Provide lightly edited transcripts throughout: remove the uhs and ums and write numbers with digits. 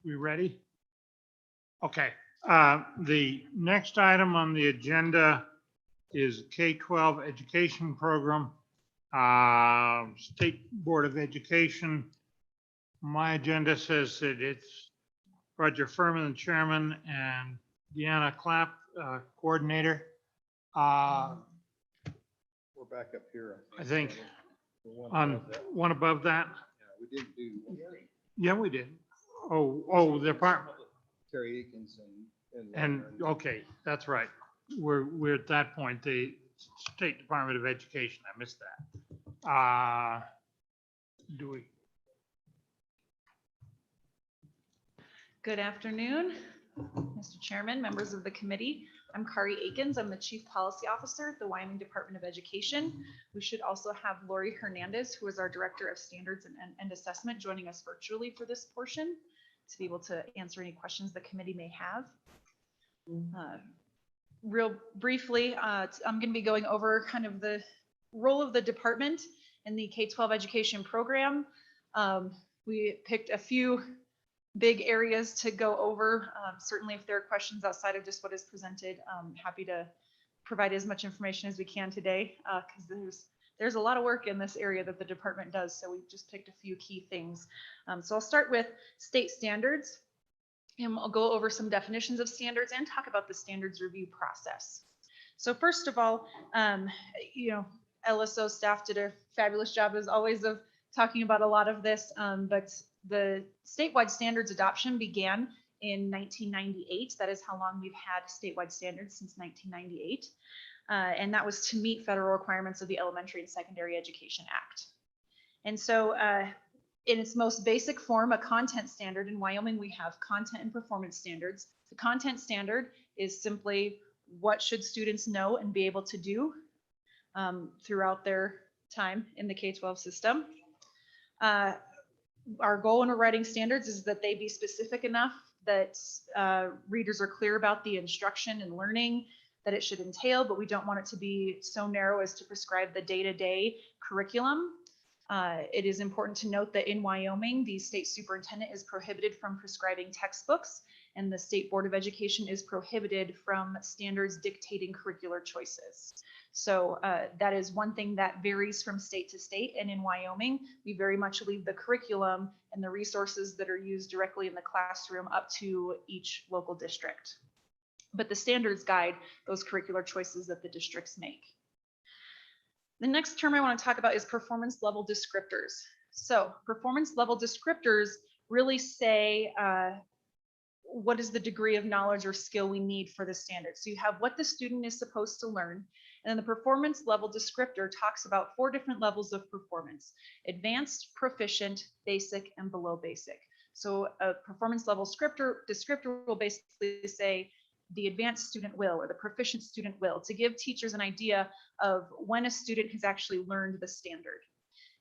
We ready? Okay. The next item on the agenda is K-12 education program. State Board of Education. My agenda says that it's Roger Furman, the chairman, and Deanna Clapp, coordinator. We're back up here. I think The one on above that. one above that. Yeah, we didn't do Yeah, we did. Oh, the department. Terry Akins And, okay, that's right. We're at that point, the State Department of Education. I missed that. Do we? Good afternoon, Mr. Chairman, members of the committee. I'm Kari Akins. I'm the Chief Policy Officer at the Wyoming Department of Education. We should also have Lori Hernandez, who is our Director of Standards and Assessment, joining us virtually for this portion to be able to answer any questions the committee may have. Real briefly, I'm going to be going over kind of the role of the department in the K-12 education program. We picked a few big areas to go over. Certainly if there are questions outside of just what is presented, I'm happy to provide as much information as we can today, because there's a lot of work in this area that the department does. So we just picked a few key things. So I'll start with state standards, and I'll go over some definitions of standards and talk about the standards review process. So first of all, LSO staff did a fabulous job as always of talking about a lot of this, but the statewide standards adoption began in 1998. That is how long we've had statewide standards, since 1998. And that was to meet federal requirements of the Elementary and Secondary Education Act. And so in its most basic form, a content standard, in Wyoming, we have content and performance standards. The content standard is simply what should students know and be able to do throughout their time in the K-12 system. Our goal in writing standards is that they be specific enough that readers are clear about the instruction and learning that it should entail, but we don't want it to be so narrow as to prescribe the day-to-day curriculum. It is important to note that in Wyoming, the state superintendent is prohibited from prescribing textbooks, and the State Board of Education is prohibited from standards dictating curricular choices. So that is one thing that varies from state to state. And in Wyoming, we very much leave the curriculum and the resources that are used directly in the classroom up to each local district. But the standards guide those curricular choices that the districts make. The next term I want to talk about is performance level descriptors. So performance level descriptors really say what is the degree of knowledge or skill we need for the standard. So you have what the student is supposed to learn, and then the performance level descriptor talks about 4 different levels of performance: advanced, proficient, basic, and below basic. So a performance level descriptor will basically say the advanced student will, or the proficient student will, to give teachers an idea of when a student has actually learned the standard.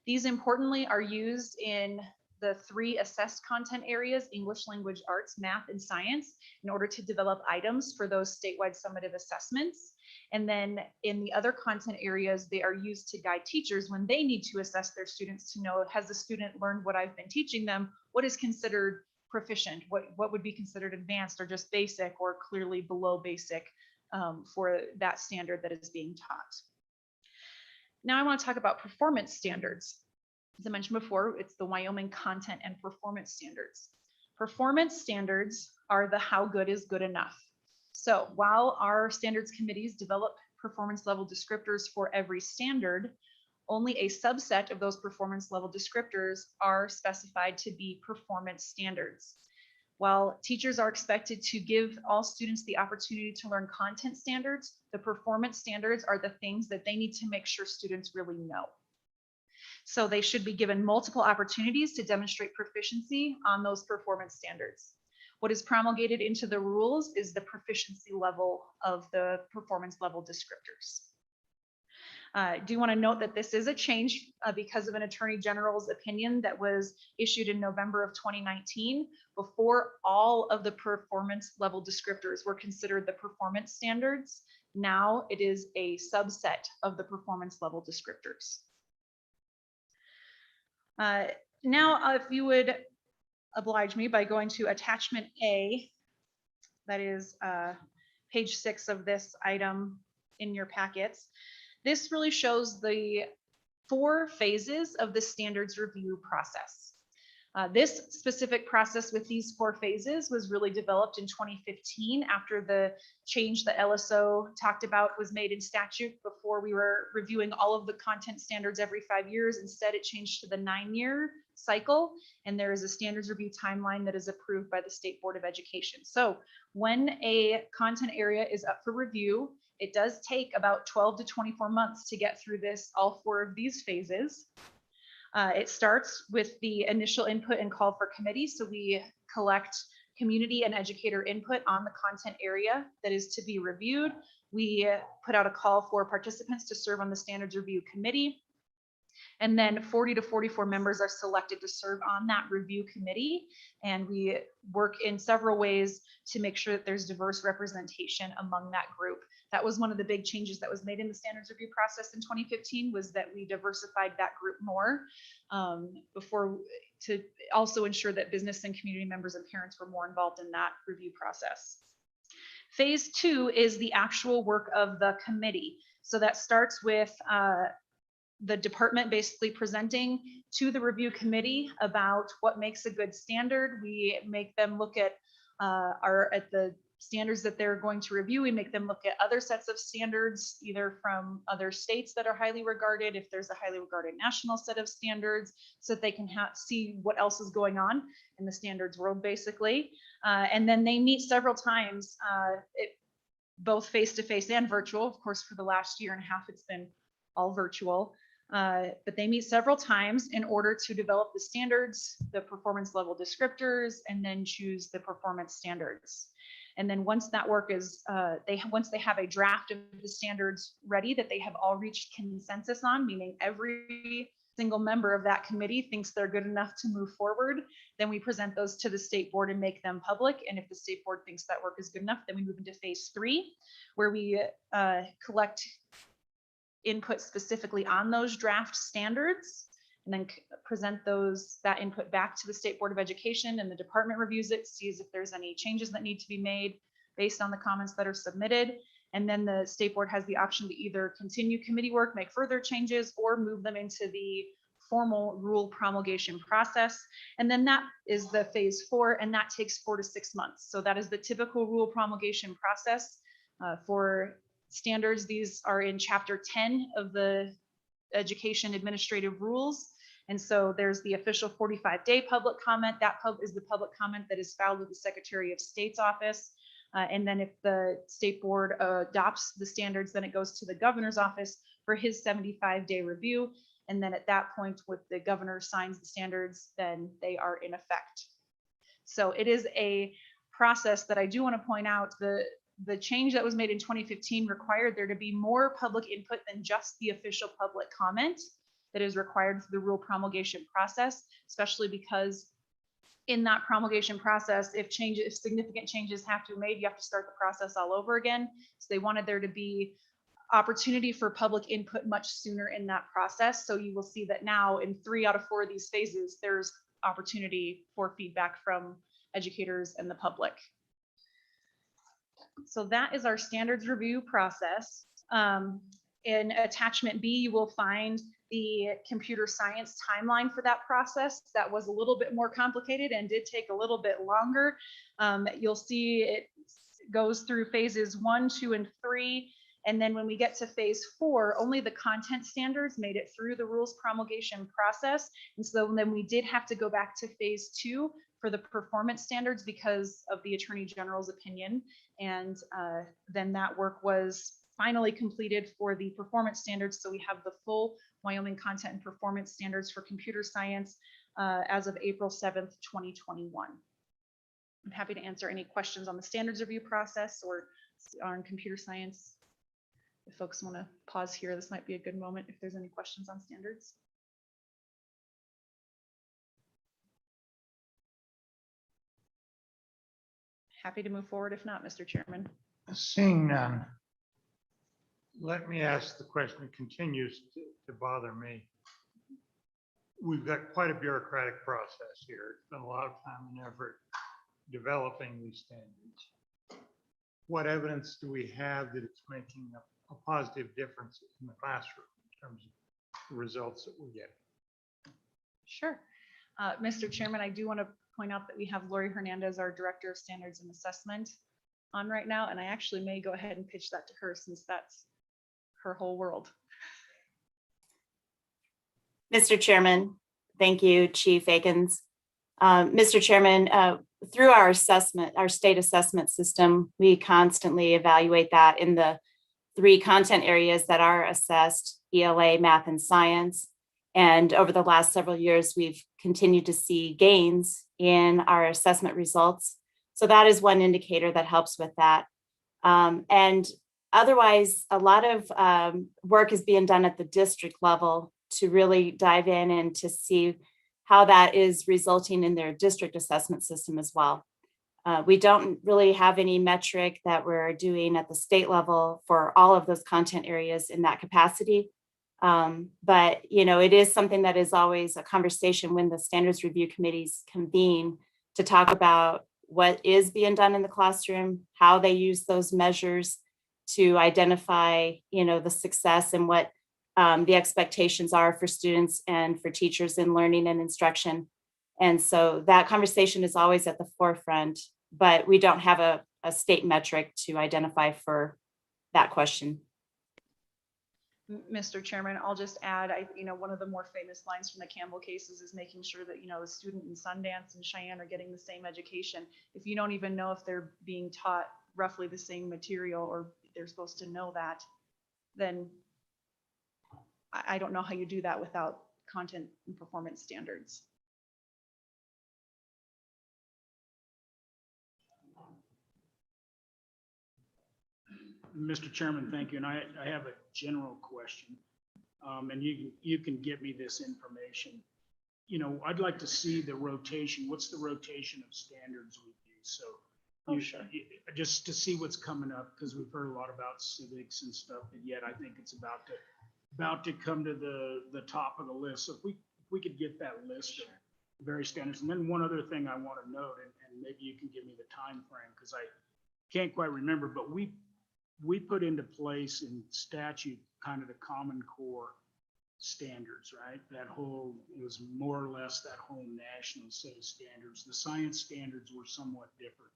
These importantly are used in the 3 assessed content areas: English language arts, math, and science, in order to develop items for those statewide summative assessments. And then in the other content areas, they are used to guide teachers when they need to assess their students to know, has the student learned what I've been teaching them? What is considered proficient? What would be considered advanced, or just basic, or clearly below basic for that standard that is being taught? Now I want to talk about performance standards. As I mentioned before, it's the Wyoming content and performance standards. Performance standards are the how good is good enough. So while our standards committees develop performance level descriptors for every standard, only a subset of those performance level descriptors are specified to be performance standards. While teachers are expected to give all students the opportunity to learn content standards, the performance standards are the things that they need to make sure students really know. So they should be given multiple opportunities to demonstrate proficiency on those performance standards. What is promulgated into the rules is the proficiency level of the performance level descriptors. I do want to note that this is a change because of an Attorney General's opinion that was issued in November of 2019. Before, all of the performance level descriptors were considered the performance standards. Now it is a subset of the performance level descriptors. Now, if you would oblige me by going to attachment A. That is page 6 of this item in your packets. This really shows the 4 phases of the standards review process. This specific process with these 4 phases was really developed in 2015 after the change that LSO talked about was made in statute. Before, we were reviewing all of the content standards every 5 years. Instead, it changed to the 9-year cycle, and there is a standards review timeline that is approved by the State Board of Education. So when a content area is up for review, it does take about 12 to 24 months to get through all 4 of these phases. It starts with the initial input and call for committee. So we collect community and educator input on the content area that is to be reviewed. We put out a call for participants to serve on the standards review committee. And then 40 to 44 members are selected to serve on that review committee. And we work in several ways to make sure that there's diverse representation among that group. That was one of the big changes that was made in the standards review process in 2015, was that we diversified that group more to also ensure that business and community members and parents were more involved in that review process. Phase 2 is the actual work of the committee. So that starts with the department basically presenting to the review committee about what makes a good standard. We make them look at the standards that they're going to review. We make them look at other sets of standards, either from other states that are highly regarded, if there's a highly regarded national set of standards, so that they can see what else is going on in the standards world, basically. And then they meet several times, both face-to-face and virtual. Of course, for the last year and a half, it's been all virtual. But they meet several times in order to develop the standards, the performance level descriptors, and then choose the performance standards. And then once that work is, once they have a draft of the standards ready that they have all reached consensus on, meaning every single member of that committee thinks they're good enough to move forward, then we present those to the state board and make them public. And if the state board thinks that work is good enough, then we move into phase 3, where we collect input specifically on those draft standards, and then present that input back to the State Board of Education, and the department reviews it, sees if there's any changes that need to be made based on the comments that are submitted. And then the State Board has the option to either continue committee work, make further changes, or move them into the formal rule promulgation process. And then that is the phase 4, and that takes 4 to 6 months. So that is the typical rule promulgation process for standards. These are in chapter 10 of the education administrative rules. And so there's the official 45-day public comment. That is the public comment that is filed with the Secretary of State's office. And then if the state board adopts the standards, then it goes to the governor's office for his 75-day review. And then at that point, with the governor signs the standards, then they are in effect. So it is a process that I do want to point out. The change that was made in 2015 required there to be more public input than just the official public comment that is required for the rule promulgation process, especially because in that promulgation process, if significant changes have to be made, you have to start the process all over again. So they wanted there to be opportunity for public input much sooner in that process. So you will see that now in 3 out of 4 of these phases, there's opportunity for feedback from educators and the public. So that is our standards review process. In attachment B, you will find the computer science timeline for that process. That was a little bit more complicated and did take a little bit longer. You'll see it goes through phases 1, 2, and 3. And then when we get to phase 4, only the content standards made it through the rules promulgation process. And so then we did have to go back to phase 2 for the performance standards because of the Attorney General's opinion. And then that work was finally completed for the performance standards. So we have the full Wyoming content and performance standards for computer science as of April 7th, 2021. I'm happy to answer any questions on the standards review process or on computer science. If folks want to pause here, this might be a good moment if there's any questions on standards. Happy to move forward if not, Mr. Chairman. Seeing none, let me ask the question that continues to bother me. we've got quite a bureaucratic process here. It's been a lot of time and effort developing these standards. What evidence do we have that it's making a positive difference in the classroom in terms of the results that we're getting? Sure. Mr. Chairman, I do want to point out that we have Lori Hernandez, our Director of Standards and Assessment, on right now, and I actually may go ahead and pitch that to her since that's her whole world. Mr. Chairman, thank you, Chief Akins. Mr. Chairman, through our state assessment system, we constantly evaluate that in the 3 content areas that are assessed: ELA, math, and science. And over the last several years, we've continued to see gains in our assessment results. So that is one indicator that helps with that. And otherwise, a lot of work is being done at the district level to really dive in and to see how that is resulting in their district assessment system as well. We don't really have any metric that we're doing at the state level for all of those content areas in that capacity. But, you know, it is something that is always a conversation when the standards review committees convene to talk about what is being done in the classroom, how they use those measures to identify, you know, the success and what the expectations are for students and for teachers in learning and instruction. And so that conversation is always at the forefront, but we don't have a state metric to identify for that question. Mr. Chairman, I'll just add, one of the more famous lines from the Campbell cases is making sure that, the student in Sundance and Cheyenne are getting the same education. If you don't even know if they're being taught roughly the same material or they're supposed to know that, then I don't know how you do that without content and performance standards. Mr. Chairman, thank you. And I have a general question, and you can give me this information. I'd like to see the rotation. What's the rotation of standards we use? So Sure. Just to see what's coming up, because we've heard a lot about civics and stuff, and yet I think it's about to come to the top of the list. So if we could get that list of various standards. And then one other thing I want to note, and maybe you can give me the time frame, because I can't quite remember, but we put into place in statute kind of the Common Core standards, right? It was more or less that whole national set of standards. The science standards were somewhat different.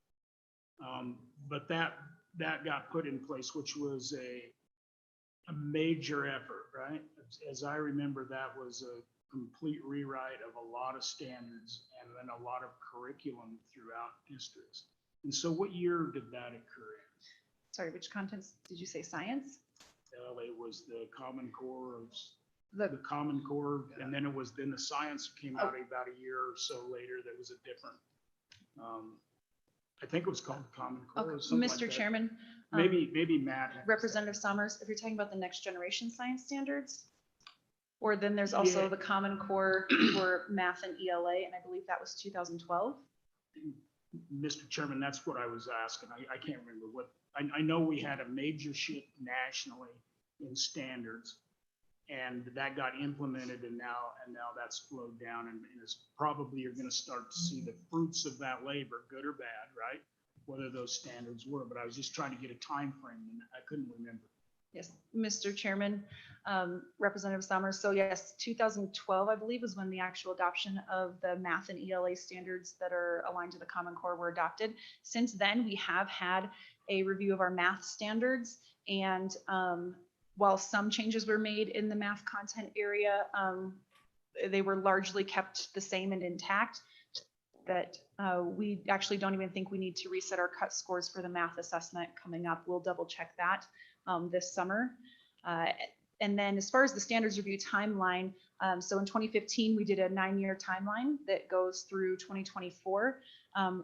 But that got put in place, which was a major effort, right? As I remember, that was a complete rewrite of a lot of standards and then a lot of curriculum throughout districts. And so what year did that occur in? Sorry, which contents did you say? Science? It was the Common Core The Common Core, and then the science came out about a year or so later. That was a different, I think it was called Common Core. Okay. Or something Mr. like that. Chairman. Maybe Matt. Representative Summers, if you're talking about the next generation science standards, or then there's also Yeah. the Common Core for math and ELA, and I believe that was 2012. Mr. Chairman, that's what I was asking. I can't remember what, I know we had a major shift nationally in standards, and that got implemented, and now that's slowed down, and it's probably you're going to start to see the fruits of that labor, good or bad, right? Whether those standards were, but I was just trying to get a time frame, and I couldn't remember. Yes, Mr. Chairman, Representative Summers. So yes, 2012, I believe, is when the actual adoption of the math and ELA standards that are aligned to the Common Core were adopted. Since then, we have had a review of our math standards, and while some changes were made in the math content area, they were largely kept the same and intact. That we actually don't even think we need to reset our cut scores for the math assessment coming up. We'll double check that this summer. And then as far as the standards review timeline, so in 2015, we did a 9-year timeline that goes through 2024.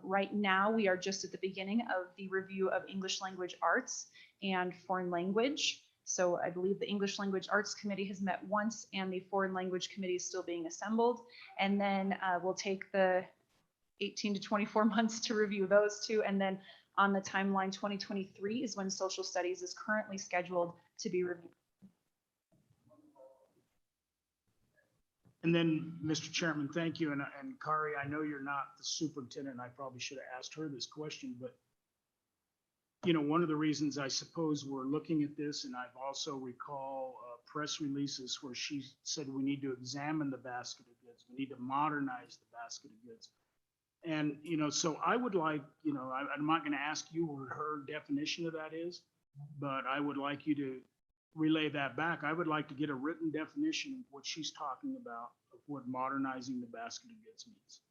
Right now, we are just at the beginning of the review of English language arts and foreign language. So I believe the English Language Arts Committee has met once, and the Foreign Language Committee is still being assembled. And then we'll take the 18 to 24 months to review those two. And then on the timeline, 2023 is when social studies is currently scheduled to be reviewed. And then, Mr. Chairman, thank you. And Kari, I know you're not the superintendent. I probably should have asked her this question, but you know, one of the reasons I suppose we're looking at this, and I've also recall press releases where she said we need to examine the basket of goods. We need to modernize the basket of goods. And, you know, so I would like, you know, I'm not going to ask you what her definition of that is, but I would like you to relay that back. I would like to get a written definition of what she's talking about, of what modernizing the basket of goods means.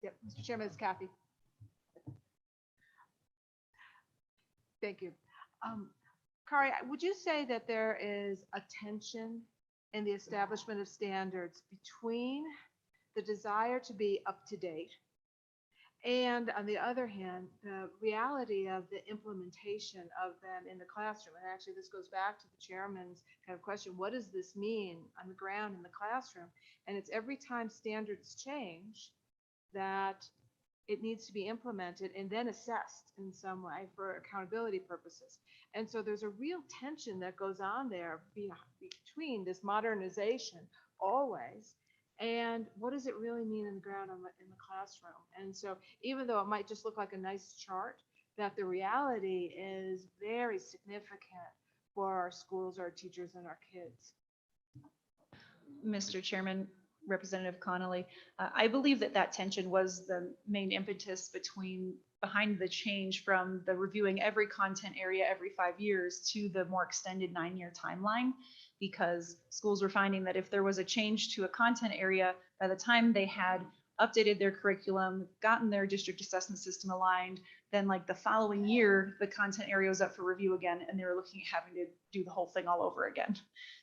Yep, Mr. Chairman, it's Kathy. Thank you. Kari, would you say that there is a tension in the establishment of standards between the desire to be up to date and, on the other hand, the reality of the implementation of them in the classroom? And actually, this goes back to the chairman's kind of question, what does this mean on the ground in the classroom? And it's every time standards change that it needs to be implemented and then assessed in some way for accountability purposes. And so there's a real tension that goes on there between this modernization always and what does it really mean in the ground in the classroom. And so even though it might just look like a nice chart, that the reality is very significant for our schools, our teachers, and our kids. Mr. Chairman, Representative Connolly, I believe that tension was the main impetus behind the change from the reviewing every content area every 5 years to the more extended 9-year timeline, because schools were finding that if there was a change to a content area, by the time they had updated their curriculum, gotten their district assessment system aligned, then like the following year, the content area was up for review again, and they were looking at having to do the whole thing all over again.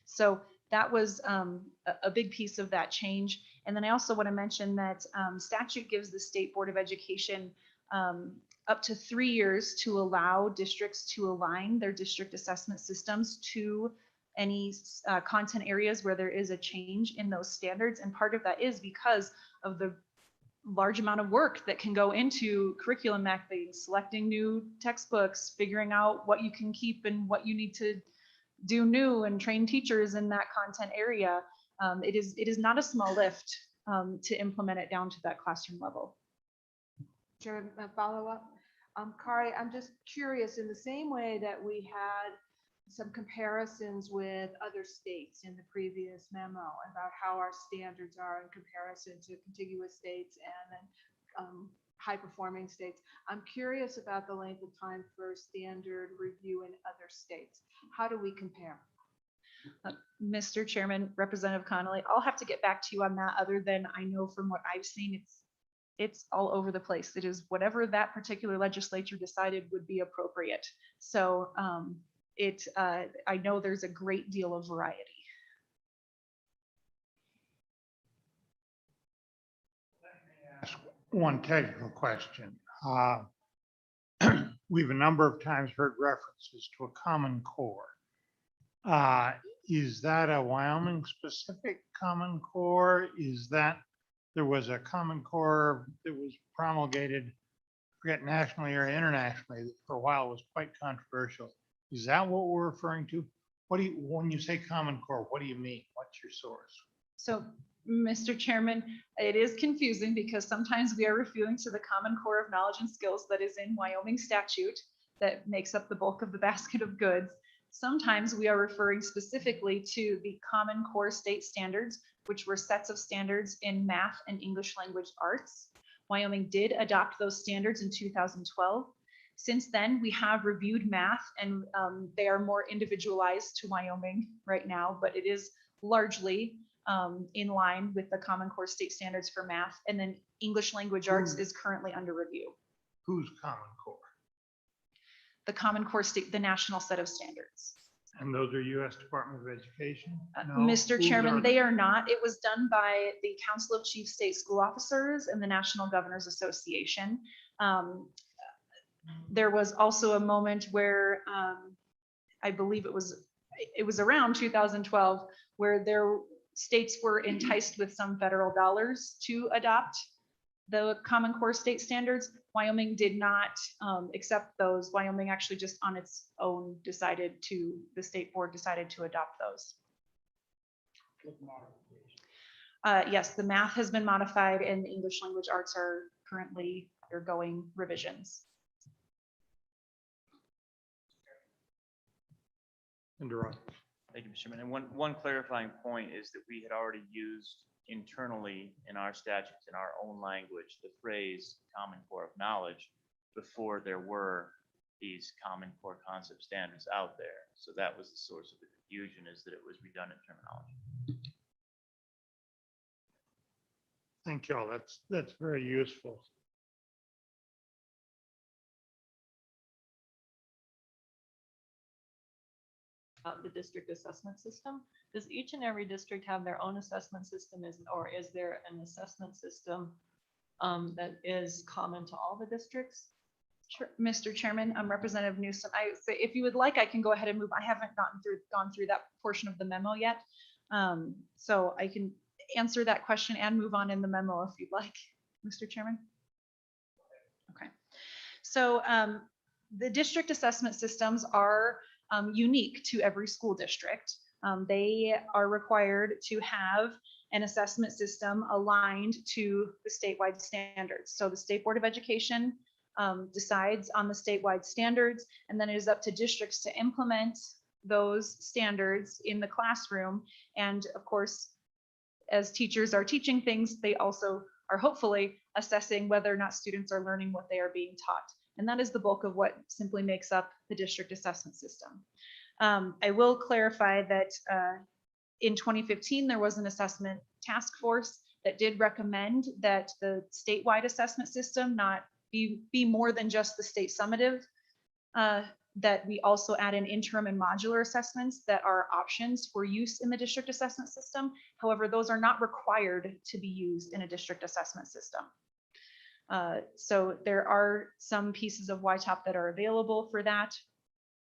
So that was a big piece of that change. And then I also want to mention that statute gives the State Board of Education up to 3 years to allow districts to align their district assessment systems to any content areas where there is a change in those standards. And part of that is because of the large amount of work that can go into curriculum mapping, selecting new textbooks, figuring out what you can keep and what you need to do new and train teachers in that content area. It is not a small lift to implement it down to that classroom level. Chairman, a follow-up. Kari, I'm just curious, in the same way that we had some comparisons with other states in the previous memo about how our standards are in comparison to contiguous states and then high-performing states. I'm curious about the length of time for standard review in other states. How do we compare? Mr. Chairman, Representative Connolly, I'll have to get back to you on that. Other than I know from what I've seen, it's all over the place. It is whatever that particular legislature decided would be appropriate. So I know there's a great deal of variety. One technical question. We've a number of times heard references to a common core. Is that a Wyoming specific common core? Is that there was a common core that was promulgated, I forget nationally or internationally, that for a while was quite controversial? Is that what we're referring to? When you say common core, what do you mean? What's your source? So, Mr. Chairman, it is confusing because sometimes we are referring to the Common Core of Knowledge and Skills that is in Wyoming statute that makes up the bulk of the basket of goods. Sometimes we are referring specifically to the Common Core state standards, which were sets of standards in math and English language arts. Wyoming did adopt those standards in 2012. Since then, we have reviewed math and they are more individualized to Wyoming right now, but it is largely in line with the Common Core state standards for math. And then English language arts is currently under review. Who's Common Core? The Common Core state, the national set of standards. And those are U.S. Department of Education? No? Mr. Whose Chairman, are they are not. It was done by the Council of Chief State School Officers and the National Governors Association. There was also a moment where I believe it was around 2012 where their states were enticed with some federal dollars to adopt the Common Core state standards, Wyoming did not accept those. Wyoming actually just on its own decided to, the state board decided to adopt those. With modification. Yes, the math has been modified and the English language arts are currently undergoing revisions. Interrupt. Thank you, Mr. Chairman. And one clarifying point is that we had already used internally in our statutes, in our own language, the phrase common core of knowledge before there were these common core concept standards out there. So that was the source of the confusion, is that it was redundant terminology. Thank y'all. That's very useful. The district assessment system. Does each and every district have their own assessment system, or is there an assessment system that is common to all the districts? Sure, Mr. Chairman, Representative Newsom, if you would like, I can go ahead and move. I haven't gone through that portion of the memo yet. So I can answer that question and move on in the memo if you'd like, Mr. Chairman. Okay. So the district assessment systems are unique to every school district. They are required to have an assessment system aligned to the statewide standards. So the State Board of Education decides on the statewide standards, and then it is up to districts to implement those standards in the classroom. And of course, as teachers are teaching things, they also are hopefully assessing whether or not students are learning what they are being taught. And that is the bulk of what simply makes up the district assessment system. I will clarify that in 2015, there was an assessment task force that did recommend that the statewide assessment system not be more than just the state summative, that we also add in interim and modular assessments that are options for use in the district assessment system. However, those are not required to be used in a district assessment system. So there are some pieces of YTOP that are available for that,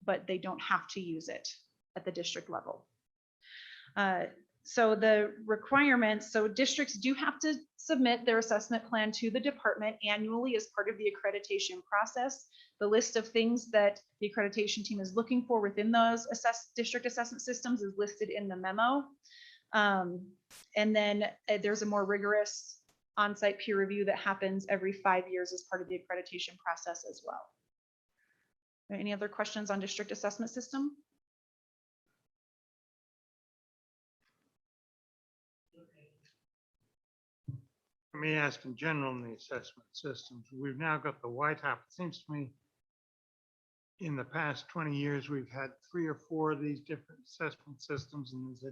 but they don't have to use it at the district level. So the requirements, so districts do have to submit their assessment plan to the department annually as part of the accreditation process. The list of things that the accreditation team is looking for within those district assessment systems is listed in the memo. And then there's a more rigorous on-site peer review that happens every 5 years as part of the accreditation process as well. Any other questions on district assessment system? Let me ask in general in the assessment systems. We've now got the YTOP. It seems to me in the past 20 years, we've had 3 or 4 of these different assessment systems, and there's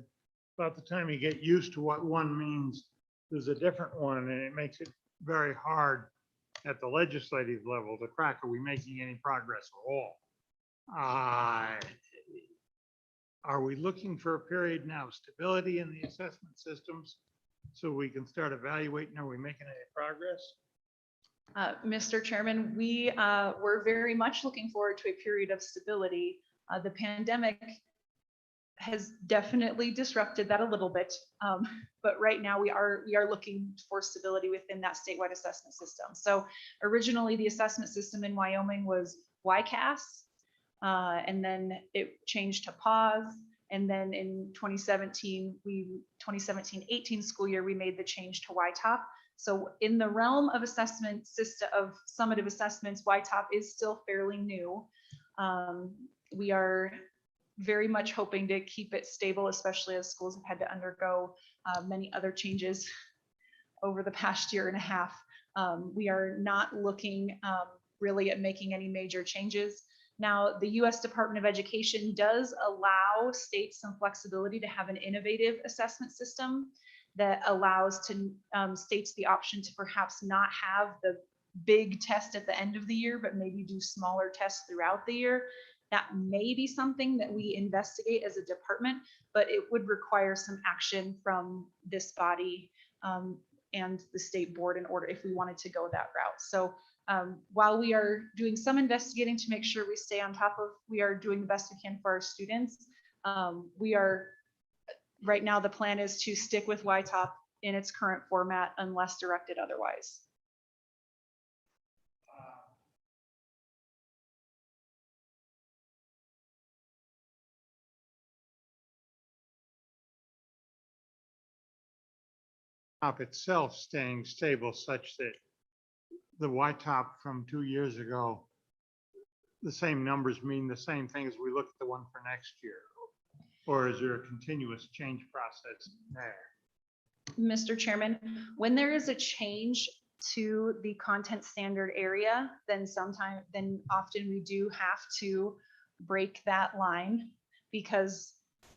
about the time you get used to what one means, there's a different one, and it makes it very hard at the legislative level to crack, are we making any progress at all? Are we looking for a period now of stability in the assessment systems so we can start evaluating, are we making any progress? Mr. Chairman, we're very much looking forward to a period of stability. The pandemic has definitely disrupted that a little bit, but right now we are looking for stability within that statewide assessment system. So originally the assessment system in Wyoming was YCAS, and then it changed to PAWS, and then in 2017-18 school year we made the change to YTOP. So in the realm of assessment system of summative assessments, YTOP is still fairly new. We are very much hoping to keep it stable, especially as schools have had to undergo many other changes over the past year and a half. We are not looking really at making any major changes. Now, the U.S. Department of Education does allow states some flexibility to have an innovative assessment system that allows to states the option to perhaps not have the big test at the end of the year, but maybe do smaller tests throughout the year. That may be something that we investigate as a department, but it would require some action from this body and the state board in order if we wanted to go that route. So while we are doing some investigating to make sure we stay on top of, we are doing the best we can for our students. We are, right now the plan is to stick with YTOP in its current format unless directed otherwise. top itself staying stable such that the Y-top from 2 years ago, the same numbers mean the same thing as we look at the one for next year? Or is there a continuous change process there? Mr. Chairman, when there is a change to the content standard area, then often we do have to break that line because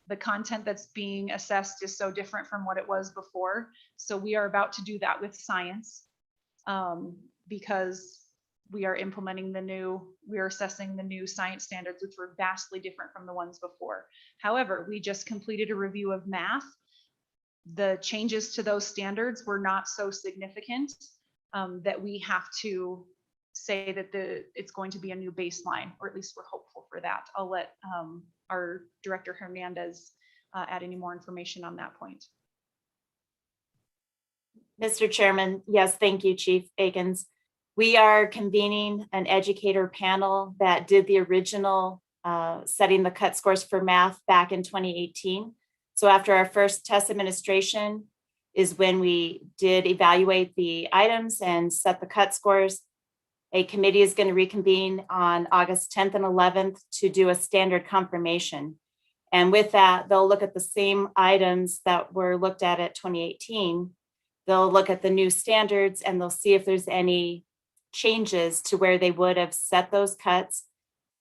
the content that's being assessed is so different from what it was before. So we are about to do that with science because we are assessing the new science standards, which were vastly different from the ones before. However, we just completed a review of math. The changes to those standards were not so significant that we have to say that it's going to be a new baseline, or at least we're hopeful for that. I'll let our Director Hernandez add any more information on that point. Mr. Chairman, yes, thank you, Chief Akins. We are convening an educator panel that did the original setting the cut scores for math back in 2018. So after our first test administration is when we did evaluate the items and set the cut scores. A committee is going to reconvene on August 10th and 11th to do a standard confirmation. And with that, they'll look at the same items that were looked at 2018. They'll look at the new standards and they'll see if there's any changes to where they would have set those cuts.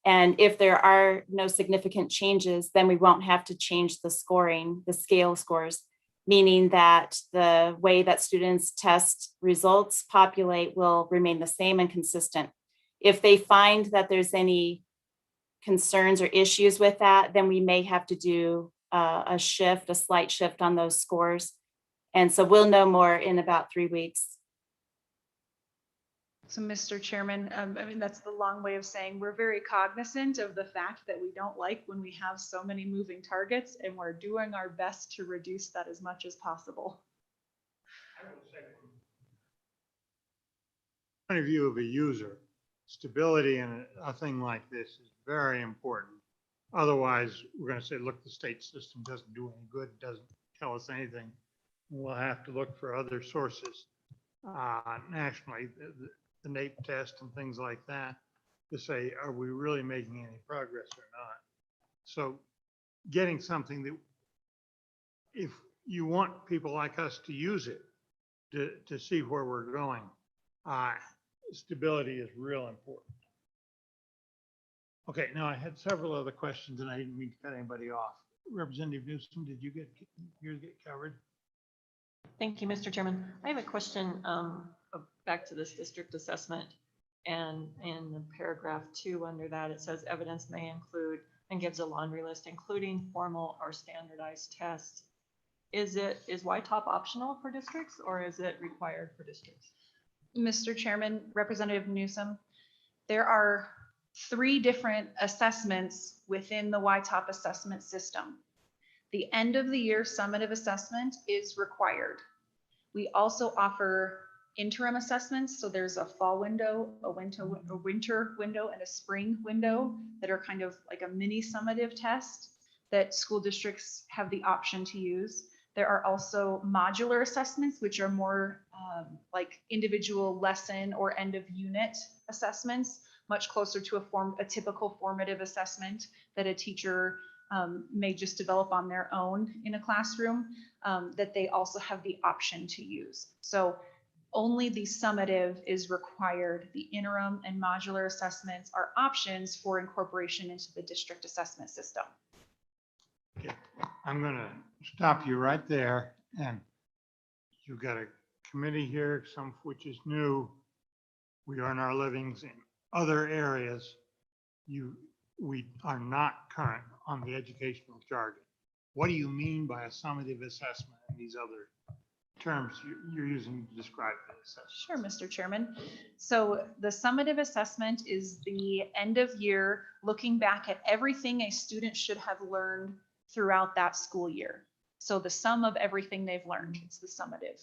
And if there are no significant changes, then we won't have to change the scoring, the scale scores, meaning that the way that students test results populate will remain the same and consistent. If they find that there's any concerns or issues with that, then we may have to do a slight shift on those scores. And so we'll know more in about 3 weeks. So, Mr. Chairman, I mean, that's the long way of saying we're very cognizant of the fact that we don't like when we have so many moving targets, and we're doing our best to reduce that as much as possible. I will say, from the point of view of a user, stability in a thing like this is very important. Otherwise, we're going to say, look, the state system doesn't do any good, doesn't tell us anything. We'll have to look for other sources nationally. The NAEP test and things like that to say, are we really making any progress or not? So getting something that, if you want people like us to use it, to see where we're going, stability is real important. Okay, now I had several other questions and I didn't mean to cut anybody off. Representative Newsom, did you get yours get covered? Thank you, Mr. Chairman. I have a question back to this district assessment, and in the paragraph 2 under that, it says evidence may include, and gives a laundry list, including formal or standardized tests. Is Y-top optional for districts, or is it required for districts? Mr. Chairman, Representative Newsom, there are 3 different assessments within the Y-top assessment system. The end of the year summative assessment is required. We also offer interim assessments. So there's a fall window, a winter window, and a spring window that are kind of like a mini summative test that school districts have the option to use. There are also modular assessments, which are more like individual lesson or end of unit assessments, much closer to a typical formative assessment that a teacher may just develop on their own in a classroom, that they also have the option to use. So only the summative is required. The interim and modular assessments are options for incorporation into the district assessment system. Okay. I'm going to stop you right there. And you've got a committee here, some of which is new. We earn our livings in other areas. We are not current on the educational jargon. What do you mean by a summative assessment and these other terms you're using to describe the assessment? Sure, Mr. Chairman. So the summative assessment is the end of year looking back at everything a student should have learned throughout that school year. So the sum of everything they've learned, it's the summative.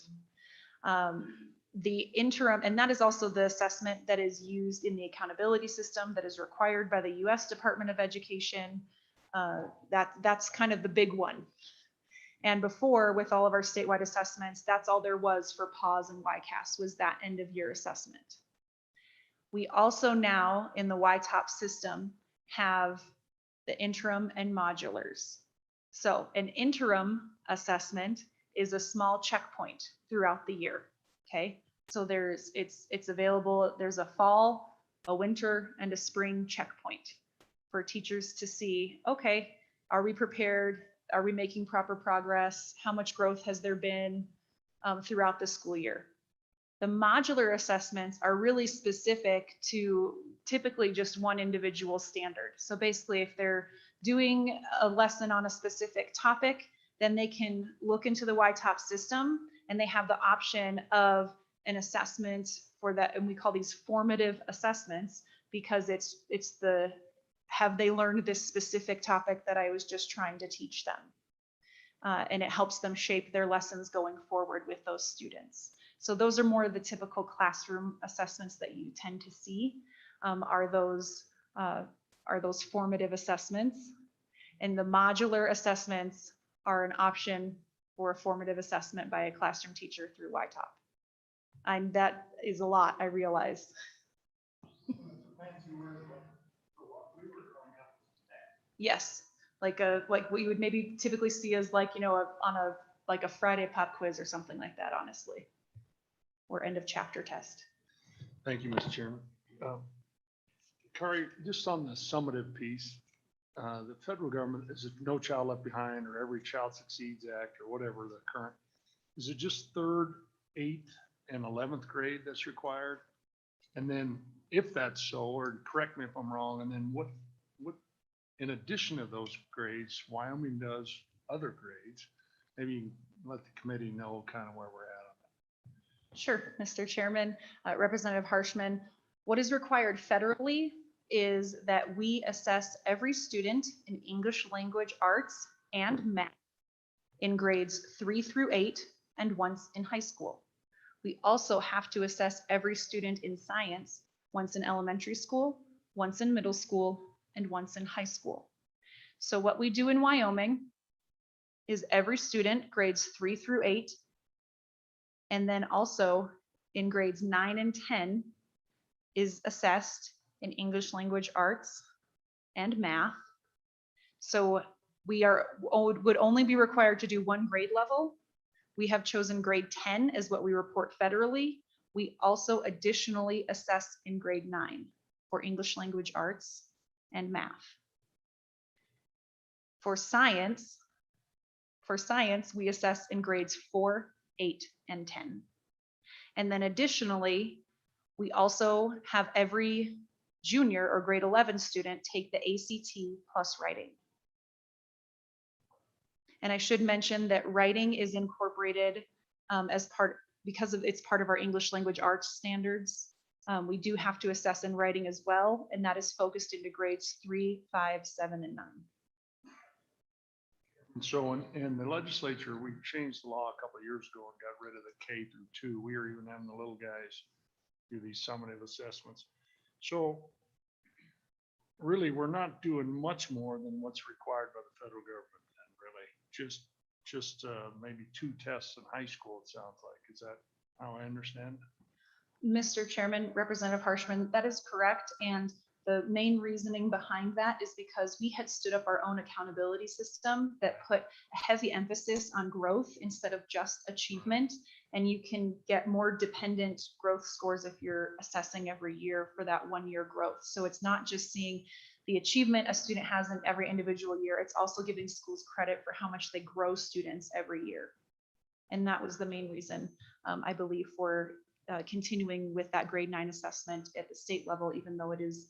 The interim, and that is also the assessment that is used in the accountability system that is required by the U.S. Department of Education. That's kind of the big one. And before, with all of our statewide assessments, that's all there was for PAWS and YCAS, was that end of year assessment. We also now in the YTOP system have the interim and modulars. So an interim assessment is a small checkpoint throughout the year. Okay, so it's available. There's a fall, a winter, and a spring checkpoint for teachers to see, okay, are we prepared? Are we making proper progress? How much growth has there been throughout the school year? The modular assessments are really specific to typically just one individual standard. So basically, if they're doing a lesson on a specific topic, then they can look into the YTOP system and they have the option of an assessment for that. And we call these formative assessments because it's the, have they learned this specific topic that I was just trying to teach them? And it helps them shape their lessons going forward with those students. So those are more of the typical classroom assessments that you tend to see, are those formative assessments. And the modular assessments are an option for a formative assessment by a classroom teacher through YTOP. And that is a lot, I realize. Yes, like what you would maybe typically see as like, you know, on a Friday pop quiz or something like that, honestly, or end of chapter test. Thank you, Mr. Chairman. Kari, just on the summative piece, the federal government, is it No Child Left Behind or Every Child Succeeds Act or whatever the current, is it just 3rd, 8th, and 11th grade that's required? And then if that's so, or correct me if I'm wrong, and then what in addition to those grades, Wyoming does other grades? Maybe you can let the committee know kind of where we're at on that. Sure, Mr. Chairman, Representative Harshman, what is required federally is that we assess every student in English language arts and math in grades 3 through 8 and once in high school. We also have to assess every student in science once in elementary school, once in middle school, and once in high school. So what we do in Wyoming is every student grades 3 through 8, and then also in grades 9 and 10 is assessed in English language arts and math. So we would only be required to do one grade level. We have chosen grade 10 as what we report federally. We also additionally assess in grade 9 for English language arts and math. For science, we assess in grades 4, 8, and 10. And then additionally, we also have every junior or grade 11 student take the ACT plus writing. And I should mention that writing is incorporated as part, because it's part of our English language arts standards. We do have to assess in writing as well, and that is focused into grades 3, 5, 7, and 9. And so in the legislature, we changed the law a couple of years ago and got rid of the K through 2. We were even having the little guys do these summative assessments. So really, we're not doing much more than what's required by the federal government, then, really. Just maybe 2 tests in high school, it sounds like. Is that how I understand it? Mr. Chairman, Representative Harshman, that is correct. And the main reasoning behind that is because we had stood up our own accountability system that put a heavy emphasis on growth instead of just achievement. And you can get more dependent growth scores if you're assessing every year for that 1-year growth. So it's not just seeing the achievement a student has in every individual year, it's also giving schools credit for how much they grow students every year. And that was the main reason, I believe, for continuing with that grade 9 assessment at the state level, even though it is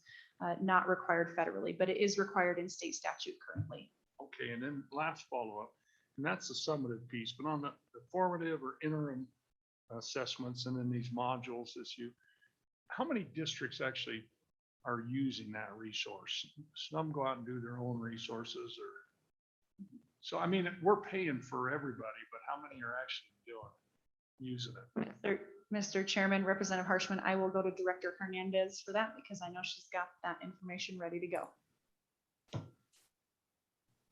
not required federally, but it is required in state statute currently. Okay, and then last follow-up, and that's the summative piece, but on the formative or interim assessments and then these modules how many districts actually are using that resource? Some go out and do their own resources, or so I mean, we're paying for everybody, but how many are actually using it? Mr. Chairman, Representative Harshman, I will go to Director Hernandez for that because I know she's got that information ready to go.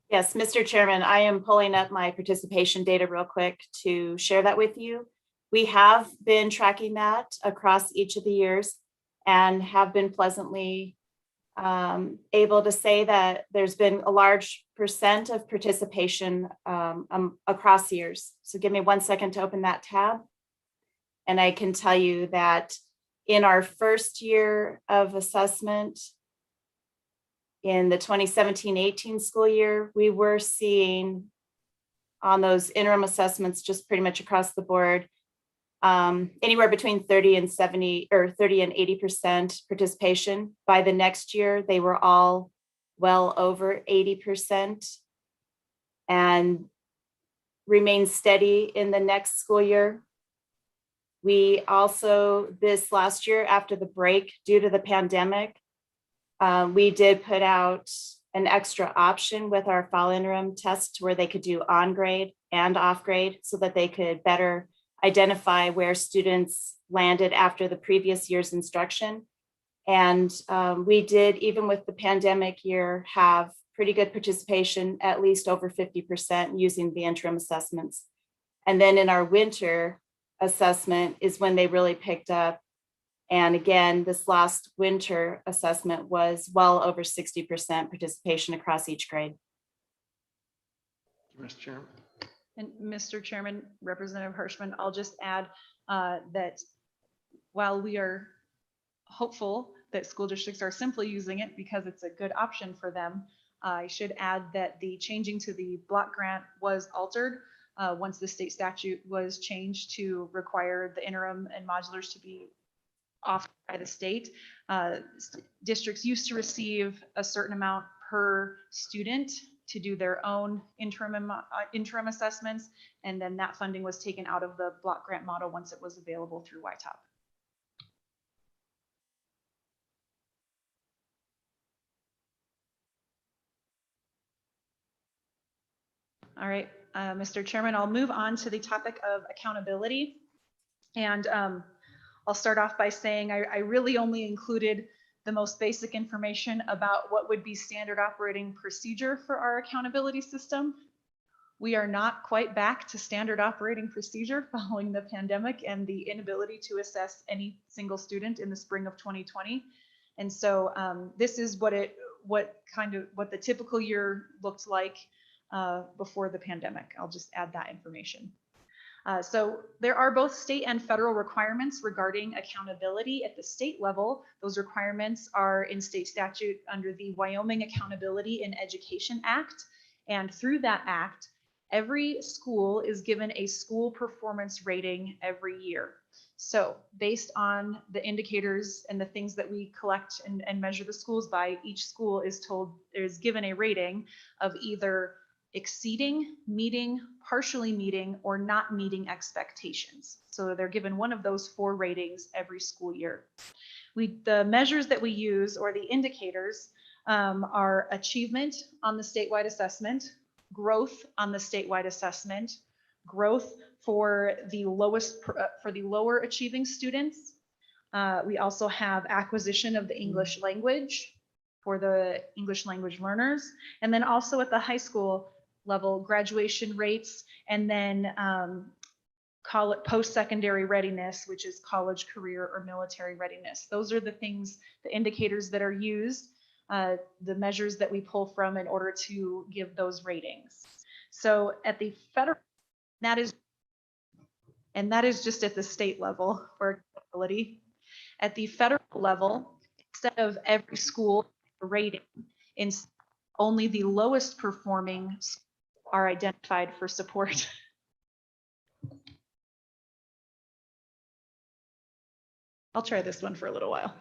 Yes, Mr. Chairman, I am pulling up my participation data real quick to share that with you. We have been tracking that across each of the years and have been pleasantly able to say that there's been a large percent of participation across years. So give me 1 second to open that tab. And I can tell you that in our first year of assessment, in the 2017-18 school year, we were seeing on those interim assessments, just pretty much across the board, anywhere between 30 and 70 or 30 and 80% participation. By the next year, they were all well over 80% and remained steady in the next school year. We also, this last year after the break due to the pandemic, we did put out an extra option with our fall interim test where they could do on grade and off grade so that they could better identify where students landed after the previous year's instruction. And we did, even with the pandemic year, have pretty good participation, at least over 50% using the interim assessments. And then in our winter assessment is when they really picked up. And again, this last winter assessment was well over 60% participation across each grade. Mr. Chairman. And Mr. Chairman, Representative Hirschman, I'll just add that while we are hopeful that school districts are simply using it because it's a good option for them, I should add that the changing to the block grant was altered once the state statute was changed to require the interim and modulars to be offered by the state. Districts used to receive a certain amount per student to do their own interim assessments, and then that funding was taken out of the block grant model once it was available through YTOP. All right, Mr. Chairman, I'll move on to the topic of accountability. And I'll start off by saying I really only included the most basic information about what would be standard operating procedure for our accountability system. We are not quite back to standard operating procedure following the pandemic and the inability to assess any single student in the spring of 2020. And so this is what the typical year looked like before the pandemic. I'll just add that information. So there are both state and federal requirements regarding accountability at the state level. Those requirements are in state statute under the Wyoming Accountability in Education Act. And through that act, every school is given a school performance rating every year. So based on the indicators and the things that we collect and measure the schools by, each school is given a rating of either exceeding, meeting, partially meeting, or not meeting expectations. So they're given one of those 4 ratings every school year. The measures that we use, or the indicators, are achievement on the statewide assessment, growth on the statewide assessment, growth for the lower achieving students. We also have acquisition of the English language for the English language learners, and then also at the high school level, graduation rates, and then call it post-secondary readiness, which is college, career, or military readiness. Those are the things, the indicators that are used, the measures that we pull from in order to give those ratings. So at the federal, that is just at the state level for accountability. At the federal level, instead of every school rating, only the lowest performing are identified for support. I'll try this one for a little while.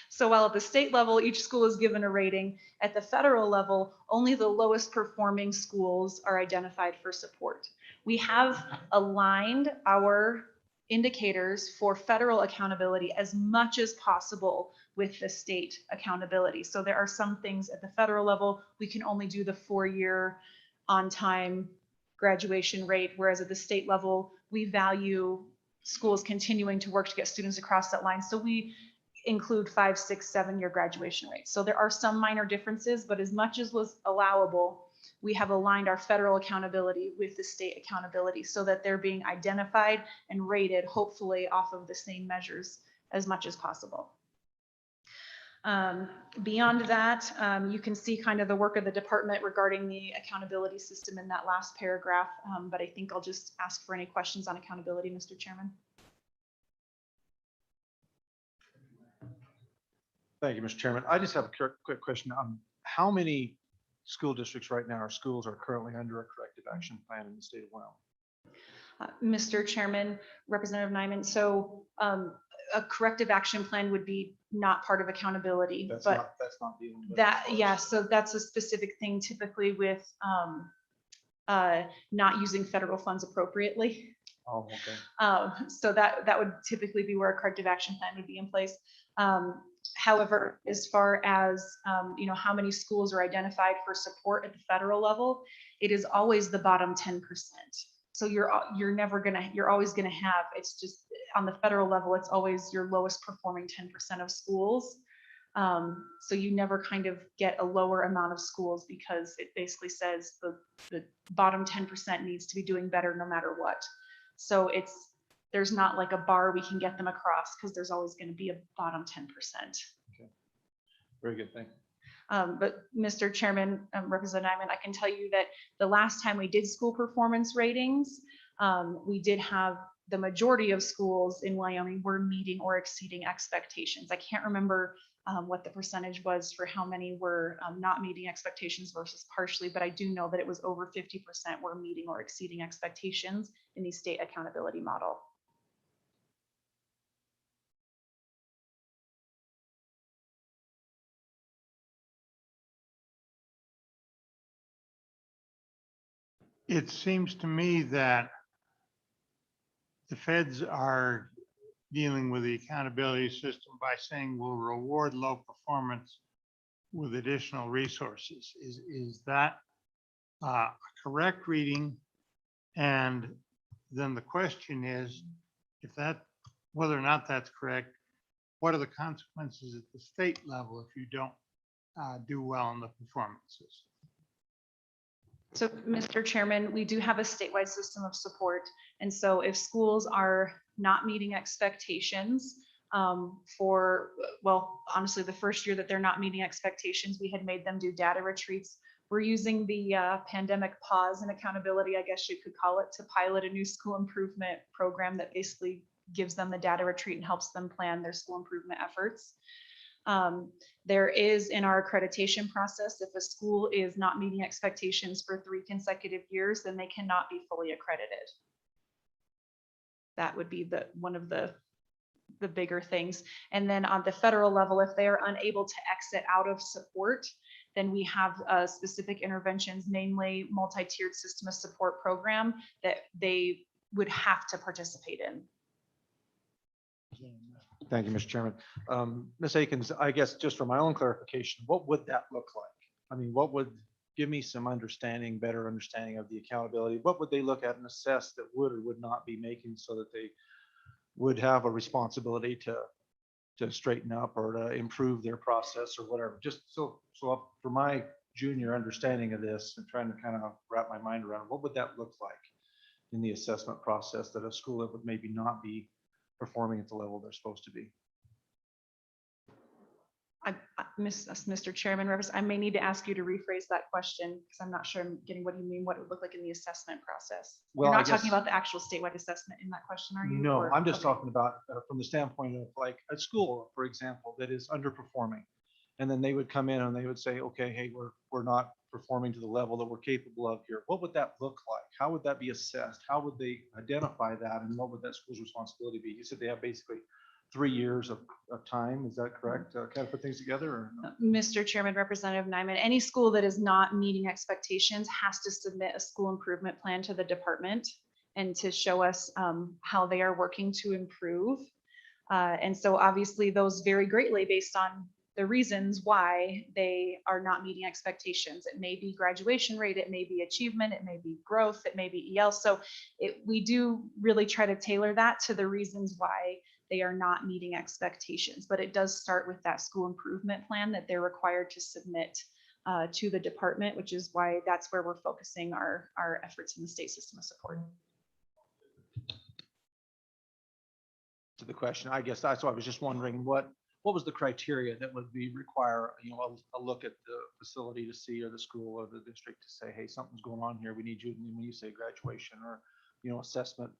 So while at the state level, each school is given a rating, at the federal level, only the lowest performing schools are identified for support. We have aligned our indicators for federal accountability as much as possible with the state accountability. So there are some things at the federal level, we can only do the 4-year on-time graduation rate, whereas at the state level, we value schools continuing to work to get students across that line. So we include 5, 6, 7-year graduation rates. So there are some minor differences, but as much as was allowable, we have aligned our federal accountability with the state accountability so that they're being identified and rated, hopefully off of the same measures as much as possible. Beyond that, you can see kind of the work of the department regarding the accountability system in that last paragraph, but I think I'll just ask for any questions on accountability, Mr. Chairman. Thank you, Mr. Chairman. I just have a quick question. How many school districts right now or schools are currently under a corrective action plan in the state of Wyoming? Mr. Chairman, Representative Nyman, so a corrective action plan would be not part of accountability, That's but not dealing with that, it. yeah, so that's a specific thing typically with not using federal funds appropriately. Oh, okay. So that would typically be where a corrective action plan would be in place. However, as far as how many schools are identified for support at the federal level, it is always the bottom 10%. So you're always gonna have, it's just on the federal level, it's always your lowest performing 10% of schools. So you never kind of get a lower amount of schools because it basically says the bottom 10% needs to be doing better no matter what. So there's not like a bar we can get them across because there's always going to be a bottom 10%. Okay. Very good, thank you. But Mr. Chairman, Representative Nyman, I can tell you that the last time we did school performance ratings, we did have the majority of schools in Wyoming were meeting or exceeding expectations. I can't remember what the percentage was for how many were not meeting expectations versus partially, but I do know that it was over 50% were meeting or exceeding expectations in the state accountability model. It seems to me that the feds are dealing with the accountability system by saying we'll reward low performance with additional resources. Is that a correct reading? And then the question is, whether or not that's correct, what are the consequences at the state level if you don't do well in the performances? So, Mr. Chairman, we do have a statewide system of support. And so if schools are not meeting expectations honestly, the first year that they're not meeting expectations, we had made them do data retreats. We're using the pandemic pause and accountability, I guess you could call it, to pilot a new school improvement program that basically gives them the data retreat and helps them plan their school improvement efforts. There is in our accreditation process, if a school is not meeting expectations for 3 consecutive years, then they cannot be fully accredited. That would be one of the bigger things. And then on the federal level, if they are unable to exit out of support, then we have specific interventions, namely multi-tiered system of support program that they would have to participate in. Thank you, Mr. Chairman. Ms. Akins, I guess just for my own clarification, what would that look like? I mean, give me some better understanding of the accountability. What would they look at and assess that would or would not be making so that they would have a responsibility to straighten up or to improve their process or whatever? Just so for my junior understanding of this and trying to kind of wrap my mind around, what would that look like in the assessment process that a school that would maybe not be performing at the level they're supposed to be? Mr. Chairman, I may need to ask you to rephrase that question because I'm not sure I'm getting what you mean, what it would look like in the assessment process. Well, You're not talking about the actual statewide assessment in that question, are you? No, Or- I'm just okay. talking about from the standpoint of like a school, for example, that is underperforming. And then they would come in and they would say, okay, hey, we're not performing to the level that we're capable of here. What would that look like? How would that be assessed? How would they identify that? And what would that school's responsibility be? You said they have basically 3 years of time. Is that correct? Kind of put things together? Or no? Mr. Chairman, Representative Nyman, any school that is not meeting expectations has to submit a school improvement plan to the department and to show us how they are working to improve. And so obviously those vary greatly based on the reasons why they are not meeting expectations. It may be graduation rate, it may be achievement, it may be growth, it may be EL. So we do really try to tailor that to the reasons why they are not meeting expectations. But it does start with that school improvement plan that they're required to submit to the department, which is why that's where we're focusing our efforts in the state system of support. To the question, I guess that's why I was just wondering what was the criteria that would be require, a look at the facility to see, or the school or the district to say, hey, something's going on here. We need you. And when you say graduation or, assessment,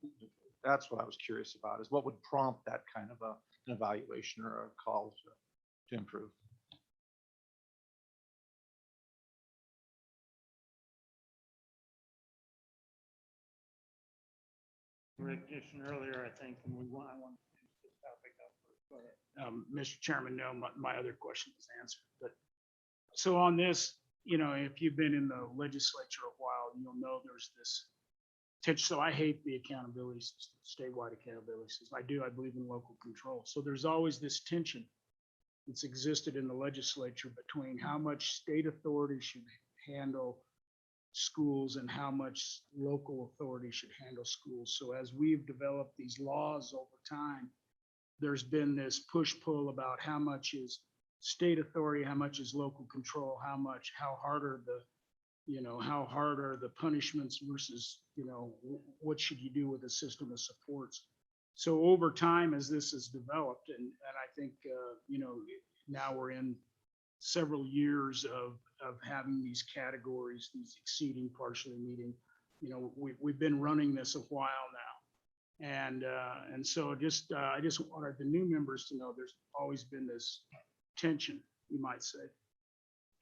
that's what I was curious about, is what would prompt that kind of an evaluation or a call to improve. Recognition earlier, I think, and I want to finish this topic up. Go ahead. Mr. Chairman, no, my other question was answered, but so on this, if you've been in the legislature a while, you'll know there's this tension. So I hate the accountability system, statewide accountability system. I believe in local control. So there's always this tension that's existed in the legislature between how much state authority should handle schools and how much local authority should handle schools. So as we've developed these laws over time, there's been this push-pull about how much is state authority, how much is local control, how hard are the punishments versus, what should you do with a system of supports. So over time, as this has developed, and I think, now we're in several years of having these categories, these exceeding, partially meeting, we've been running this a while now. And so I just wanted the new members to know there's always been this tension, you might say.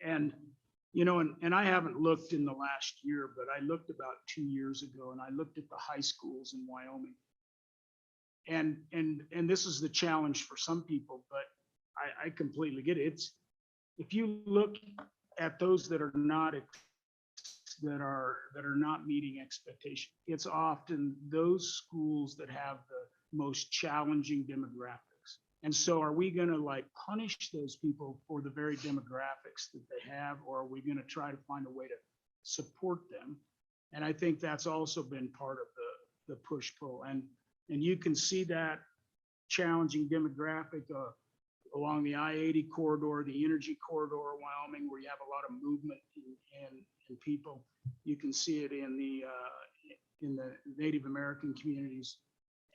And, and I haven't looked in the last year, but I looked about 2 years ago, and I looked at the high schools in Wyoming. And this is the challenge for some people, but I completely get it. If you look at those that are not meeting expectation, it's often those schools that have the most challenging demographics. And so are we going to punish those people for the very demographics that they have, or are we going to try to find a way to support them? And I think that's also been part of the push-pull. And you can see that challenging demographic along the I-80 corridor, the energy corridor, Wyoming, where you have a lot of movement in people. You can see it in the Native American communities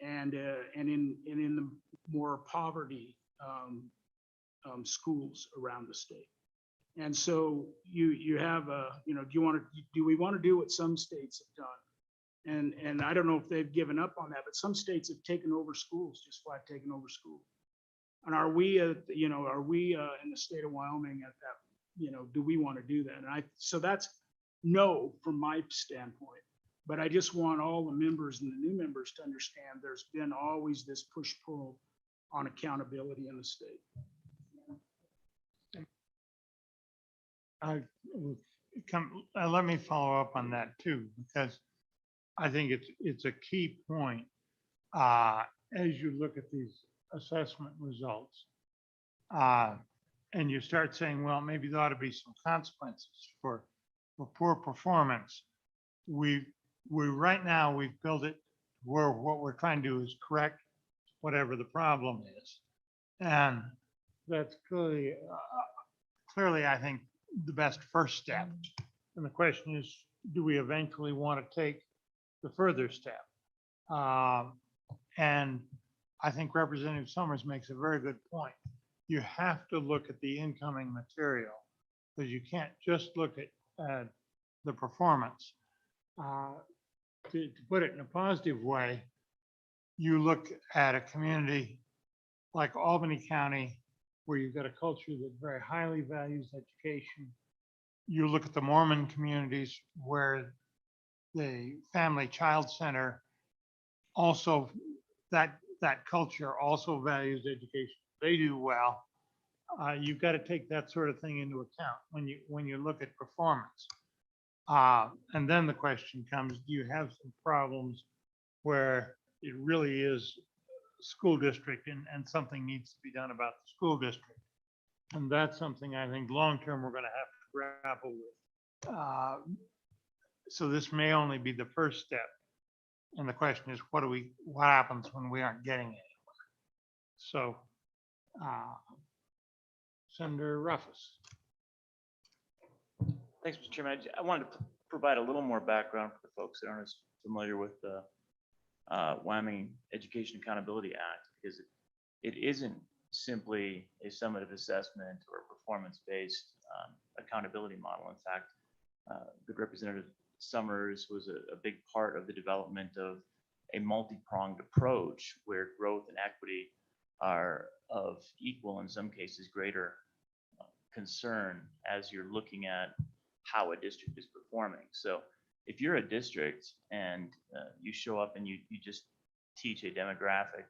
and in the more poverty schools around the state. And so you have do we want to do what some states have done? And I don't know if they've given up on that, but some states have taken over schools, just flat taken over schools. And are we in the state of Wyoming at that, do we want to do that? And so that's no from my standpoint, but I just want all the members and the new members to understand there's been always this push-pull on accountability in the state. Let me follow up on that too, because I think it's a key point as you look at these assessment results, and you start saying, well, maybe there ought to be some consequences for poor performance. We right now we've built it where what we're trying to do is correct whatever the problem is, and that's clearly I think the best first step. And the question is, do we eventually want to take the further step? And I think Representative Summers makes a very good point. You have to look at the incoming material, because you can't just look at the performance. To put it in a positive way, you look at a community like Albany County, where you've got a culture that very highly values education. You look at the Mormon communities, where the family child center also, that culture also values education. They do well. You've got to take that sort of thing into account when you look at performance. And then the question comes, do you have some problems where it really is school district and something needs to be done about the school district? And that's something I think long-term we're going to have to grapple with. So this may only be the first step. And the question is, what happens when we aren't getting anywhere? So, Senator Ruffus. Thanks, Mr. Chairman. I wanted to provide a little more background for the folks that aren't as familiar with the Wyoming Education Accountability Act, because it isn't simply a summative assessment or a performance-based accountability model. In fact, Good Representative Summers was a big part of the development of a multi-pronged approach where growth and equity are of equal, in some cases greater, concern as you're looking at how a district is performing. So if you're a district and you show up and you just teach a demographic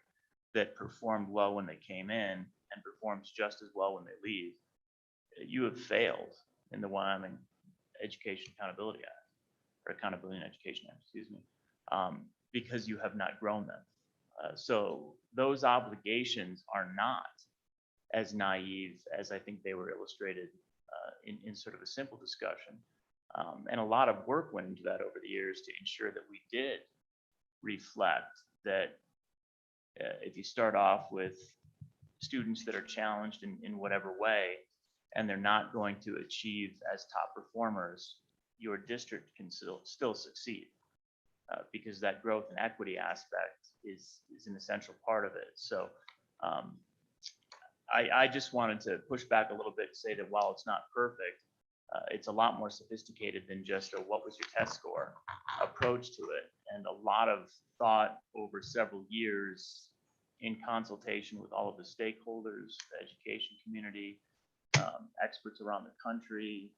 that performed well when they came in and performs just as well when they leave, you have failed in the Wyoming Education Accountability Act, or Accountability in Education Act, excuse me, because you have not grown them. So those obligations are not as naive as I think they were illustrated in sort of a simple discussion. And a lot of work went into that over the years to ensure that we did reflect that if you start off with students that are challenged in whatever way, and they're not going to achieve as top performers, your district can still succeed because that growth and equity aspect is an essential part of it. So I just wanted to push back a little bit and say that while it's not perfect, it's a lot more sophisticated than just a what was your test score approach to it. And a lot of thought over several years in consultation with all of the stakeholders, the education community, experts around the country,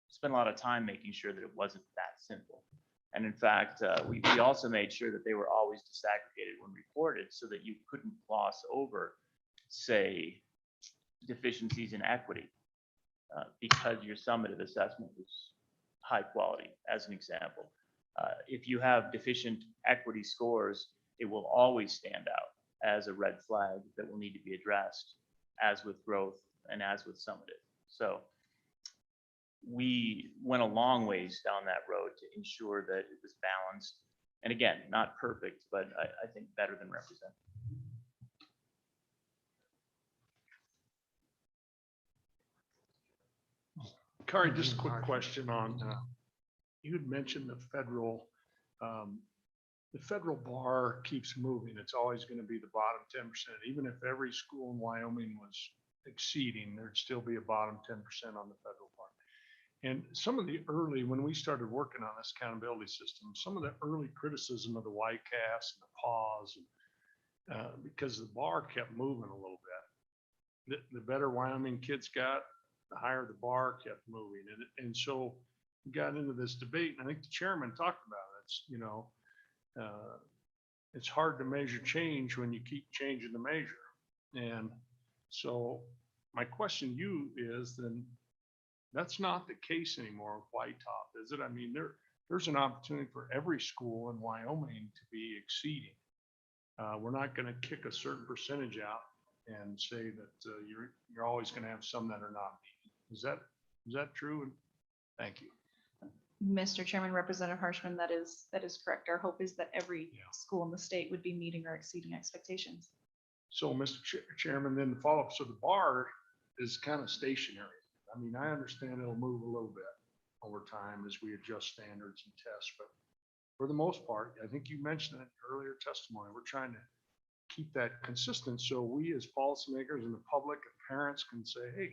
spent a lot of time making sure that it wasn't that simple. And in fact, we also made sure that they were always disaggregated when reported so that you couldn't gloss over, say, deficiencies in equity because your summative assessment was high quality, as an example. If you have deficient equity scores, it will always stand out as a red flag that will need to be addressed, as with growth and as with summative. So we went a long ways down that road to ensure that it was balanced. And again, not perfect, but I think better than represented. Kari, just a quick question on, you had mentioned the federal bar keeps moving. It's always going to be the bottom 10%. Even if every school in Wyoming was exceeding, there'd still be a bottom 10% on the federal bar. And some of the early, when we started working on this accountability system, some of the early criticism of the YCAS and the pause, because the bar kept moving a little bit. The better Wyoming kids got, the higher the bar kept moving. And so we got into this debate, and I think the chairman talked about it. It's, you know, it's hard to measure change when you keep changing the measure. And so my question to you is then, that's not the case anymore with White Top, is it? I mean, there's an opportunity for every school in Wyoming to be exceeding. We're not going to kick a certain percentage out and say that you're always going to have some that are not meeting. Is that true? Thank you. Mr. Chairman, Representative Harshman, that is correct. Our hope is that every school in the state would be meeting or exceeding expectations. So, Mr. Chairman, then the follow-up. So the bar is kind of stationary. I mean, I understand it'll move a little bit over time as we adjust standards and tests, but for the most part, I think you mentioned it in earlier testimony, we're trying to keep that consistent so we as policymakers and the public and parents can say, hey,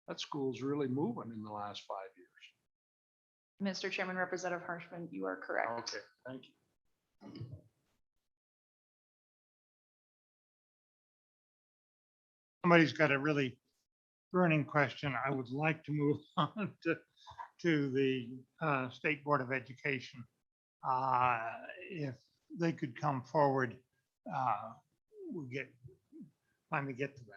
that school's really moving in the last 5 years. Mr. Chairman, Representative Harshman, you are correct. Okay, thank you. Somebody's got a really burning question. I would like to move on to the State Board of Education. If they could come forward, we'll finally get to that.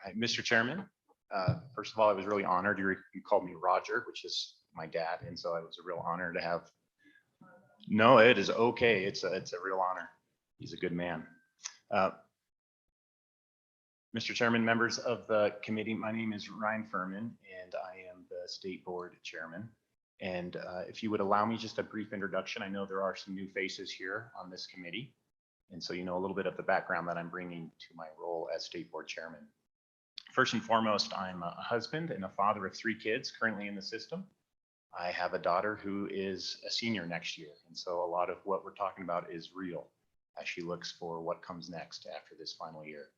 All right, Mr. Chairman, First of all, I was really honored. You called me Roger, which is my dad, and so it was a real honor to have. No, it is okay. It's a real honor. He's a good man. Mr. Chairman, members of the committee, my name is Ryan Furman, and I am the State Board Chairman. And if you would allow me just a brief introduction, I know there are some new faces here on this committee. And so you know a little bit of the background that I'm bringing to my role as State Board Chairman. First and foremost, I'm a husband and a father of 3 kids currently in the system. I have a daughter who is a senior next year. And so a lot of what we're talking about is real as she looks for what comes next after this final year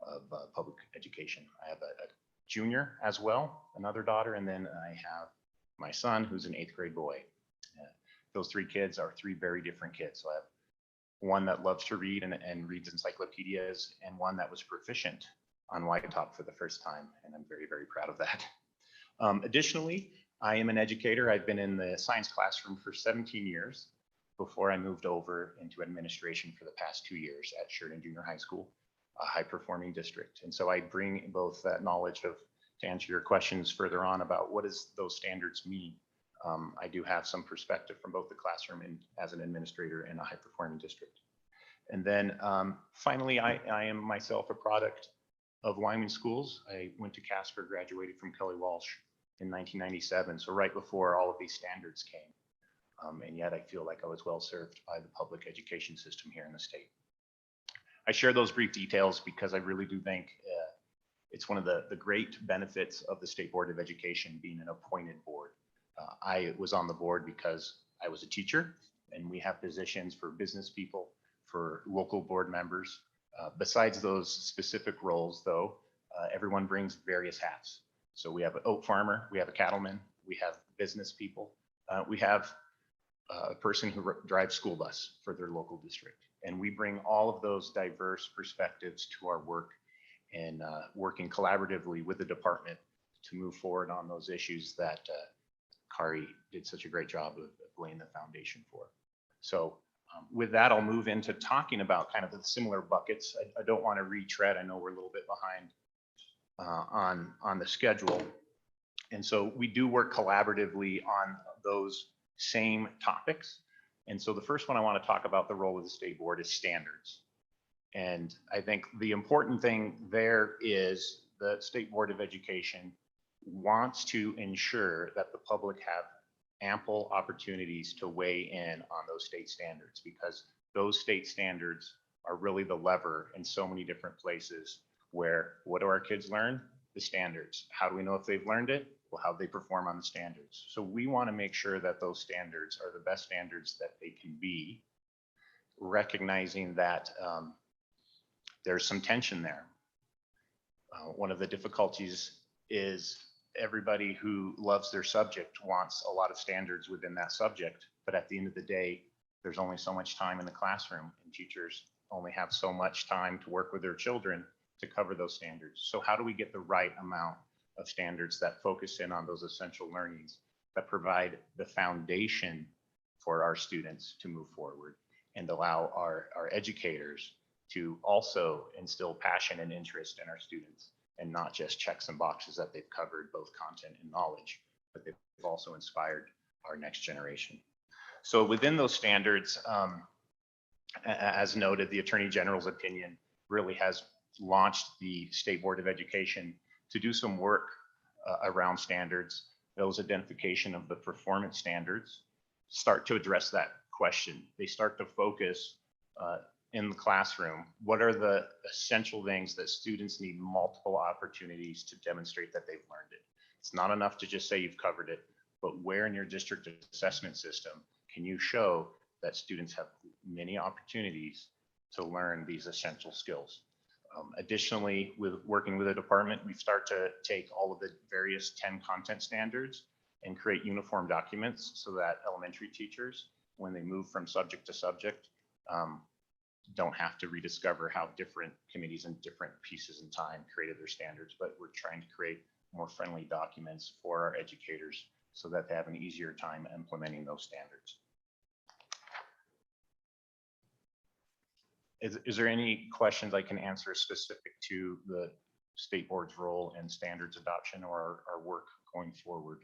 of public education. I have a junior as well, another daughter, and then I have my son who's an 8th grade boy. Those 3 kids are 3 very different kids. So I have one that loves to read and reads encyclopedias, and one that was proficient on White Top for the first time, and I'm very, very proud of that. Additionally, I am an educator. I've been in the science classroom for 17 years before I moved over into administration for the past 2 years at Sheridan Junior High School, a high-performing district. And so I bring both that knowledge of, to answer your questions further on about what does those standards mean. I do have some perspective from both the classroom and as an administrator in a high-performing district. And then finally, I am myself a product of Wyoming schools. I went to Casper, graduated from Kelly Walsh in 1997, so right before all of these standards came. And yet I feel like I was well served by the public education system here in the state. I share those brief details because I really do think it's one of the great benefits of the State Board of Education being an appointed board. I was on the board because I was a teacher, and we have positions for business people, for local board members. Besides those specific roles, though, everyone brings various hats. So we have an oat farmer, we have a cattleman, we have business people, we have a person who drives school bus for their local district. And we bring all of those diverse perspectives to our work and working collaboratively with the department to move forward on those issues that Kari did such a great job of laying the foundation for. So with that, I'll move into talking about kind of the similar buckets. I don't want to retread. I know we're a little bit behind on the schedule. And so we do work collaboratively on those same topics. And so the first one I want to talk about the role of the state board is standards. And I think the important thing there is the State Board of Education wants to ensure that the public have ample opportunities to weigh in on those state standards, because those state standards are really the lever in so many different places where what do our kids learn? The standards. How do we know if they've learned it? Well, how they perform on the standards. So we want to make sure that those standards are the best standards that they can be, recognizing that there's some tension there. One of the difficulties is everybody who loves their subject wants a lot of standards within that subject, but at the end of the day, there's only so much time in the classroom, and teachers only have so much time to work with their children to cover those standards. So how do we get the right amount of standards that focus in on those essential learnings that provide the foundation for our students to move forward and allow our educators to also instill passion and interest in our students, and not just check some boxes that they've covered both content and knowledge, but they've also inspired our next generation. So within those standards, as noted, the Attorney General's opinion really has launched the State Board of Education to do some work around standards. Those identification of the performance standards start to address that question. They start to focus in the classroom, what are the essential things that students need multiple opportunities to demonstrate that they've learned it? It's not enough to just say you've covered it, but where in your district assessment system can you show that students have many opportunities to learn these essential skills? Additionally, with working with the department, we start to take all of the various 10 content standards and create uniform documents so that elementary teachers, when they move from subject to subject, don't have to rediscover how different committees and different pieces in time created their standards, but we're trying to create more friendly documents for our educators so that they have an easier time implementing those standards. Is there any questions I can answer specific to the state board's role in standards adoption or our work going forward.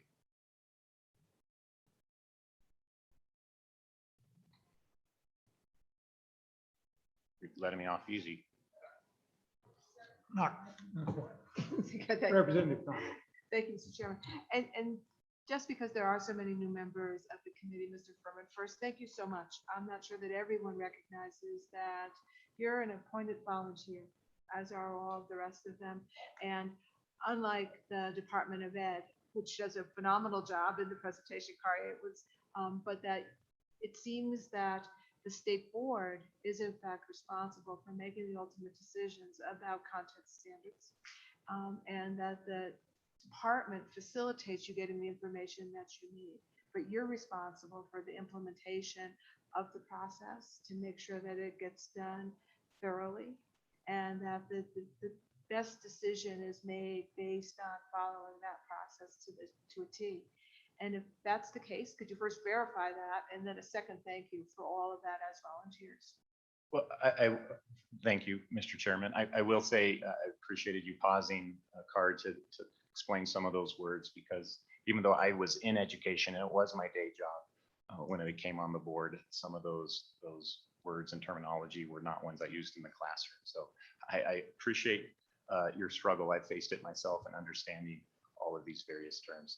You're letting me off easy. Not, Thank Representative Connell. you, Mr. Chairman. And just because there are so many new members of the committee, Mr. Furman, first, thank you so much. I'm not sure that everyone recognizes that you're an appointed volunteer, as are all of the rest of them. And unlike the Department of Ed, which does a phenomenal job in the presentation, Kari, it was, but that it seems that the state board is in fact responsible for making the ultimate decisions about content standards. And that the department facilitates you getting the information that you need, but you're responsible for the implementation of the process to make sure that it gets done thoroughly and that the best decision is made based on following that process to a T. And if that's the case, could you first verify that? And then a second thank you for all of that as volunteers. Well, I thank you, Mr. Chairman. I will say I appreciated you pausing, Card, to explain some of those words, because even though I was in education and it was my day job, when I came on the board, some of those words and terminology were not ones I used in the classroom. So I appreciate your struggle. I faced it myself in understanding all of these various terms.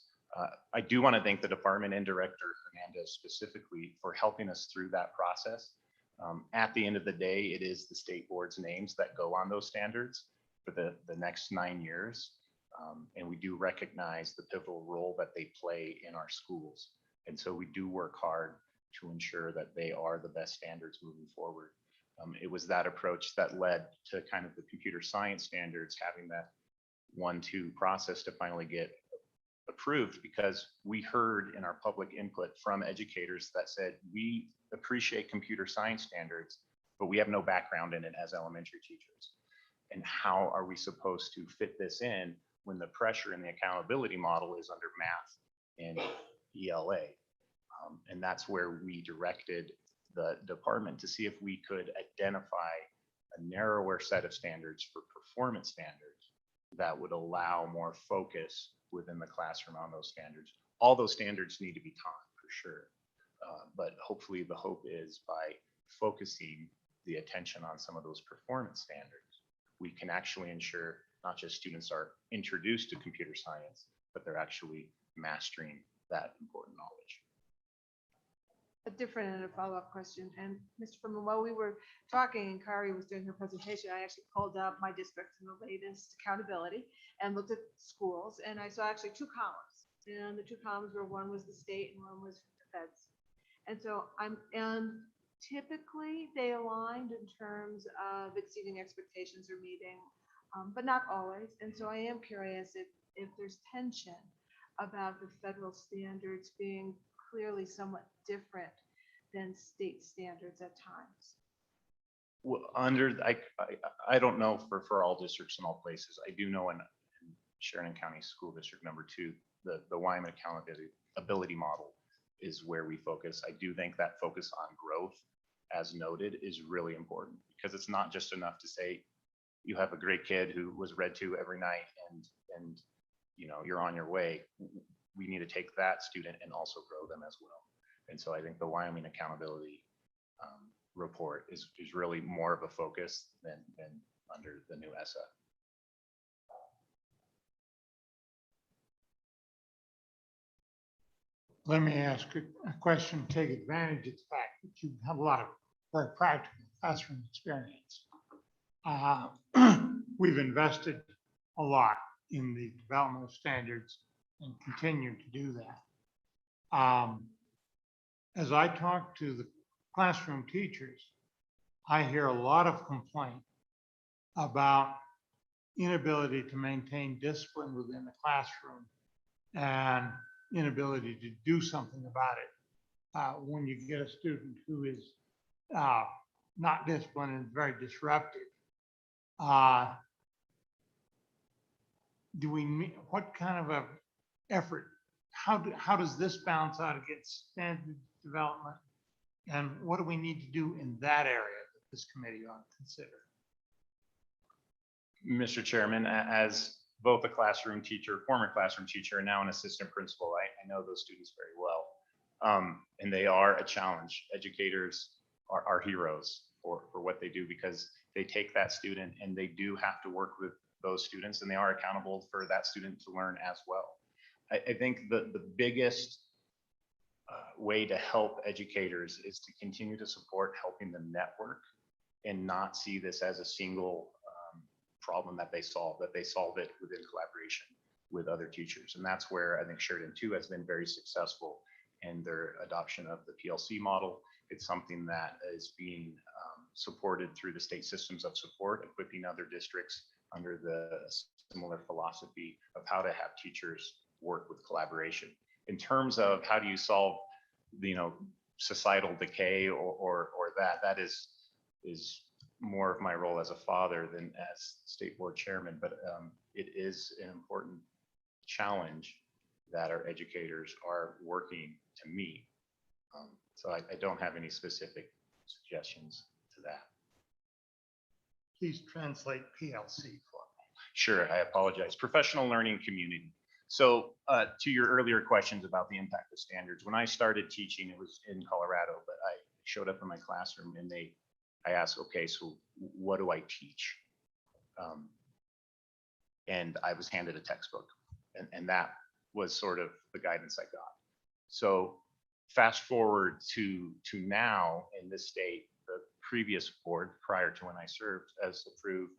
I do want to thank the department and Director Hernandez specifically for helping us through that process. At the end of the day, it is the state board's names that go on those standards for the next 9 years. And we do recognize the pivotal role that they play in our schools. And so we do work hard to ensure that they are the best standards moving forward. It was that approach that led to kind of the computer science standards having that 1-2 process to finally get approved, because we heard in our public input from educators that said, we appreciate computer science standards, but we have no background in it as elementary teachers. And how are we supposed to fit this in when the pressure in the accountability model is under math and ELA? And that's where we directed the department to see if we could identify a narrower set of standards for performance standards that would allow more focus within the classroom on those standards. All those standards need to be taught for sure. But hopefully the hope is by focusing the attention on some of those performance standards, we can actually ensure not just students are introduced to computer science, but they're actually mastering that important knowledge. A different and a follow-up question. And Mr. Furman, while we were talking and Kari was doing her presentation, I actually pulled up my district and the latest accountability and looked at schools. And I saw actually 2 columns. And the 2 columns were, one was the state and one was the feds. And so and typically they aligned in terms of exceeding expectations or meeting, but not always. And so I am curious if there's tension about the federal standards being clearly somewhat different than state standards at times. Well, I don't know for all districts in all places. I do know in Sheridan County School District number 2, the Wyoming accountability model is where we focus. I do think that focus on growth, as noted, is really important, because it's not just enough to say you have a great kid who was read to every night and you know you're on your way. We need to take that student and also grow them as well. And so I think the Wyoming accountability report is really more of a focus than under the new ESSA. Let me ask a question, take advantage of the fact that you have a lot of very practical classroom experience. We've invested a lot in the development of standards and continue to do that. As I talk to the classroom teachers, I hear a lot of complaint about inability to maintain discipline within the classroom and inability to do something about it. When you get a student who is not disciplined and very disruptive, what kind of a effort, how does this balance out against standard development? And what do we need to do in that area that this committee ought to consider? Mr. Chairman, as both a classroom teacher, former classroom teacher, and now an assistant principal, I know those students very well. And they are a challenge. Educators are heroes for what they do, because they take that student and they do have to work with those students, and they are accountable for that student to learn as well. I think the biggest way to help educators is to continue to support helping them network and not see this as a single problem that they solve it within collaboration with other teachers. And that's where I think Sheridan 2 has been very successful in their adoption of the PLC model. It's something that is being supported through the state systems of support, equipping other districts under the similar philosophy of how to have teachers work with collaboration. In terms of how do you solve, societal decay or that is more of my role as a father than as state board chairman, but it is an important challenge that our educators are working to meet. So I don't have any specific suggestions to that. Please translate PLC for me. Sure, I apologize. Professional learning community. So to your earlier questions about the impact of standards, when I started teaching, it was in Colorado, but I showed up in my classroom and I asked, okay, so what do I teach? And I was handed a textbook, and that was sort of the guidance I got. So fast forward to now in this state, the previous board prior to when I served has approved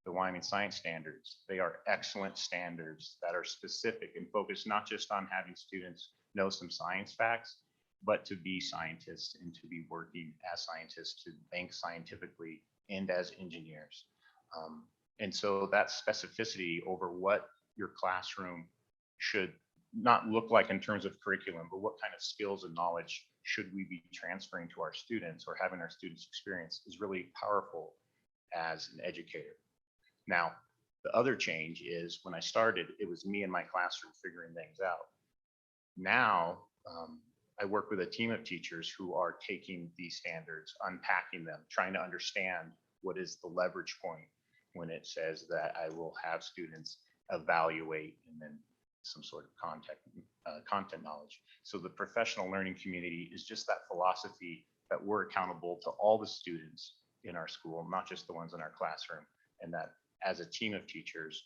the Wyoming Science Standards. They are excellent standards that are specific and focused not just on having students know some science facts, but to be scientists and to be working as scientists, to think scientifically and as engineers. And so that specificity over what your classroom should not look like in terms of curriculum, but what kind of skills and knowledge should we be transferring to our students or having our students experience is really powerful as an educator. Now, the other change is when I started, it was me in my classroom figuring things out. Now, I work with a team of teachers who are taking these standards, unpacking them, trying to understand what is the leverage point when it says that I will have students evaluate and then some sort of content knowledge. So the professional learning community is just that philosophy that we're accountable to all the students in our school, not just the ones in our classroom, and that as a team of teachers,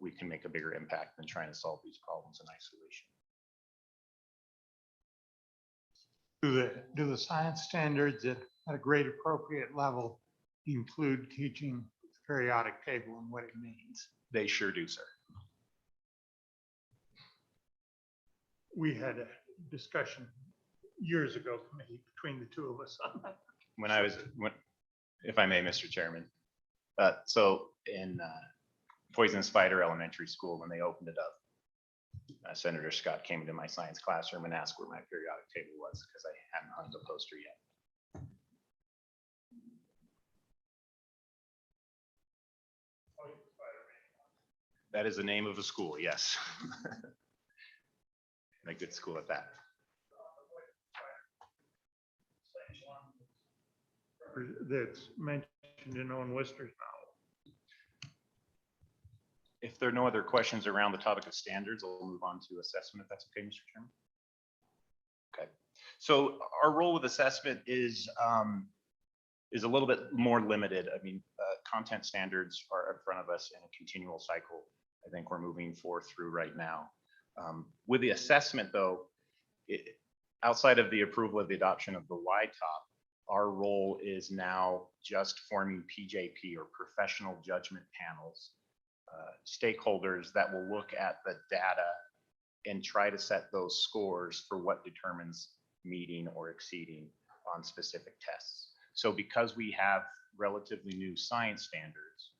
we can make a bigger impact than trying to solve these problems in isolation. Do the science standards at a grade appropriate level include teaching the periodic table and what it means? They sure do, sir. We had a discussion years ago, maybe between the two of us on that. If I may, Mr. Chairman. So in Poison Spider Elementary School, when they opened it up, Senator Scott came into my science classroom and asked where my periodic table was because I hadn't hung the poster yet. That is the name of a school, yes. And a good school at that. That's mentioned in Owen Wister's novel. If there are no other questions around the topic of standards, I'll move on to assessment, if that's okay, Mr. Chairman. Okay, so our role with assessment is a little bit more limited. I mean, content standards are in front of us in a continual cycle. I think we're moving forth through right now. With the assessment though, outside of the approval of the adoption of the YTOP, our role is now just forming PJP or professional judgment panels, stakeholders that will look at the data and try to set those scores for what determines meeting or exceeding on specific tests. So because we have relatively new science standards,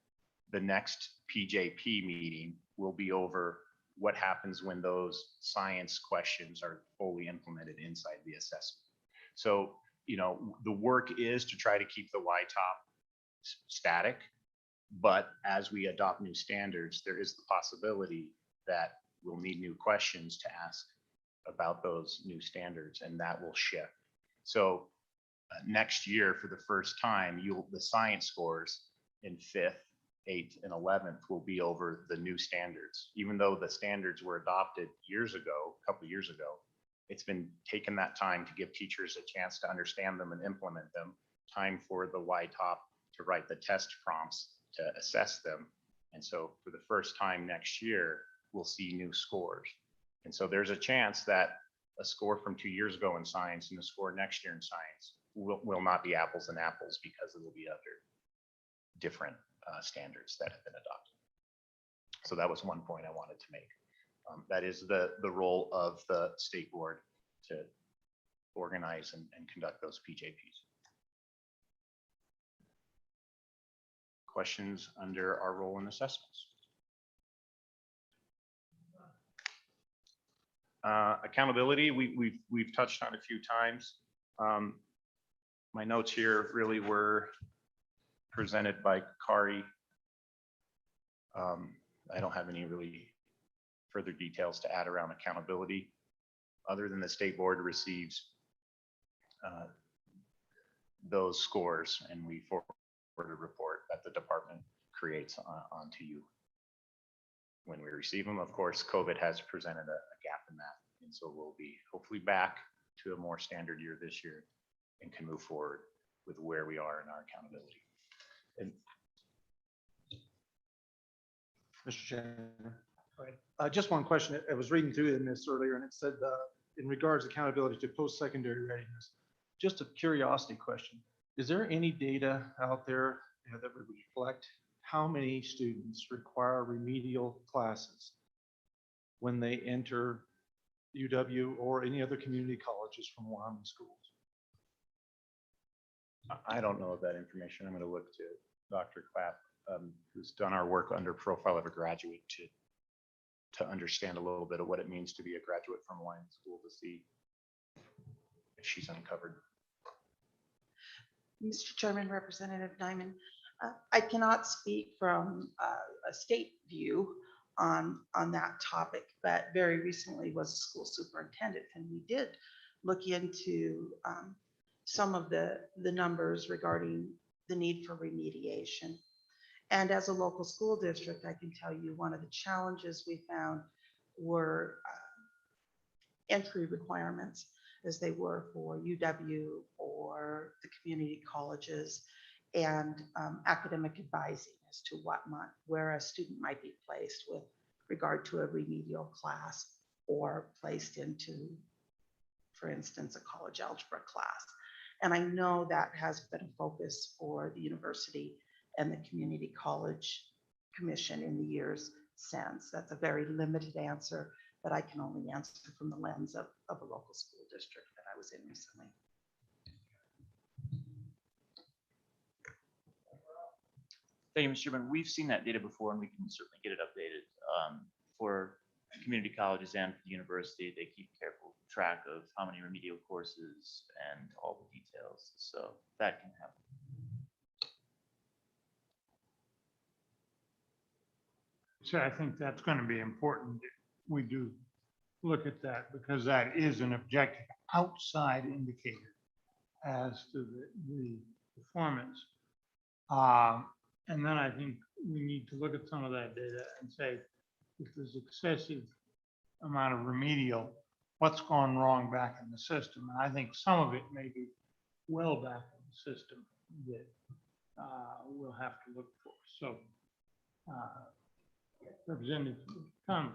the next PJP meeting will be over what happens when those science questions are fully implemented inside the assessment. So, you know, the work is to try to keep the YTOP static, but as we adopt new standards, there is the possibility that we'll need new questions to ask about those new standards, and that will shift. So next year, for the first time, the science scores in 5th 8th, and 11th will be over the new standards. Even though the standards were adopted years ago, a couple of years ago, it's been taking that time to give teachers a chance to understand them and implement them, time for the YTOP to write the test prompts to assess them. And so for the first time next year, we'll see new scores. And so there's a chance that a score from 2 years ago in science and a score next year in science will not be apples and apples because it will be under different standards that have been adopted. So that was one point I wanted to make. That is the role of the state board to organize and conduct those PJPs. Questions under our role in assessments? Accountability, we've touched on a few times. My notes here really were presented by Kari. I don't have any really further details to add around accountability, other than the state board receives those scores and we forward a report that the department creates onto you. When we receive them, of course, COVID has presented a gap in that. And so we'll be hopefully back to a more standard year this year and can move forward with where we are in our accountability. And Mr. Chairman. Just one question. I was reading through this earlier and it said in regards to accountability to post-secondary readiness, just a curiosity question. Is there any data out there that would reflect how many students require remedial classes when they enter UW or any other community colleges from Wyoming schools? I don't know of that information. I'm going to look to Dr. Clapp, who's done our work under Profile of a Graduate to understand a little bit of what it means to be a graduate from Wyoming school, to see if she's uncovered. Mr. Chairman, Representative Diamond, I cannot speak from a state view on that topic, but very recently was a school superintendent, and we did look into some of the numbers regarding the need for remediation. And as a local school district, I can tell you one of the challenges we found were entry requirements, as they were for UW or the community colleges, and academic advising as to what month, where a student might be placed with regard to a remedial class or placed into, for instance, a college algebra class. And I know that has been a focus for the university and the community college commission in the years since. That's a very limited answer, but I can only answer from the lens of a local school district that I was in recently. Thank you, Mr. Chairman. We've seen that data before and we can certainly get it updated for community colleges and for the university. They keep careful track of how many remedial courses and all the details. So that can happen. So I think that's going to be important. We do look at that because that is an objective outside indicator as to the performance. And then I think we need to look at some of that data and say, if there's excessive amount of remedial, what's gone wrong back in the system? And I think some of it may be well back in the system that we'll have to look for. So, Representative Conley.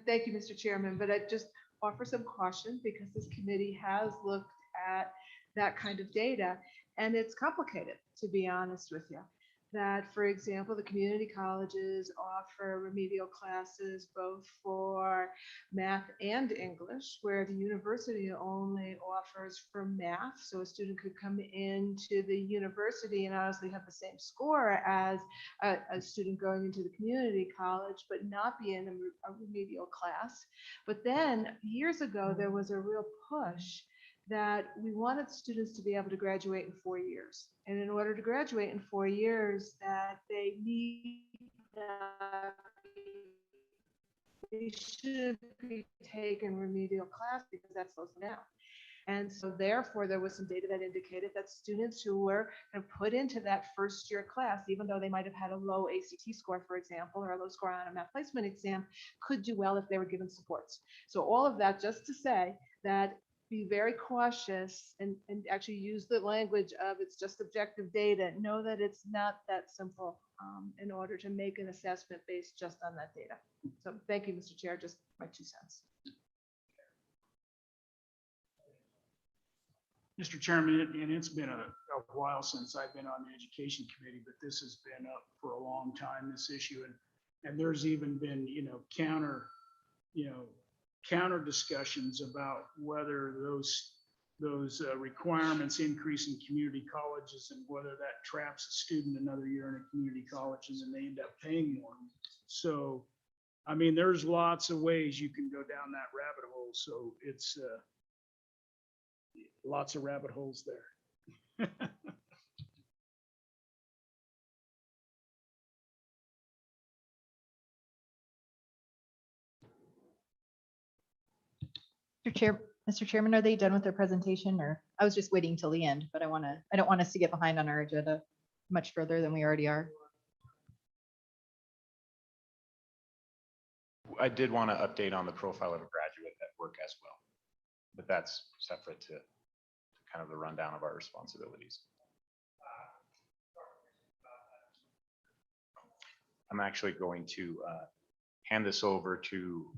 Thank you, Mr. Chairman, but I just offer some caution because this committee has looked at that kind of data and it's complicated, to be honest with you. That, for example, the community colleges offer remedial classes both for math and English, where the university only offers for math. So a student could come into the university and honestly have the same score as a student going into the community college, but not be in a remedial class. But then years ago, there was a real push that we wanted students to be able to graduate in 4 years. And in order to graduate in 4 years, that they should be taking remedial class because that slows them down. And so therefore, there was some data that indicated that students who were kind of put into that first year class, even though they might have had a low ACT score, for example, or a low score on a math placement exam, could do well if they were given supports. So all of that just to say that be very cautious and actually use the language of it's just objective data. Know that it's not that simple in order to make an assessment based just on that data. So thank you, Mr. Chair, just my 2 cents. Mr. Chairman, and it's been a while since I've been on the education committee, but this has been up for a long time, this issue. And there's even been, counter discussions about whether those requirements increase in community colleges and whether that traps a student another year in a community college and then they end up paying more. So, I mean, there's lots of ways you can go down that rabbit hole. So it's lots of rabbit holes there. Mr. Chairman, are they done with their presentation, or I was just waiting till the end, but I don't want us to get behind on our agenda much further than we already are. I did want to update on the profile of a graduate at work as well, but that's separate to kind of the rundown of our responsibilities. I'm actually going to hand this over to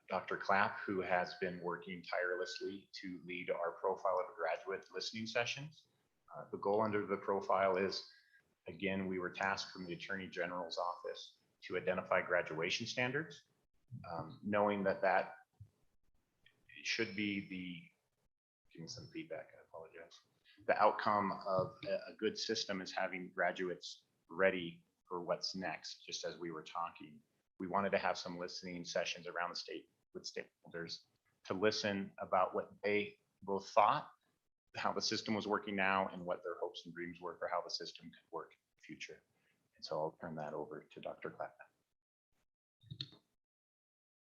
Dr. Clapp, who has been working tirelessly to lead our profile of a graduate listening sessions. The goal under the profile is, again, we were tasked from the Attorney General's office to identify graduation standards, knowing that should be give me some feedback, I apologize. The outcome of a good system is having graduates ready for what's next, just as we were talking. We wanted to have some listening sessions around the state with stakeholders to listen about what they both thought, how the system was working now, and what their hopes and dreams were for how the system could work in the future. And so I'll turn that over to Dr. Clapp.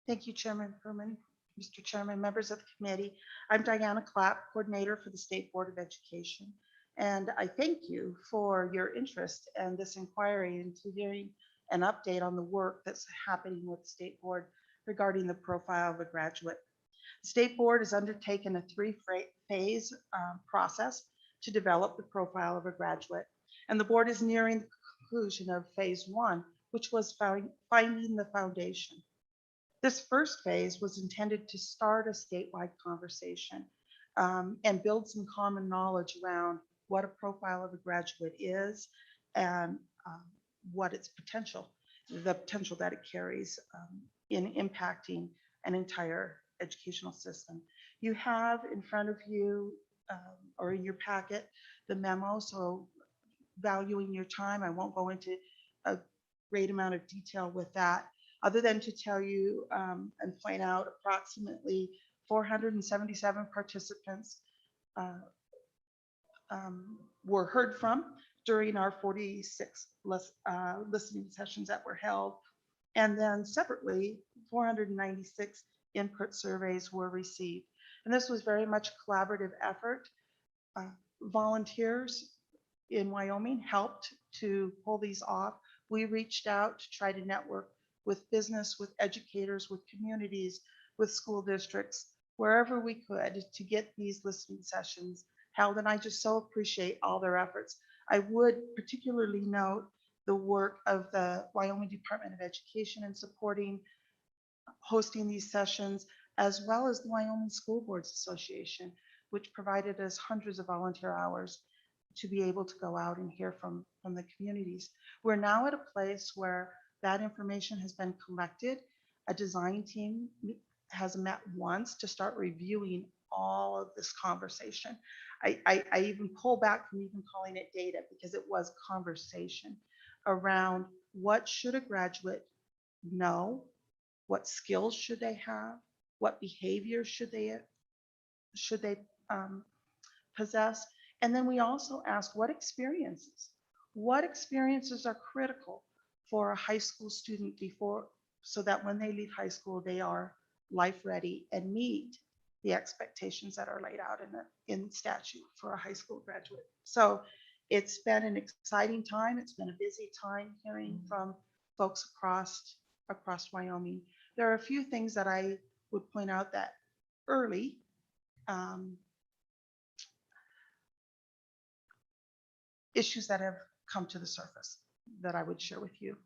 Thank you, Chairman Furman, Mr. Chairman, members of the committee. I'm Diana Clapp, coordinator for the State Board of Education. And I thank you for your interest and this inquiry into hearing an update on the work that's happening with the State Board regarding the profile of a graduate. The State Board has undertaken a 3-phase process to develop the profile of a graduate. And the board is nearing the conclusion of phase 1, which was finding the foundation. This first phase was intended to start a statewide conversation and build some common knowledge around what a profile of a graduate is and what its potential, the potential that it carries in impacting an entire educational system. You have in front of you or in your packet the memo, so valuing your time, I won't go into a great amount of detail with that, other than to tell you and point out approximately 477 participants were heard from during our 46 listening sessions that were held. And then separately, 496 input surveys were received. And this was very much a collaborative effort. Volunteers in Wyoming helped to pull these off. We reached out to try to network with business, with educators, with communities, with school districts, wherever we could to get these listening sessions held. And I just so appreciate all their efforts. I would particularly note the work of the Wyoming Department of Education in supporting hosting these sessions, as well as the Wyoming School Boards Association, which provided us hundreds of volunteer hours to be able to go out and hear from the communities. We're now at a place where that information has been collected. A design team has met once to start reviewing all of this conversation. I even pull back from even calling it data because it was conversation around what should a graduate know, what skills should they have, what behaviors should they possess, and then we also ask what experiences are critical for a high school student so that when they leave high school they are life ready and meet the expectations that are laid out in statute for a high school graduate. So it's been an exciting time. It's been a busy time hearing from folks across Wyoming. There are a few things that I would point out that early issues that have come to the surface that I would share with you.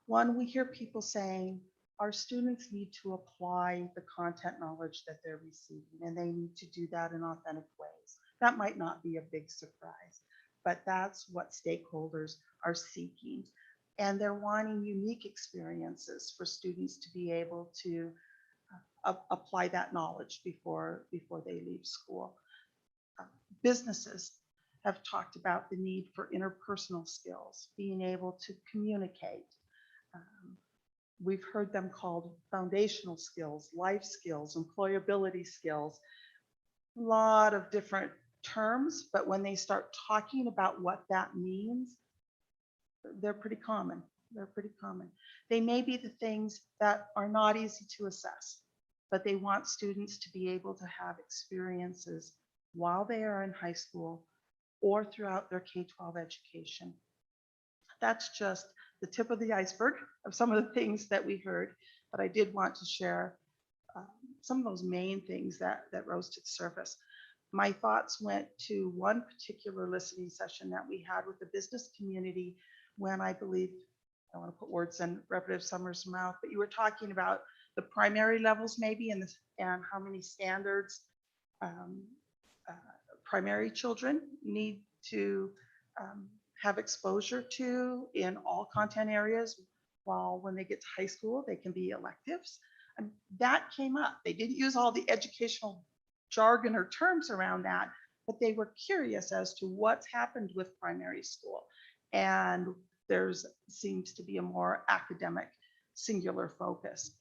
One, we hear people saying our students need to apply the content knowledge that they're receiving, and they need to do that in authentic ways. That might not be a big surprise, but that's what stakeholders are seeking. And they're wanting unique experiences for students to be able to apply that knowledge before they leave school. Businesses have talked about the need for interpersonal skills, being able to communicate. We've heard them called foundational skills, life skills, employability skills, a lot of different terms, but when they start talking about what that means, they're pretty common. They're pretty common. They may be the things that are not easy to assess, but they want students to be able to have experiences while they are in high school or throughout their K-12 education. That's just the tip of the iceberg of some of the things that we heard, but I did want to share some of those main things that rose to the surface. My thoughts went to one particular listening session that we had with the business community when I believe, I don't want to put words in Representative Summers' mouth, but you were talking about the primary levels maybe and how many standards primary children need to have exposure to in all content areas, while when they get to high school, they can be electives. And that came up. They didn't use all the educational jargon or terms around that, but they were curious as to what's happened with primary school. And there's seems to be a more academic, singular focus.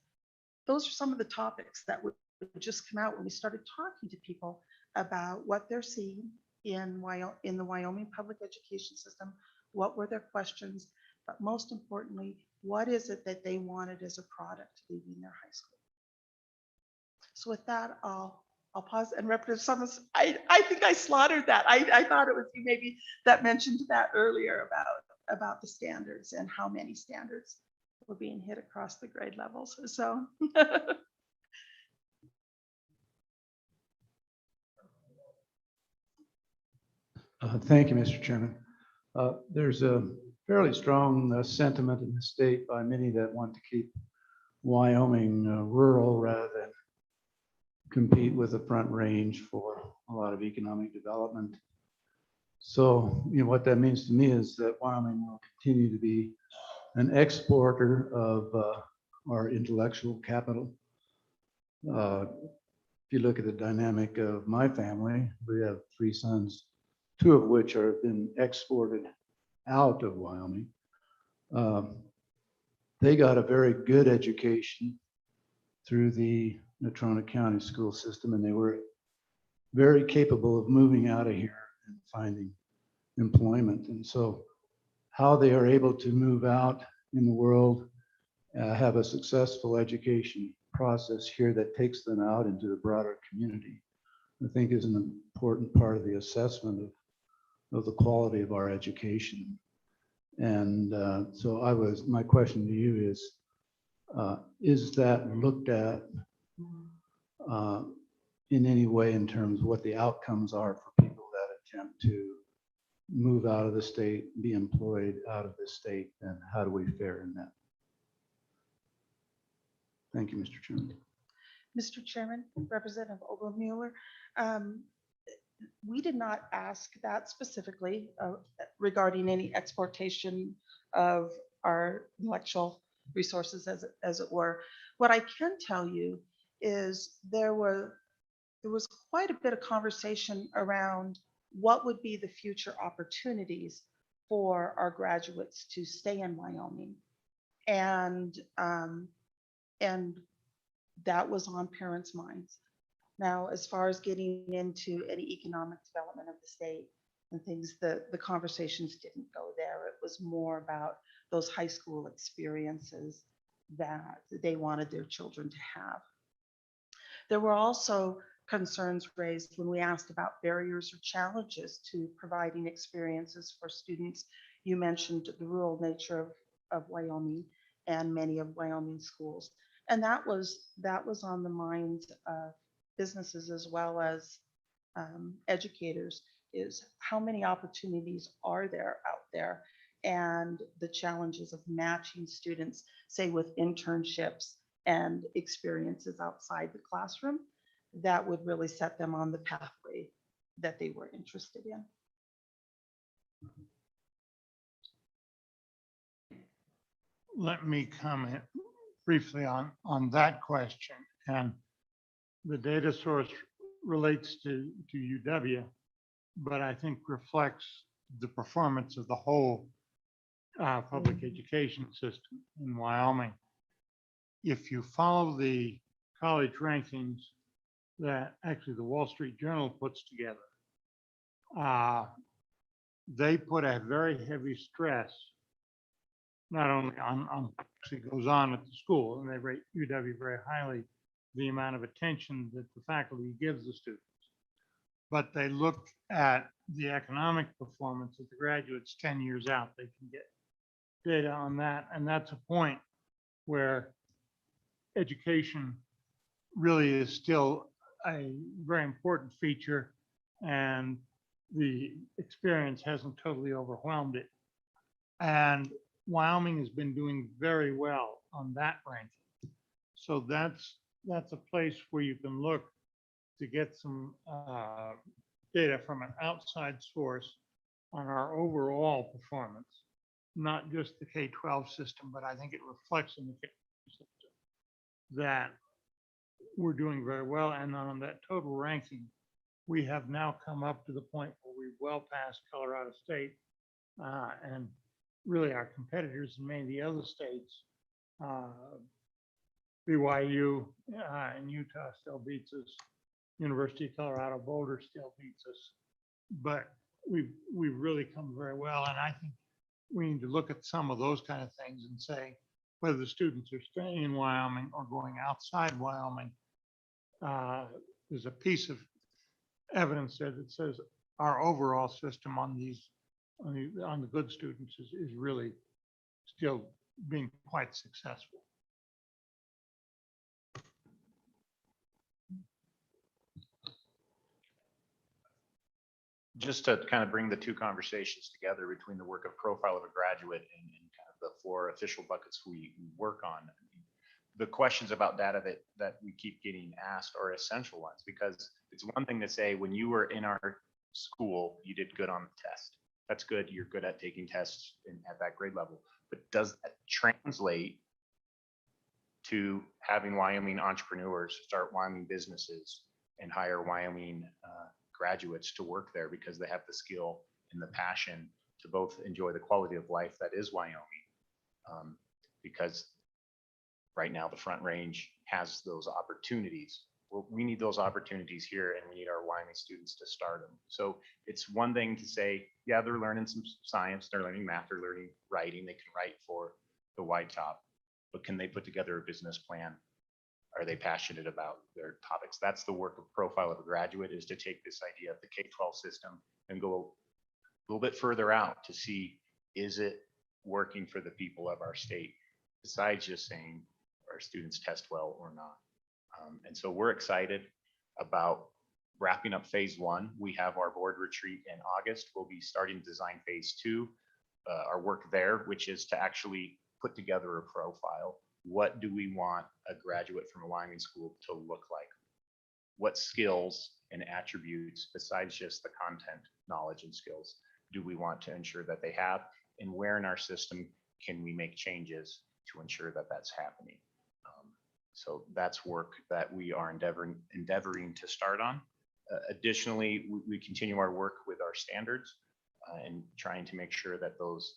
Those are some of the topics that would just come out when we started talking to people about what they're seeing in the Wyoming public education system. What were their questions? But most importantly, what is it that they wanted as a product leaving their high school? So with that, I'll pause. And Representative Summers, I think I slaughtered that. I thought it was you maybe that mentioned that earlier about the standards and how many standards were being hit across the grade levels. So Thank you, Mr. Chairman. There's a fairly strong sentiment in the state by many that want to keep Wyoming rural rather than compete with the Front Range for a lot of economic development. So, what that means to me is that Wyoming will continue to be an exporter of our intellectual capital. If you look at the dynamic of my family, we have 3 sons, 2 of which have been exported out of Wyoming. They got a very good education through the Natrona County school system, and they were very capable of moving out of here and finding employment. And so how they are able to move out in the world, have a successful education process here that takes them out into the broader community, I think is an important part of the assessment of the quality of our education. And so my question to you is that looked at in any way in terms of what the outcomes are for people that attempt to move out of the state, be employed out of the state, and how do we fare in that? Thank you, Mr. Chairman. Mr. Chairman, Representative Obermueller, we did not ask that specifically regarding any exportation of our intellectual resources, as it were. What I can tell you is there was quite a bit of conversation around what would be the future opportunities for our graduates to stay in Wyoming, and that was on parents' minds. Now, as far as getting into any economic development of the state and things, the conversations didn't go there. It was more about those high school experiences that they wanted their children to have. There were also concerns raised when we asked about barriers or challenges to providing experiences for students. You mentioned the rural nature of Wyoming and many of Wyoming schools. And that was on the minds of businesses as well as educators, is how many opportunities are there out there, and the challenges of matching students, say with internships and experiences outside the classroom that would really set them on the pathway that they were interested in. Let me comment briefly on that question. And the data source relates to UW, but I think reflects the performance of the whole public education system in Wyoming. If you follow the college rankings that actually the Wall Street Journal puts together, they put a very heavy stress not only on it goes on at the school, and they rate UW very highly, the amount of attention that the faculty gives the students. But they look at the economic performance of the graduates 10 years out. They can get data on that. And that's a point where education really is still a very important feature, and the experience hasn't totally overwhelmed it. And Wyoming has been doing very well on that ranking. So that's a place where you can look to get some data from an outside source on our overall performance, not just the K-12 system, but I think it reflects in the K-12 system that we're doing very well. And on that total ranking, we have now come up to the point where we've well passed Colorado State, and really our competitors in many of the other states. BYU and Utah still beats us. University of Colorado Boulder still beats us. But we've really come very well. And I think we need to look at some of those kind of things and say whether the students are staying in Wyoming or going outside Wyoming. There's a piece of evidence there that says our overall system on the good students is really still being quite successful. Just to kind of bring the two conversations together between the work of profile of a graduate and kind of the four official buckets we work on. The questions about data that we keep getting asked are essential ones, because it's one thing to say when you were in our school, you did good on the test. That's good. You're good at taking tests at that grade level. But does that translate to having Wyoming entrepreneurs start Wyoming businesses and hire Wyoming graduates to work there because they have the skill and the passion to both enjoy the quality of life that is Wyoming? Because right now the Front Range has those opportunities. Well, we need those opportunities here, and we need our Wyoming students to start them. So it's one thing to say, yeah, they're learning some science, they're learning math, they're learning writing, they can write for the White Top, but can they put together a business plan? Are they passionate about their topics? That's the work of profile of a graduate, is to take this idea of the K-12 system and go a little bit further out to see, is it working for the people of our state, besides just saying our students test well or not. And so we're excited about wrapping up phase one. We have our board retreat in August. We'll be starting design phase two, our work there, which is to actually put together a profile. What do we want a graduate from a Wyoming school to look like? What skills and attributes, besides just the content knowledge and skills, do we want to ensure that they have? And where in our system can we make changes to ensure that that's happening? So that's work that we are endeavoring to start on. Additionally, we continue our work with our standards and trying to make sure that those,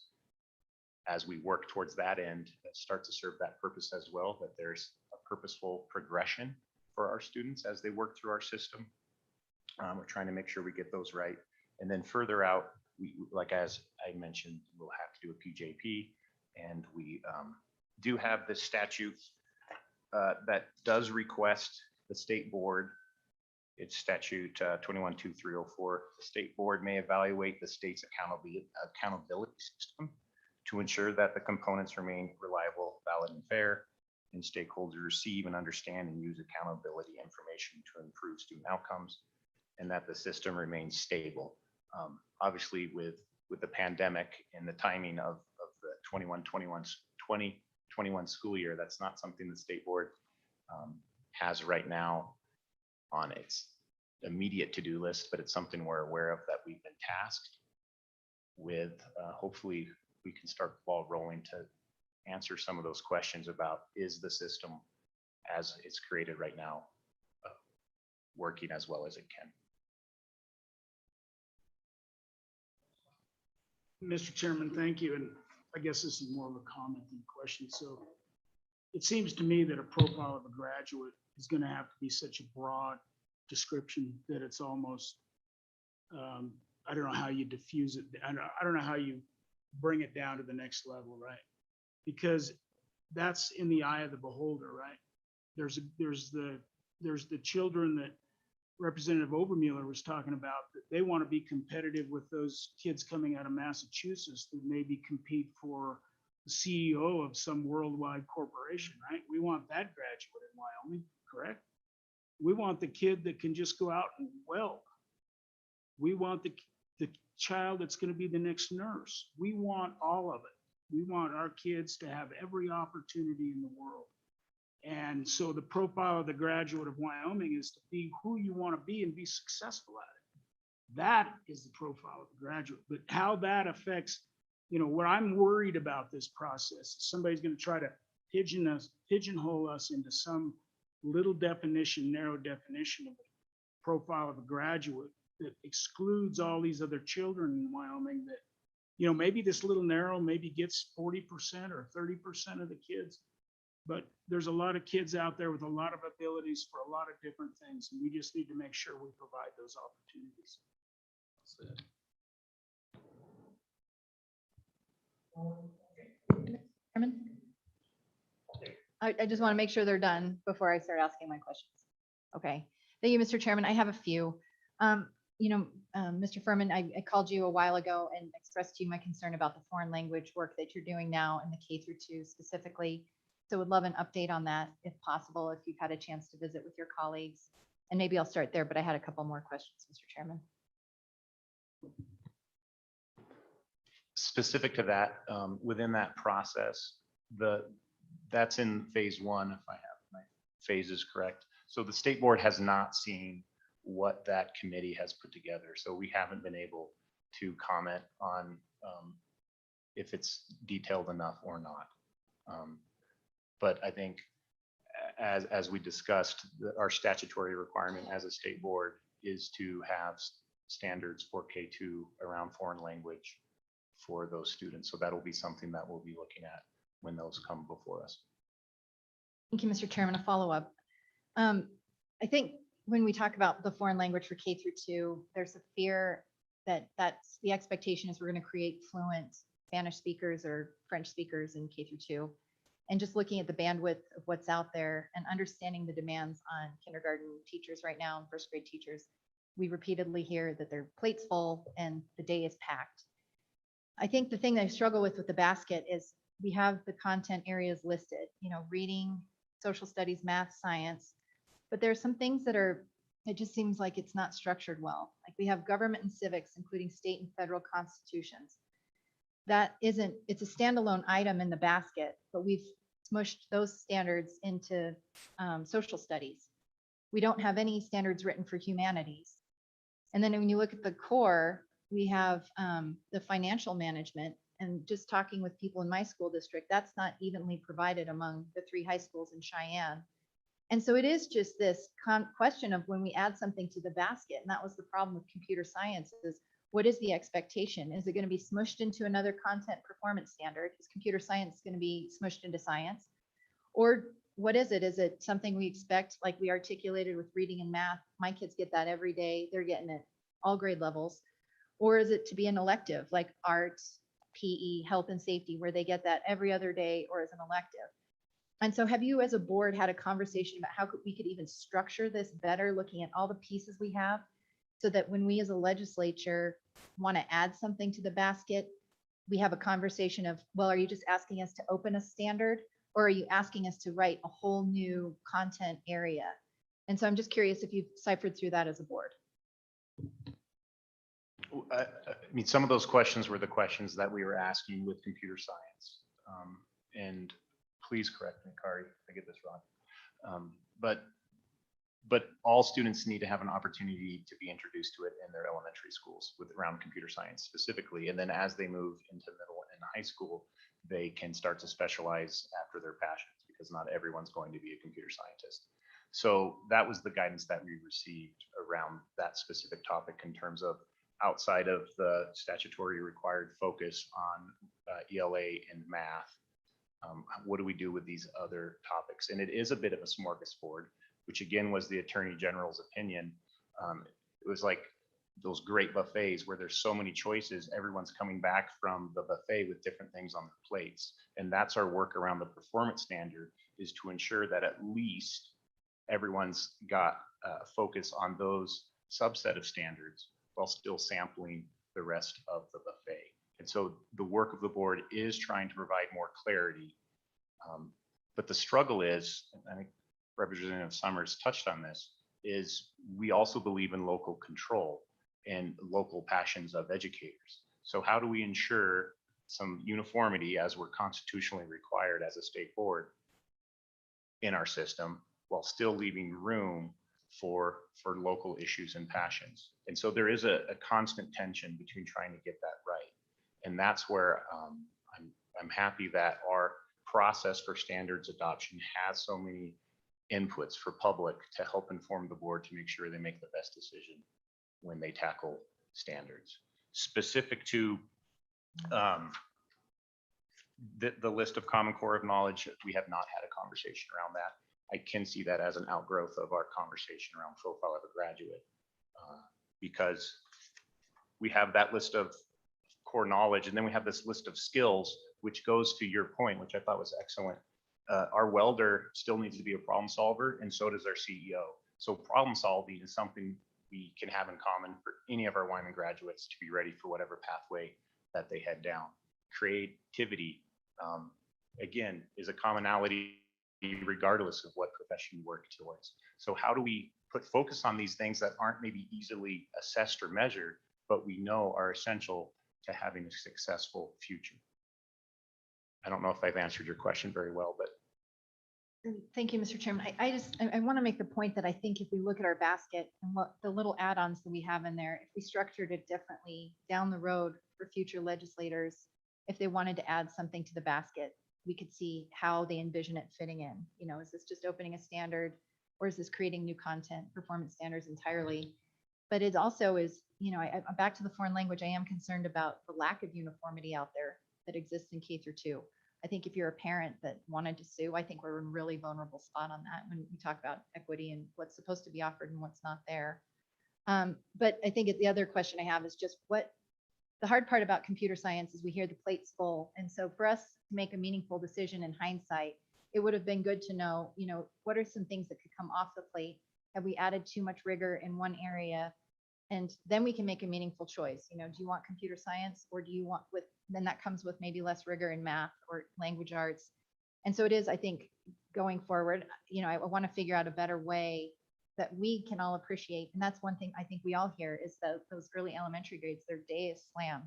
as we work towards that end, start to serve that purpose as well, that there's a purposeful progression for our students as they work through our system. We're trying to make sure we get those right. And then further out, like as I mentioned, we'll have to do a PJP, and we do have the statute that does request the state board It's statute 212304. The state board may evaluate the state's accountability system to ensure that the components remain reliable, valid, and fair, and stakeholders receive and understand and use accountability information to improve student outcomes, and that the system remains stable. Obviously, with the pandemic and the timing of the 2021 school year, that's not something the state board has right now on its immediate to-do list, but it's something we're aware of that we've been tasked with. Hopefully we can start the ball rolling to answer some of those questions about, is the system as it's created right now working as well as it can? Mr. Chairman, thank you. And I guess this is more of a comment than a question. So it seems to me that a profile of a graduate is going to have to be such a broad description that it's almost, I don't know how you diffuse it. I don't know how you bring it down to the next level, right? Because that's in the eye of the beholder, right? There's the children that Representative Obermuller was talking about, that they want to be competitive with those kids coming out of Massachusetts that maybe compete for the CEO of some worldwide corporation, right? We want that graduate in Wyoming, correct? We want the kid that can just go out and weld. We want the child that's going to be the next nurse. We want all of it. We want our kids to have every opportunity in the world. And so the profile of the graduate of Wyoming is to be who you want to be and be successful at it. That is the profile of the graduate. But how that affects, what I'm worried about this process, somebody's going to try to pigeonhole us into some little definition, narrow definition of the profile of a graduate that excludes all these other children in Wyoming that, maybe this little narrow maybe gets 40% or 30% of the kids. But there's a lot of kids out there with a lot of abilities for a lot of different things. And we just need to make sure we provide those opportunities. Chairman? I just want to make sure they're done before I start asking my questions. Okay. Thank you, Mr. Chairman. I have a few. Mr. Furman, I called you a while ago and expressed to you my concern about the foreign language work that you're doing now in the K-2 specifically. So would love an update on that if possible, if you've had a chance to visit with your colleagues. And maybe I'll start there, but I had a couple more questions, Mr. Chairman. Specific to that, within that process, that's in phase one, if I have my phases correct. So the state board has not seen what that committee has put together. So we haven't been able to comment on if it's detailed enough or not. But I think as we discussed, our statutory requirement as a state board is to have standards for K-2 around foreign language for those students. So that'll be something that we'll be looking at when those come before us. Thank you, Mr. Chairman. A follow-up. I think when we talk about the foreign language for K-2, there's a fear that that's the expectation is we're going to create fluent Spanish speakers or French speakers in K-2. And just looking at the bandwidth of what's out there and understanding the demands on kindergarten teachers right now and first grade teachers, we repeatedly hear that their plate's full and the day is packed. I think the thing that I struggle with the basket is we have the content areas listed, reading, social studies, math, science, but there are some things that it just seems like it's not structured well. Like we have government and civics, including state and federal constitutions. It's a standalone item in the basket, but we've smushed those standards into social studies. We don't have any standards written for humanities. And then when you look at the core, we have the financial management, and just talking with people in my school district, that's not evenly provided among the 3 high schools in Cheyenne. And so it is just this question of when we add something to the basket, and that was the problem with computer science, is what is the expectation? Is it going to be smushed into another content performance standard? Is computer science going to be smushed into science? Or what is it? Is it something we expect, like we articulated with reading and math? My kids get that every day. They're getting it all grade levels. Or is it to be an elective like arts, PE, health and safety, where they get that every other day or as an elective? And so have you as a board had a conversation about how we could even structure this better, looking at all the pieces we have? So that when we as a legislature want to add something to the basket, we have a conversation of, well, are you just asking us to open a standard? Or are you asking us to write a whole new content area? And so I'm just curious if you've ciphered through that as a board. I mean, some of those questions were the questions that we were asking with computer science. And please correct me, Kari, if I get this wrong. But all students need to have an opportunity to be introduced to it in their elementary schools with around computer science specifically. And then as they move into middle and high school, they can start to specialize after their passions, because not everyone's going to be a computer scientist. So that was the guidance that we received around that specific topic in terms of outside of the statutory required focus on ELA and math. What do we do with these other topics? And it is a bit of a smorgasbord, which again was the Attorney General's opinion. It was like those great buffets where there's so many choices, everyone's coming back from the buffet with different things on their plates. And that's our work around the performance standard, is to ensure that at least everyone's got focus on those subset of standards while still sampling the rest of the buffet. And so the work of the board is trying to provide more clarity. But the struggle is, and I think Representative Summers touched on this, is we also believe in local control and local passions of educators. So how do we ensure some uniformity, as we're constitutionally required as a state board in our system, while still leaving room for local issues and passions? And so there is a constant tension between trying to get that right. And that's where I'm happy that our process for standards adoption has so many inputs for public to help inform the board to make sure they make the best decision when they tackle standards. Specific to the list of Common Core of knowledge, we have not had a conversation around that. I can see that as an outgrowth of our conversation around profile of a graduate, because we have that list of core knowledge, and then we have this list of skills, which goes to your point, which I thought was excellent. Our welder still needs to be a problem solver, and so does our CEO. So problem solving is something we can have in common for any of our Wyman graduates to be ready for whatever pathway that they head down. Creativity, again, is a commonality regardless of what profession you work towards. So how do we put focus on these things that aren't maybe easily assessed or measured, but we know are essential to having a successful future? I don't know if I've answered your question very well, but. Thank you, Mr. Chairman. I want to make the point that I think if we look at our basket and what the little add-ons that we have in there, if we structured it differently down the road for future legislators, if they wanted to add something to the basket, we could see how they envision it fitting in. You know, is this just opening a standard, or is this creating new content, performance standards entirely? But it also is, you know, back to the foreign language, I am concerned about the lack of uniformity out there that exists in K-2. I think if you're a parent that wanted to sue, I think we're in a really vulnerable spot on that when we talk about equity and what's supposed to be offered and what's not there. But I think the other question I have is just what the hard part about computer science is we hear the plate's full. And so for us to make a meaningful decision in hindsight, it would have been good to know, you know, what are some things that could come off the plate? Have we added too much rigor in one area? And then we can make a meaningful choice. You know, do you want computer science, or do you want then that comes with maybe less rigor in math or language arts. And so it is, I think, going forward, you know, I want to figure out a better way that we can all appreciate. And that's one thing I think we all hear is that those early elementary grades, their day is slammed.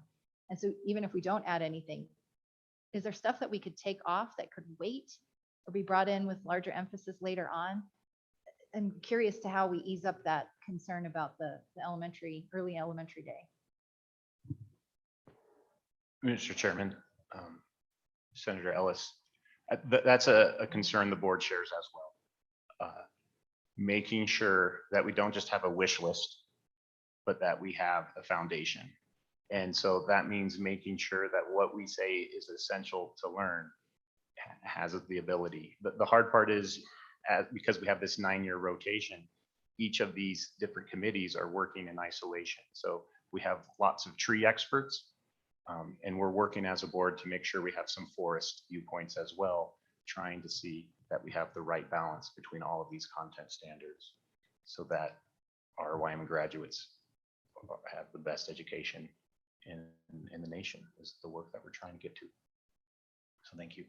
And so even if we don't add anything, is there stuff that we could take off that could wait or be brought in with larger emphasis later on? I'm curious to how we ease up that concern about the early elementary day. Mr. Chairman, Senator Ellis, that's a concern the board shares as well. Making sure that we don't just have a wish list, but that we have a foundation. And so that means making sure that what we say is essential to learn has the ability. The hard part is, because we have this 9-year rotation, each of these different committees are working in isolation. So we have lots of tree experts, and we're working as a board to make sure we have some forest viewpoints as well, trying to see that we have the right balance between all of these content standards so that our Wyoming graduates have the best education in the nation is the work that we're trying to get to. So thank you.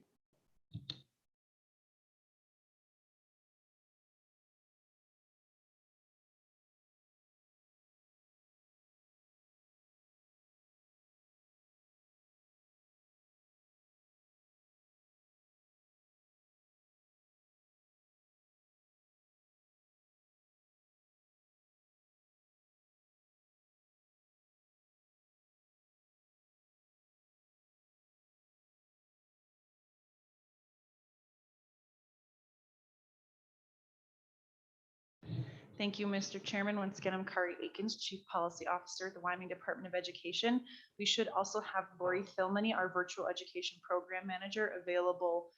Thank you, Mr. Chairman. Once again, I'm Kari Akins, Chief Policy Officer at the Wyoming Department of Education. We should also have Lori Philmany, our Virtual Education Program Manager, available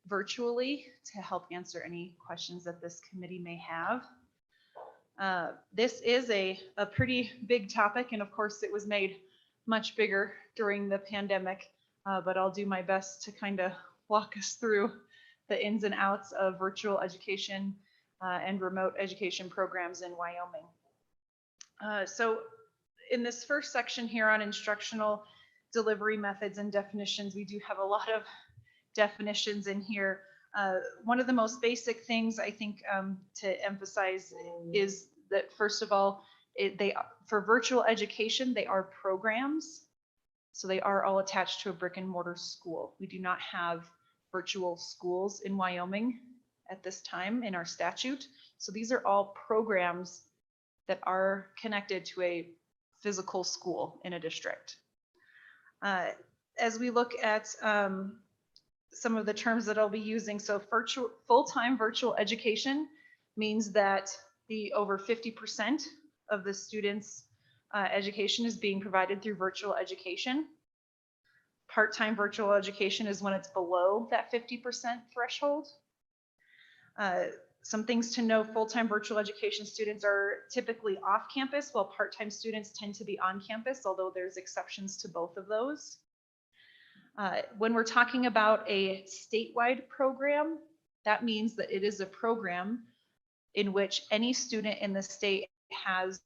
virtually to help answer any questions that this committee may have. This is a pretty big topic, and of course it was made much bigger during the pandemic, but I'll do my best to kind of walk us through the ins and outs of virtual education and remote education programs in Wyoming. So in this first section here on instructional delivery methods and definitions, we do have a lot of definitions in here. One of the most basic things I think to emphasize is that, first of all, for virtual education, they are programs. So they are all attached to a brick and mortar school. We do not have virtual schools in Wyoming at this time in our statute. So these are all programs that are connected to a physical school in a district. As we look at some of the terms that I'll be using, so full-time virtual education means that the over 50% of the students' education is being provided through virtual education. Part-time virtual education is when it's below that 50% threshold. Some things to know: full-time virtual education students are typically off campus, while part-time students tend to be on campus, although there's exceptions to both of those. When we're talking about a statewide program, that means that it is a program in which any student in the state has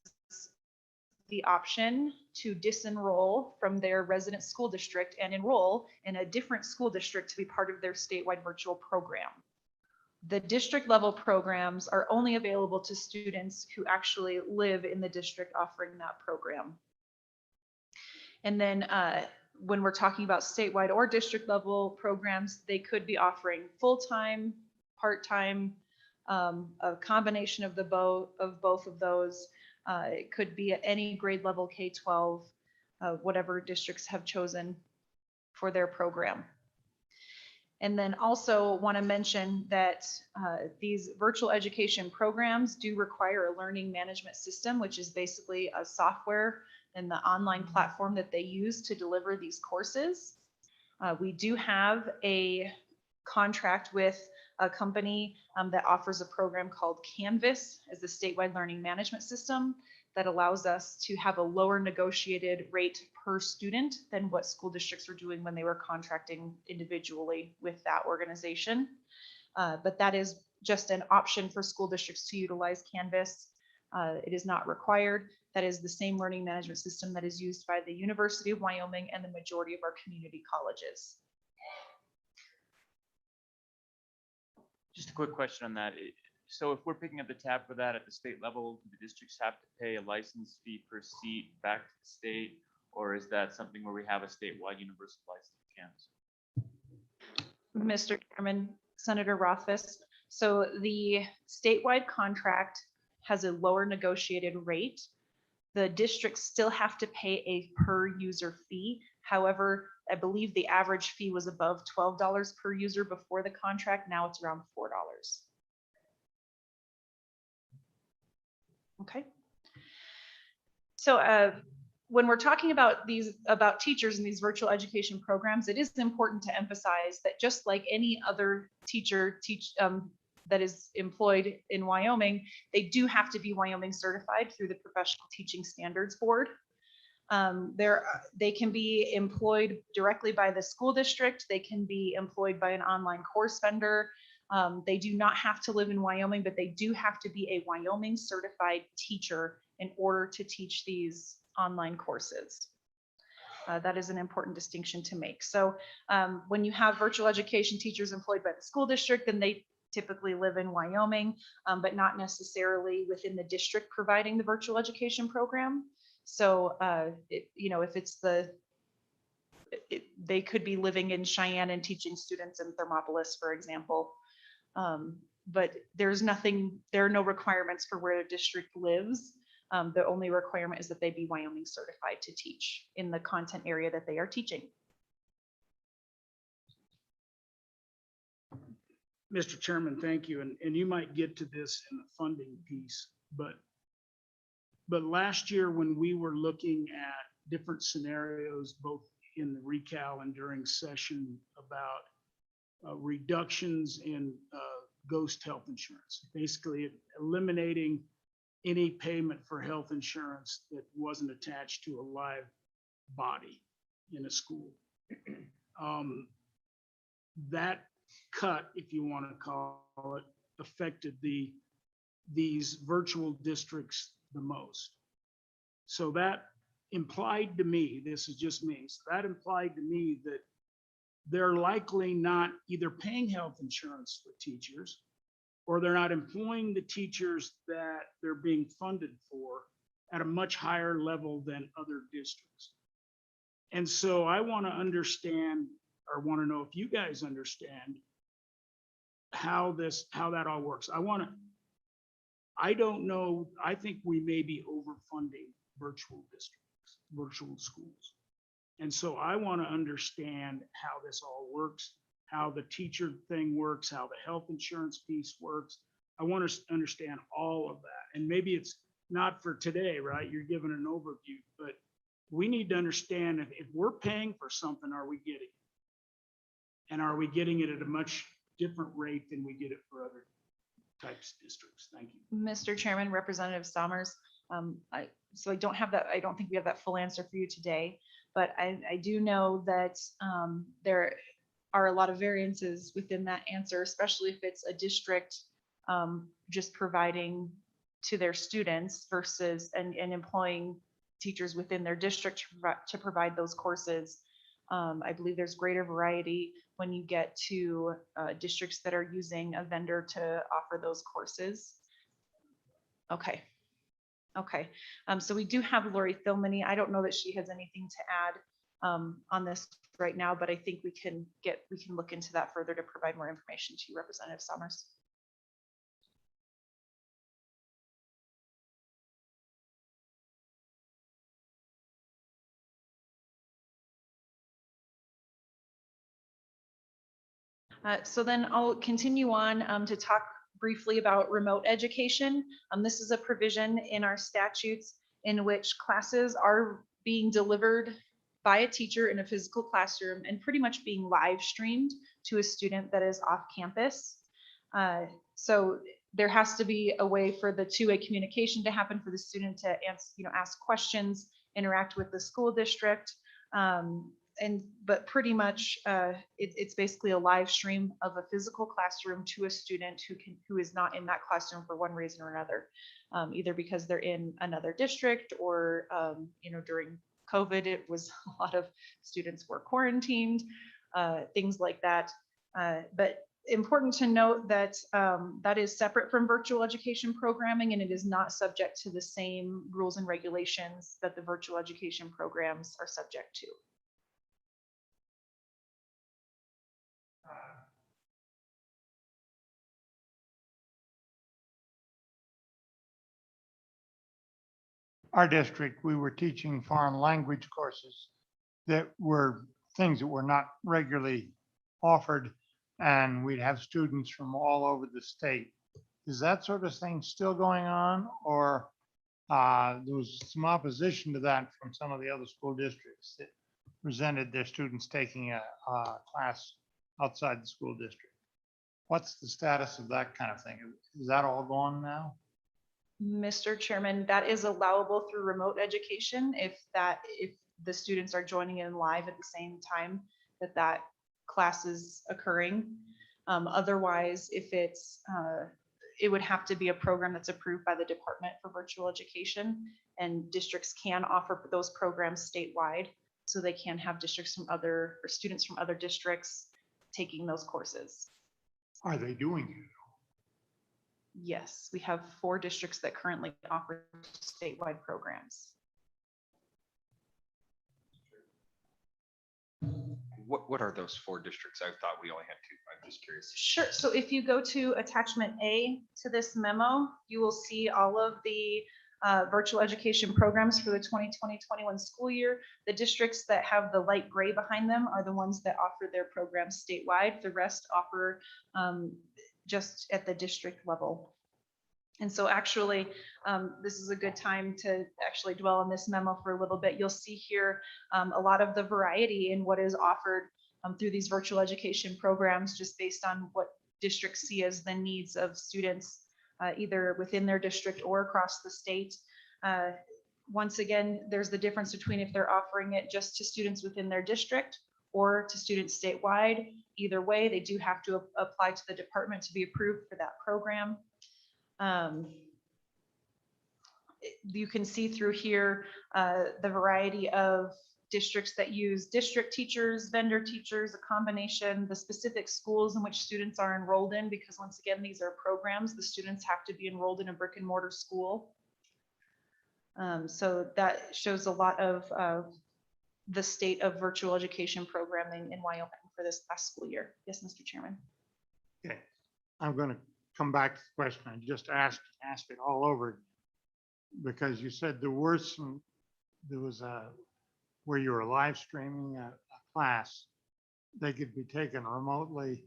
the option to disenroll from their resident school district and enroll in a different school district to be part of their statewide virtual program. The district level programs are only available to students who actually live in the district offering that program. And then when we're talking about statewide or district level programs, they could be offering full-time, part-time, a combination of both of those. It could be at any grade level K-12, whatever districts have chosen for their program. And then also want to mention that these virtual education programs do require a learning management system, which is basically a software and the online platform that they use to deliver these courses. We do have a contract with a company that offers a program called Canvas as the statewide learning management system that allows us to have a lower negotiated rate per student than what school districts were doing when they were contracting individually with that organization. But that is just an option for school districts to utilize Canvas. It is not required. That is the same learning management system that is used by the University of Wyoming and the majority of our community colleges. Just a quick question on that. So if we're picking up the tab for that at the state level, do the districts have to pay a license fee per seat back to the state? Or is that something where we have a statewide universal license Mr. Chairman, Senator Rothfuss. So the statewide contract has a lower negotiated rate. The districts still have to pay a per user fee. However, I believe the average fee was above $12 per user before the contract. Now it's around $4. Okay. So when we're talking about teachers in these virtual education programs, it is important to emphasize that just like any other teacher that is employed in Wyoming, they do have to be Wyoming certified through the Professional Teaching Standards Board. They can be employed directly by the school district. They can be employed by an online course vendor. They do not have to live in Wyoming, but they do have to be a Wyoming certified teacher in order to teach these online courses. That is an important distinction to make. So when you have virtual education teachers employed by the school district, then they typically live in Wyoming, but not necessarily within the district providing the virtual education program. So, if it's they could be living in Cheyenne and teaching students in Thermopolis, for example. But there are no requirements for where the district lives. The only requirement is that they be Wyoming certified to teach in the content area that they are teaching. Mr. Chairman, thank you. And you might get to this in the funding piece, but last year when we were looking at different scenarios, both in the recal and during session about reductions in ghost health insurance, basically eliminating any payment for health insurance that wasn't attached to a live body in a school. That cut, if you want to call it, affected these virtual districts the most. So that implied to me, this is just me, so that implied to me that they're likely not either paying health insurance for teachers, or they're not employing the teachers that they're being funded for at a much higher level than other districts. And so I want to understand, or want to know if you guys understand how that all works. I don't know, I think we may be overfunding virtual districts, virtual schools. And so I want to understand how this all works, how the teacher thing works, how the health insurance piece works. I want to understand all of that. And maybe it's not for today, right? You're giving an overview, but we need to understand if we're paying for something, are we getting it? And are we getting it at a much different rate than we get it for other types of districts? Thank you. Mr. Chairman, Representative Sommers, so I don't have that, I don't think we have that full answer for you today, but I do know that there are a lot of variances within that answer, especially if it's a district just providing to their students versus and employing teachers within their district to provide those courses. I believe there's greater variety when you get to districts that are using a vendor to offer those courses. Okay. So we do have Lori Thilmany. I don't know that she has anything to add on this right now, but I think we can look into that further to provide more information to you, Representative Sommers. So then I'll continue on to talk briefly about remote education. This is a provision in our statutes in which classes are being delivered by a teacher in a physical classroom and pretty much being live streamed to a student that is off campus. So there has to be a way for the two-way communication to happen for the student to ask questions, interact with the school district. But pretty much it's basically a live stream of a physical classroom to a student who is not in that classroom for one reason or another, either because they're in another district or during COVID, it was a lot of students were quarantined, things like that. But important to note that that is separate from virtual education programming, and it is not subject to the same rules and regulations that the virtual education programs are subject to. Our district, we were teaching foreign language courses that were things that were not regularly offered, and we'd have students from all over the state. Is that sort of thing still going on, or there was some opposition to that from some of the other school districts that resented their students taking a class outside the school district? What's the status of that kind of thing? Is that all gone now? Mr. Chairman, that is allowable through remote education if the students are joining in live at the same time that class is occurring. Otherwise, if it's, it would have to be a program that's approved by the Department for Virtual Education, and districts can offer those programs statewide. So they can have districts from other, or students from other districts taking those courses. Are they doing it? Yes, we have 4 districts that currently offer statewide programs. What are those 4 districts? I thought we only had 2. I'm just curious. Sure. So if you go to attachment A to this memo, you will see all of the virtual education programs for the 2020-21 school year. The districts that have the light gray behind them are the ones that offer their programs statewide. The rest offer just at the district level. And so actually, this is a good time to actually dwell on this memo for a little bit. You'll see here a lot of the variety in what is offered through these virtual education programs, just based on what districts see as the needs of students, either within their district or across the state. Once again, there's the difference between if they're offering it just to students within their district or to students statewide. Either way, they do have to apply to the department to be approved for that program. You can see through here the variety of districts that use district teachers, vendor teachers, a combination, the specific schools in which students are enrolled in, because once again, these are programs. The students have to be enrolled in a brick and mortar school. So that shows a lot of the state of virtual education programming in Wyoming for this past school year. Yes, Mr. Chairman. Okay, I'm going to come back to the question I just asked it all over again. Because you said there was where you were live streaming a class, they could be taken remotely,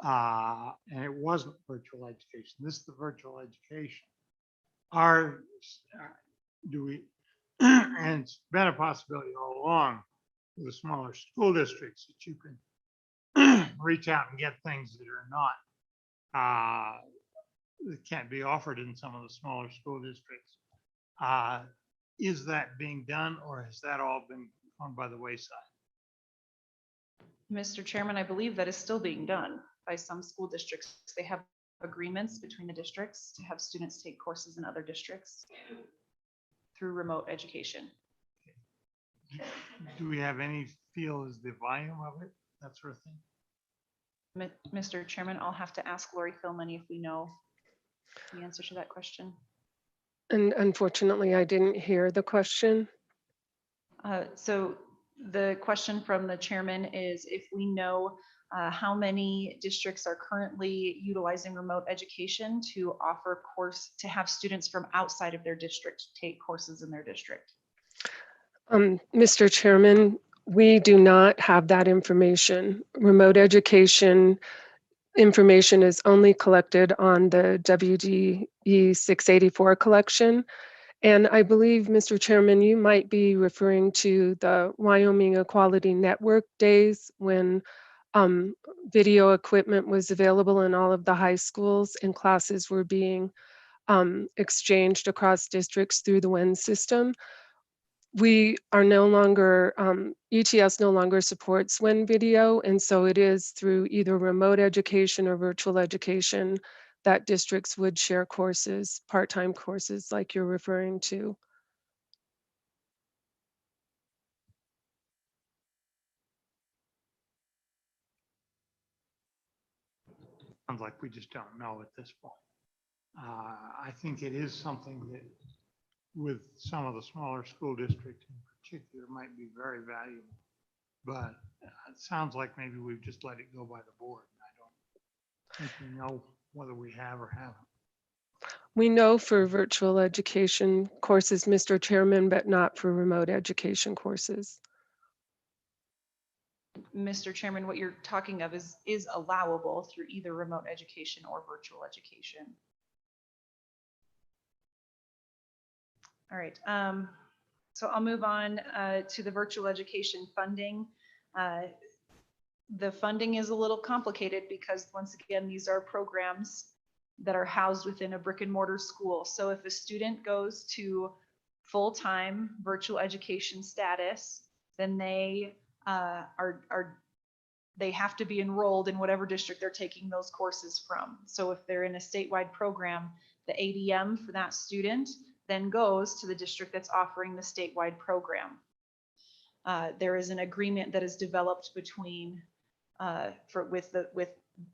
and it wasn't virtual education. This is the virtual education. Do we, and it's been a possibility all along with the smaller school districts that you can reach out and get things that are not, that can't be offered in some of the smaller school districts. Is that being done, or has that all been gone by the wayside? Mr. Chairman, I believe that is still being done by some school districts. They have agreements between the districts to have students take courses in other districts through remote education. Do we have any feel as the volume of it, that sort of thing? Mr. Chairman, I'll have to ask Lori Philmany if we know the answer to that question. And unfortunately, I didn't hear the question. So the question from the chairman is if we know how many districts are currently utilizing remote education to offer to have students from outside of their district take courses in their district. Mr. Chairman, we do not have that information. Remote education information is only collected on the WDE 684 collection. And I believe, Mr. Chairman, you might be referring to the Wyoming Equality Network days when video equipment was available in all of the high schools and classes were being exchanged across districts through the WEN system. We are no longer, ETS no longer supports WEN video, and so it is through either remote education or virtual education that districts would share courses, part-time courses like you're referring to. Sounds like we just don't know at this point. I think it is something that with some of the smaller school districts in particular might be very valuable. But it sounds like maybe we've just let it go by the board. I don't think we know whether we have or haven't. We know for virtual education courses, Mr. Chairman, but not for remote education courses. Mr. Chairman, what you're talking of is allowable through either remote education or virtual education. All right, so I'll move on to the virtual education funding. The funding is a little complicated because once again, these are programs that are housed within a brick and mortar school. So if a student goes to full-time virtual education status, then they are they have to be enrolled in whatever district they're taking those courses from. So if they're in a statewide program, the ADM for that student then goes to the district that's offering the statewide program. There is an agreement that is developed between with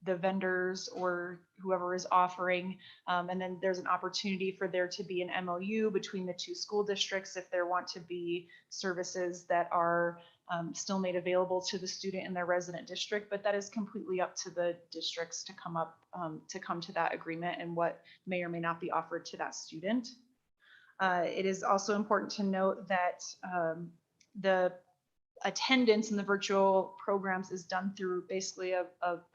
the vendors or whoever is offering, and then there's an opportunity for there to be an MOU between the two school districts if there want to be services that are still made available to the student in their resident district, but that is completely up to the districts to come to that agreement and what may or may not be offered to that student. It is also important to note that the attendance in the virtual programs is done through basically a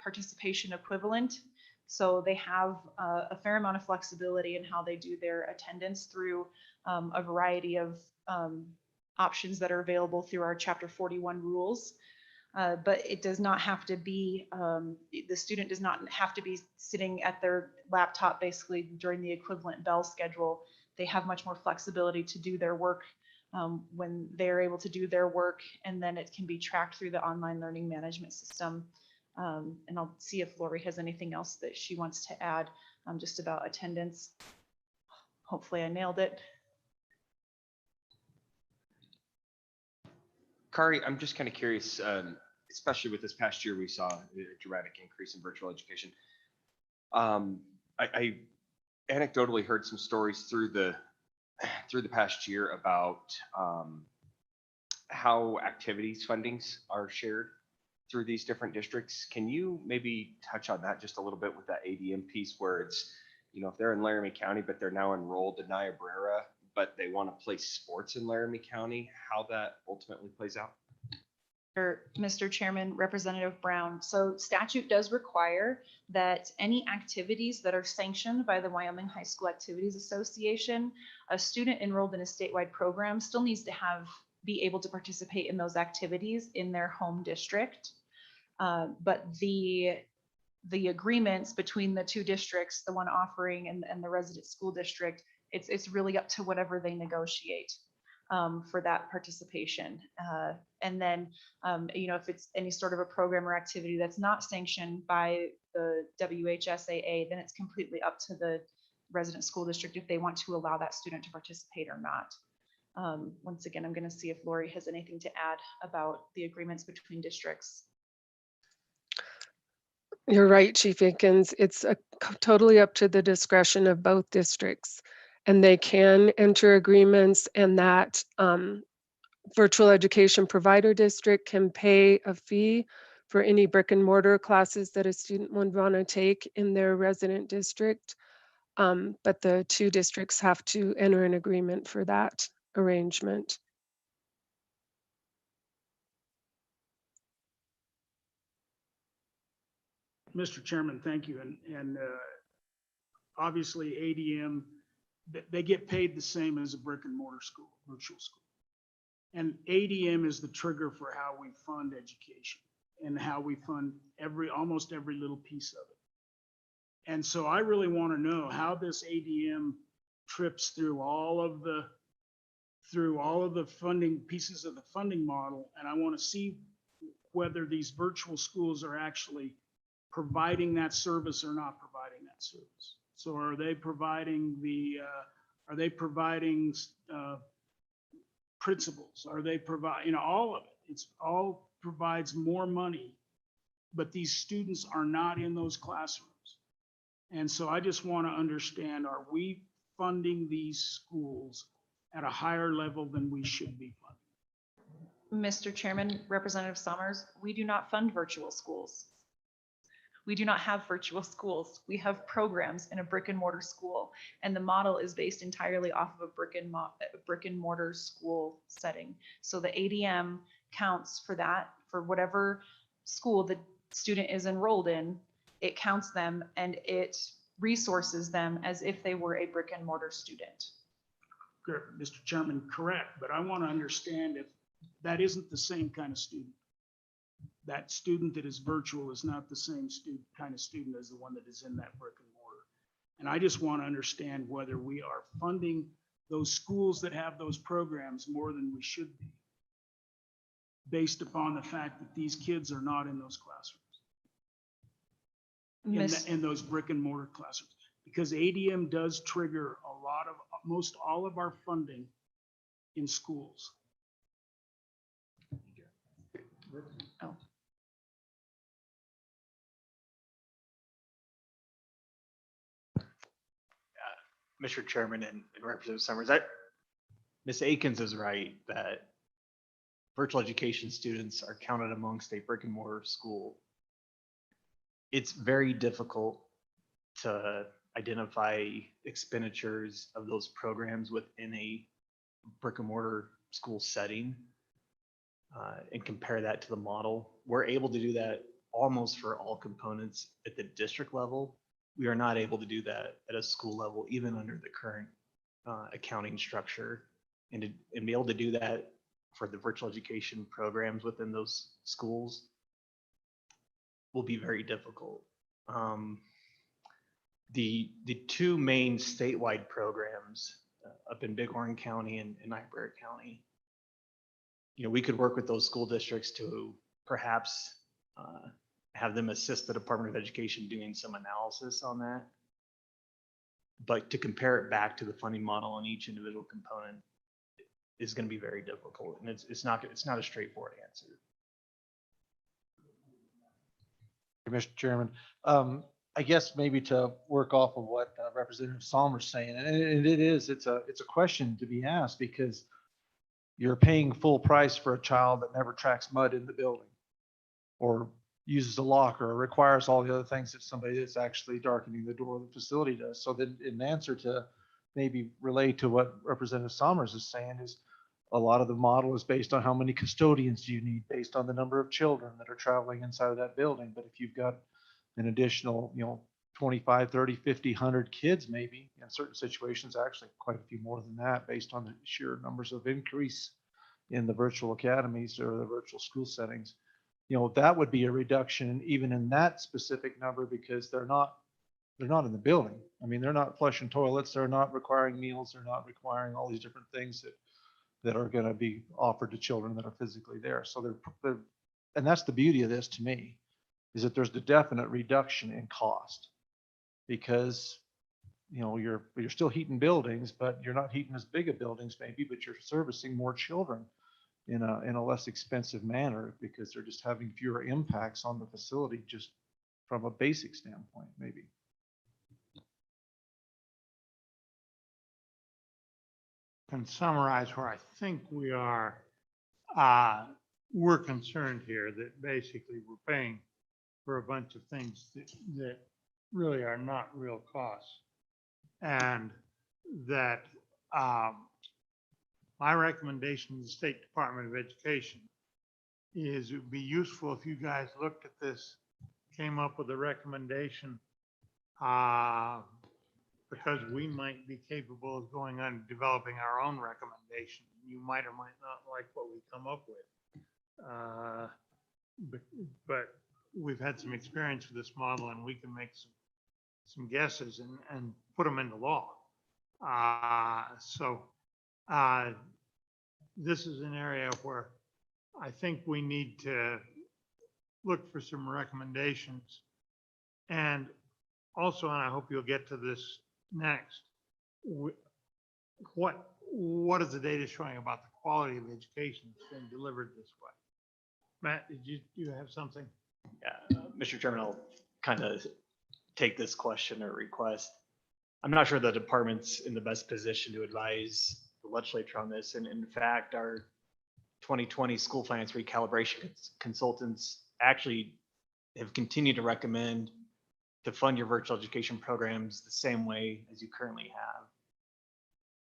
participation equivalent. So they have a fair amount of flexibility in how they do their attendance through a variety of options that are available through our Chapter 41 rules. But it does not have to be, the student does not have to be sitting at their laptop basically during the equivalent bell schedule. They have much more flexibility to do their work when they're able to do their work, and then it can be tracked through the online learning management system. And I'll see if Lori has anything else that she wants to add just about attendance. Hopefully I nailed it. Kari, I'm just kind of curious, especially with this past year, we saw a dramatic increase in virtual education. I anecdotally heard some stories through the past year about how activities fundings are shared through these different districts. Can you maybe touch on that just a little bit with that ADM piece where it's, if they're in Laramie County, but they're now enrolled in Niobrara, but they want to play sports in Laramie County, how that ultimately plays out? Mr. Chairman, Representative Brown. So statute does require that any activities that are sanctioned by the Wyoming High School Activities Association, a student enrolled in a statewide program still needs to be able to participate in those activities in their home district. But the agreements between the two districts, the one offering and the resident school district, it's really up to whatever they negotiate for that participation. And then, if it's any sort of a program or activity that's not sanctioned by the WHSAA, then it's completely up to the resident school district if they want to allow that student to participate or not. Once again, I'm going to see if Lori has anything to add about the agreements between districts. You're right, Chief Aikens. It's totally up to the discretion of both districts, and they can enter agreements, and that virtual education provider district can pay a fee for any brick and mortar classes that a student would want to take in their resident district. But the two districts have to enter an agreement for that arrangement. Mr. Chairman, thank you. And obviously ADM, they get paid the same as a brick and mortar school, virtual school. And ADM is the trigger for how we fund education and how we fund almost every little piece of it. And so I really want to know how this ADM trips through all of the funding pieces of the funding model. And I want to see whether these virtual schools are actually providing that service or not providing that service. So are they providing principals? Are they providing, all of it? It's all provides more money, but these students are not in those classrooms. And so I just want to understand, are we funding these schools at a higher level than we should be funding? Mr. Chairman, Representative Summers, we do not fund virtual schools. We do not have virtual schools. We have programs in a brick and mortar school, and the model is based entirely off of a brick and mortar school setting. So the ADM counts for that, for whatever school the student is enrolled in, it counts them and it resources them as if they were a brick and mortar student. Good, Mr. Chairman, correct, but I want to understand if that isn't the same kind of student. That student that is virtual is not the same kind of student as the one that is in that brick and mortar. And I just want to understand whether we are funding those schools that have those programs more than we should be. based upon the fact that these kids are not in those classrooms. Miss, In those brick and mortar classrooms, because ADM does trigger a lot of, most all of our funding in schools. oh, Mr. Chairman and Representative Summers, Ms. Akins is right that virtual education students are counted amongst a brick and mortar school. It's very difficult to identify expenditures of those programs within a brick and mortar school setting and compare that to the model. We're able to do that almost for all components at the district level. We are not able to do that at a school level, even under the current accounting structure. And be able to do that for the virtual education programs within those schools will be very difficult. The two main statewide programs up in Bighorn County and Niobrara County, we could work with those school districts to perhaps have them assist the Department of Education doing some analysis on that. But to compare it back to the funding model on each individual component is going to be very difficult, and it's not a straightforward answer. Mr. Chairman, I guess maybe to work off of what Representative Salmer's saying, and it's a question to be asked, because you're paying full price for a child that never tracks mud in the building or uses a locker or requires all the other things that somebody that's actually darkening the door of the facility does. So then in answer to maybe relate to what Representative Salmers is saying, is a lot of the model is based on how many custodians do you need based on the number of children that are traveling inside of that building. But if you've got an additional, 25, 30, 50, 100 kids, maybe in certain situations, actually quite a few more than that, based on the sheer numbers of increase in the virtual academies or the virtual school settings, that would be a reduction even in that specific number, because they're not in the building. I mean, they're not flushing toilets, they're not requiring meals, they're not requiring all these different things that are going to be offered to children that are physically there. So they're, and that's the beauty of this to me, is that there's the definite reduction in cost, because you're still heating buildings, but you're not heating as big of buildings maybe, but you're servicing more children in a less expensive manner, because they're just having fewer impacts on the facility just from a basic standpoint, maybe. Can summarize where I think we are. We're concerned here that basically we're paying for a bunch of things that really are not real costs. And that my recommendation to the State Department of Education is it would be useful if you guys looked at this, came up with a recommendation, because we might be capable of going on and developing our own recommendation. You might or might not like what we come up with. But we've had some experience with this model, and we can make some guesses and put them into law. This is an area where I think we need to look for some recommendations. And also, and I hope you'll get to this next, what is the data showing about the quality of education that's being delivered this way? Matt, did you have something? Yeah, Mr. Chairman, I'll kind of take this question or request. I'm not sure the department's in the best position to advise the legislature on this. And in fact, our 2020 school finance recalibration consultants actually have continued to recommend to fund your virtual education programs the same way as you currently have.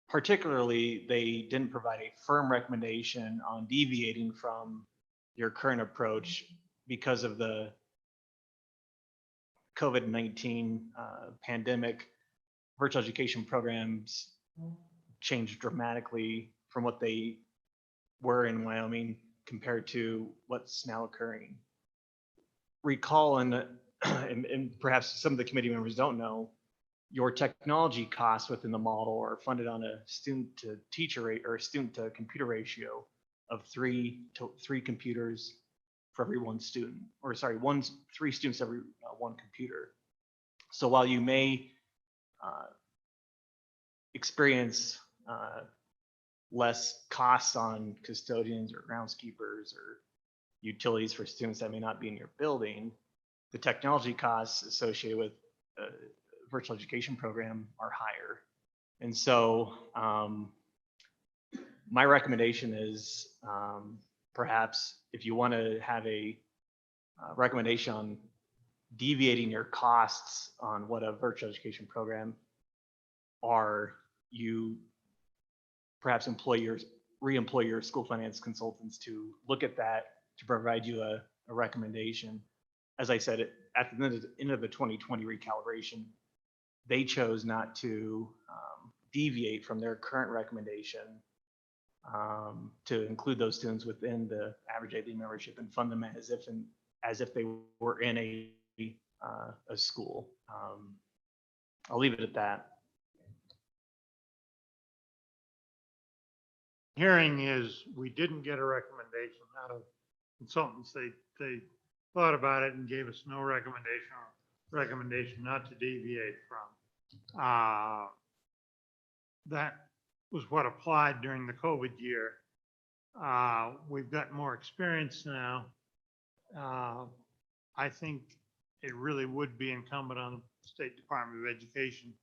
Particularly, they didn't provide a firm recommendation on deviating from your current approach because of the COVID-19 pandemic. Virtual education programs changed dramatically from what they were in Wyoming compared to what's now occurring. Recall, and perhaps some of the committee members don't know, your technology costs within the model are funded on a student to teacher rate or a student to computer ratio of three computers for every one student, or sorry, three students every one computer. So while you may experience less costs on custodians or groundskeepers or utilities for students that may not be in your building, the technology costs associated with a virtual education program are higher. And so my recommendation is perhaps if you want to have a recommendation on deviating your costs on what a virtual education program are, you perhaps re-employ your school finance consultants to look at that, to provide you a recommendation. As I said, at the end of the 2020 recalibration, they chose not to deviate from their current recommendation to include those students within the average daily membership and fund them as if they were in a school. I'll leave it at that. Hearing is, we didn't get a recommendation out of consultants. They thought about it and gave us no recommendation not to deviate from. That was what applied during the COVID year. We've got more experience now. I think it really would be incumbent on the State Department of Education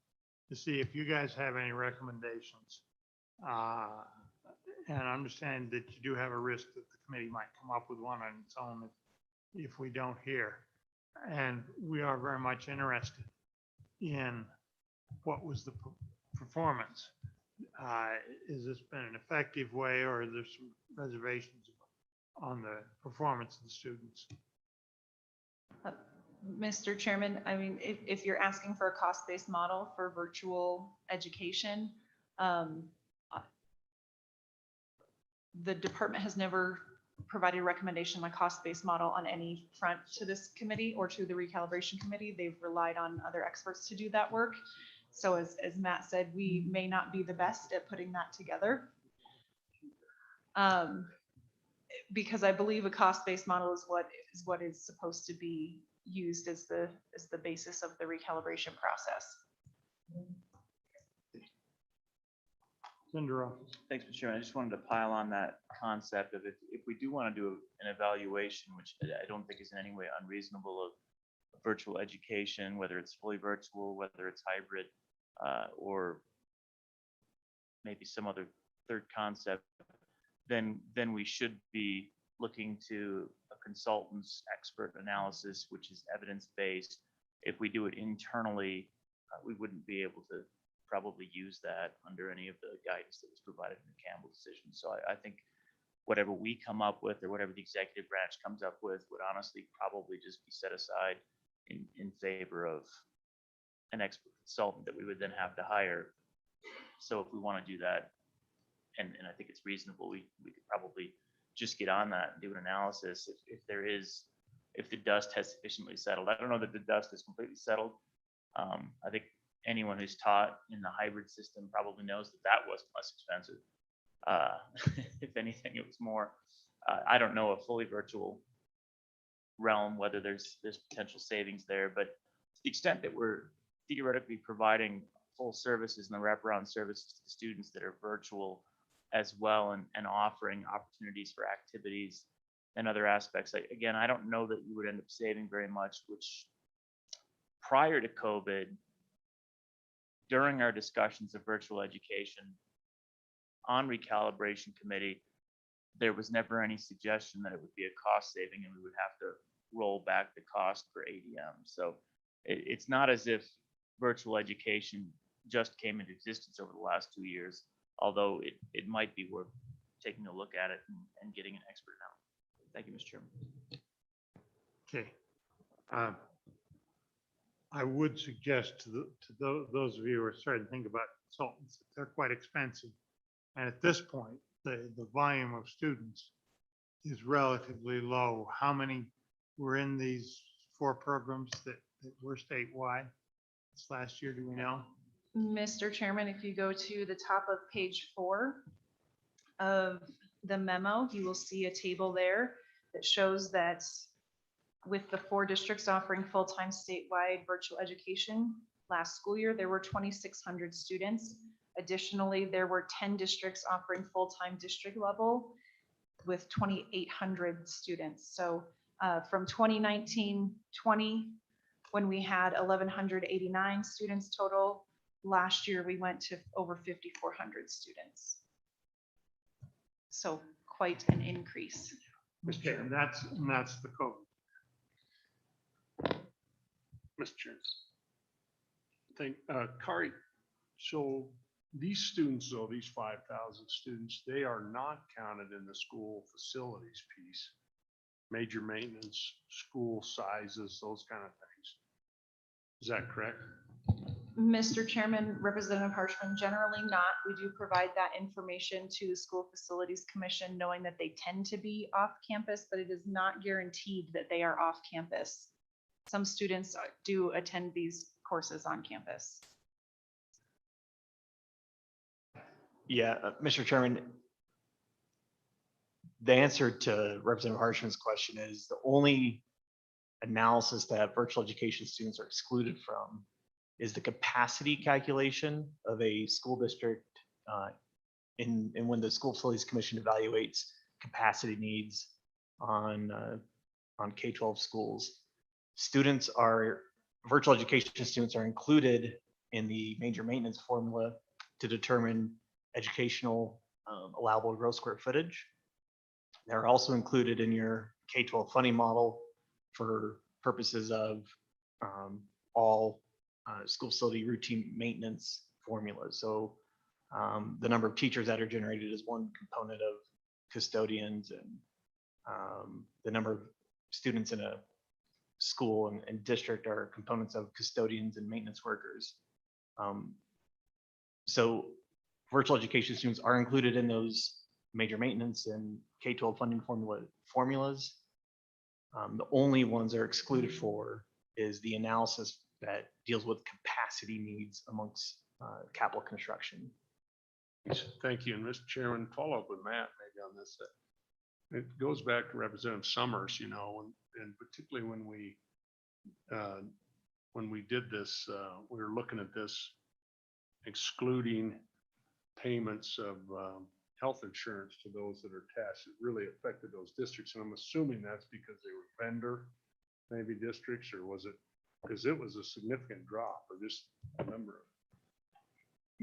to see if you guys have any recommendations. And I understand that you do have a risk that the committee might come up with one on its own if we don't hear. And we are very much interested in what was the performance. Has this been an effective way, or are there some reservations on the performance of the students? Mr. Chairman, I mean, if you're asking for a cost-based model for virtual education, the department has never provided a recommendation on a cost-based model on any front to this committee or to the recalibration committee. They've relied on other experts to do that work. So as Matt said, we may not be the best at putting that together. Because I believe a cost-based model is what is supposed to be used as the basis of the recalibration process. Cinderella. Thanks, Mr. Chairman. I just wanted to pile on that concept of if we do want to do an evaluation, which I don't think is in any way unreasonable, of virtual education, whether it's fully virtual, whether it's hybrid, or maybe some other third concept, then we should be looking to a consultant's expert analysis, which is evidence-based. If we do it internally, we wouldn't be able to probably use that under any of the guidance that was provided in the Campbell decision. So I think whatever we come up with or whatever the executive branch comes up with would honestly probably just be set aside in favor of an expert consultant that we would then have to hire. So if we want to do that, and I think it's reasonable, we could probably just get on that and do an analysis if the dust has sufficiently settled. I don't know that the dust is completely settled. I think anyone who's taught in the hybrid system probably knows that wasn't less expensive. If anything, it was more. I don't know a fully virtual realm whether there's potential savings there, but to the extent that we're theoretically providing full services and the wraparound services to the students that are virtual as well, and offering opportunities for activities and other aspects. Again, I don't know that you would end up saving very much, which prior to COVID, during our discussions of virtual education on recalibration committee, there was never any suggestion that it would be a cost saving and we would have to roll back the cost for ADM. So it's not as if virtual education just came into existence over the last 2 years, although it might be worth taking a look at it and getting an expert now. Thank you, Mr. Chairman. Okay. I would suggest to those of you who are starting to think about consultants, that they're quite expensive. And at this point, the volume of students is relatively low. How many were in these 4 programs that were statewide this last year, do we know? Mr. Chairman, if you go to the top of page 4 of the memo, you will see a table there that shows that with the 4 districts offering full-time statewide virtual education, last school year, there were 2,600 students. Additionally, there were 10 districts offering full-time district level with 2,800 students. So from 2019-20, when we had 1,189 students total, last year we went to over 5,400 students. So quite an increase. Okay, and that's the code. Mr. Chairman. Kari, so these students, though, these 5,000 students, they are not counted in the school facilities piece. Major maintenance, school sizes, those kind of things. Is that correct? Mr. Chairman, Representative Harshman, generally not. We do provide that information to the School Facilities Commission, knowing that they tend to be off campus, but it is not guaranteed that they are off campus. Some students do attend these courses on campus. Yeah, Mr. Chairman, the answer to Representative Harshman's question is the only analysis that virtual education students are excluded from is the capacity calculation of a school district in when the School Facilities Commission evaluates capacity needs on K-12 schools. Virtual education students are included in the major maintenance formula to determine educational allowable gross square footage. They're also included in your K-12 funding model for purposes of all school facility routine maintenance formulas. So the number of teachers that are generated is one component of custodians, and the number of students in a school and district are components of custodians and maintenance workers. So virtual education students are included in those major maintenance and K-12 funding formulas. The only ones that are excluded for is the analysis that deals with capacity needs amongst capital construction. Thank you. And Mr. Chairman, follow up with Matt maybe on this. It goes back to Representative Summers, and particularly when we did this, we were looking at this excluding payments of health insurance to those that are taxed. It really affected those districts. And I'm assuming that's because they were vendor maybe districts, or was it because it was a significant drop, or just a number of.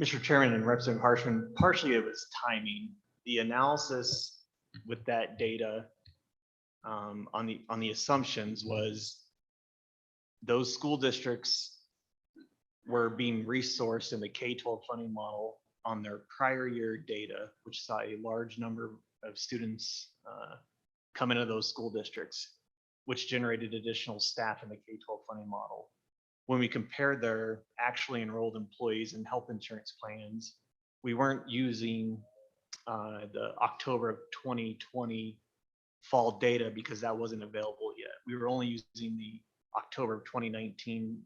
Mr. Chairman and Representative Harshman, partially it was timing. The analysis with that data on the assumptions was those school districts were being resourced in the K-12 funding model on their prior year data, which saw a large number of students come into those school districts, which generated additional staff in the K-12 funding model. When we compared their actually enrolled employees and health insurance plans, we weren't using the October of 2020 fall data because that wasn't available yet. We were only using the October of 2019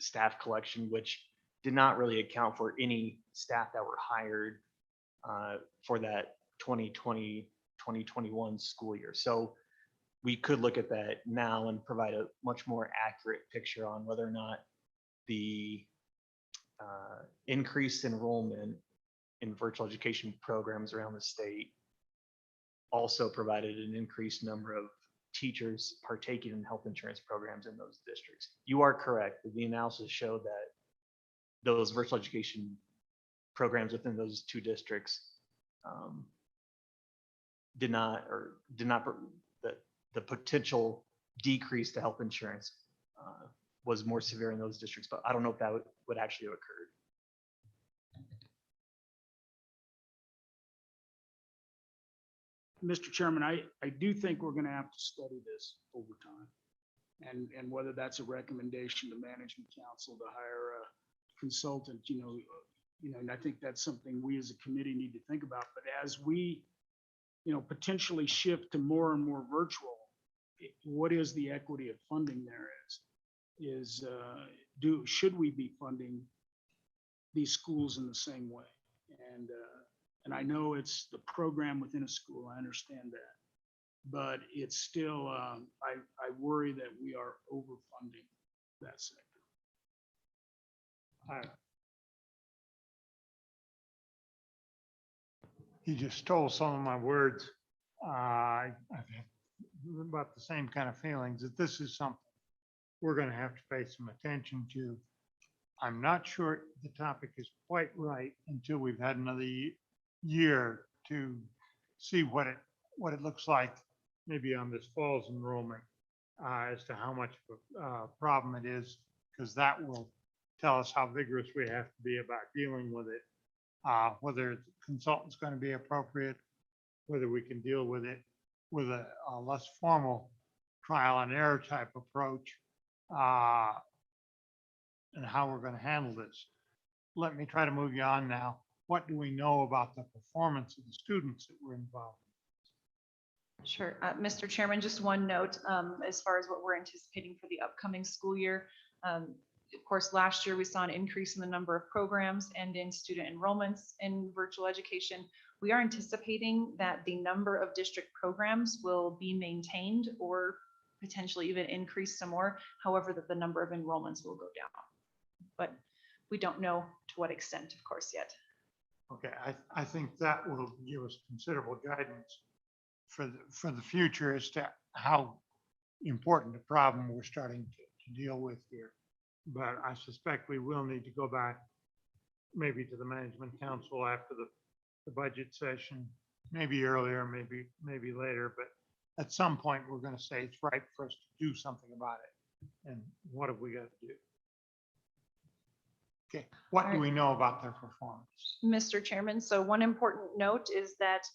staff collection, which did not really account for any staff that were hired for that 2020-2021 school year. So we could look at that now and provide a much more accurate picture on whether or not the increased enrollment in virtual education programs around the state also provided an increased number of teachers partaking in health insurance programs in those districts. You are correct. The analysis showed that those virtual education programs within those two districts the potential decrease to health insurance was more severe in those districts, but I don't know if that would actually have occurred. Mr. Chairman, I do think we're going to have to study this over time. And whether that's a recommendation to management council to hire a consultant, and I think that's something we as a committee need to think about. But as we, potentially shift to more and more virtual, what is the equity of funding there should we be funding these schools in the same way? And And I know it's the program within a school, I understand that. But it's still, I worry that we are overfunding that sector. He just stole some of my words. I've had about the same kind of feelings that this is something we're going to have to pay some attention to. I'm not sure the topic is quite right until we've had another year to see what it looks like, maybe on this fall's enrollment, as to how much of a problem it is, because that will tell us how vigorous we have to be about dealing with it, whether the consultant's going to be appropriate, whether we can deal with it with a less formal trial and error type approach, and how we're going to handle this. Let me try to move you on now. What do we know about the performance of the students that were involved? Sure. Mr. Chairman, just one note as far as what we're anticipating for the upcoming school year. Of course, last year we saw an increase in the number of programs and in student enrollments in virtual education. We are anticipating that the number of district programs will be maintained or potentially even increase some more. However, that the number of enrollments will go down. But we don't know to what extent, of course, yet. Okay, I think that will give us considerable guidance for the future as to how important a problem we're starting to deal with here. But I suspect we will need to go back maybe to the management council after the budget session, maybe earlier, maybe later, but at some point we're going to say it's right for us to do something about it. And what have we got to do? Okay, what do we know about their performance? Mr. Chairman, so one important note is that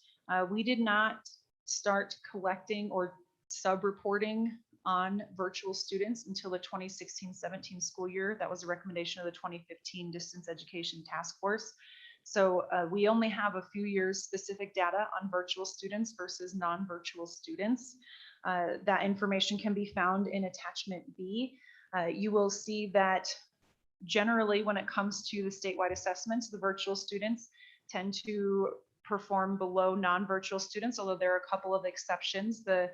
we did not start collecting or sub-reporting on virtual students until the 2016-17 school year. That was a recommendation of the 2015 Distance Education Task Force. So we only have a few years specific data on virtual students versus non-virtual students. That information can be found in attachment B. You will see that generally when it comes to the statewide assessments, the virtual students tend to perform below non-virtual students, although there are a couple of exceptions. The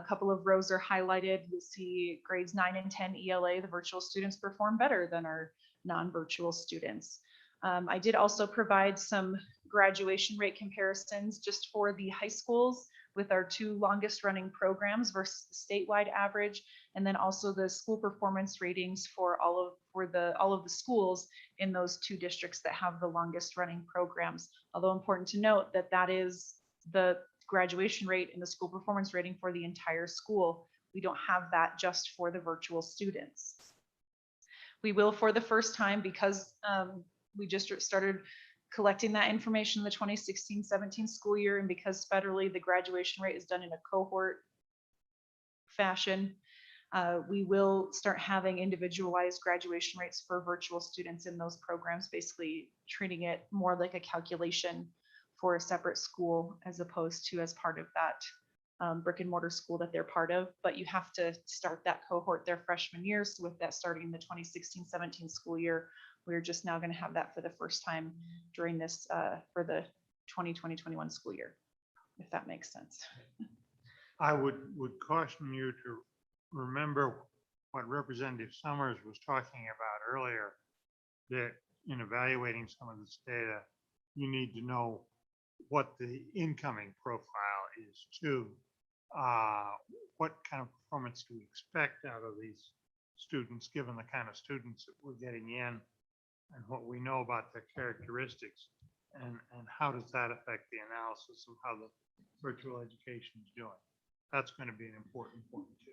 couple of rows are highlighted. You'll see grades 9 and 10 ELA, the virtual students perform better than our non-virtual students. I did also provide some graduation rate comparisons just for the high schools with our two longest running programs versus the statewide average, and then also the school performance ratings for all of the schools in those two districts that have the longest running programs. Although important to note that that is the graduation rate and the school performance rating for the entire school. We don't have that just for the virtual students. We will, for the first time, because we just started collecting that information in the 2016-17 school year, and because federally the graduation rate is done in a cohort fashion, we will start having individualized graduation rates for virtual students in those programs, basically treating it more like a calculation for a separate school as opposed to as part of that brick and mortar school that they're part of. But you have to start that cohort their freshman year. So with that starting in the 2016-17 school year, we're just now going to have that for the first time during this for the 2020-21 school year, if that makes sense. I would caution you to remember what Representative Summers was talking about earlier, that in evaluating some of this data, you need to know what the incoming profile is too. What kind of performance do we expect out of these students, given the kind of students that we're getting in and what we know about their characteristics, and how does that affect the analysis of how the virtual education is doing? That's going to be an important point too.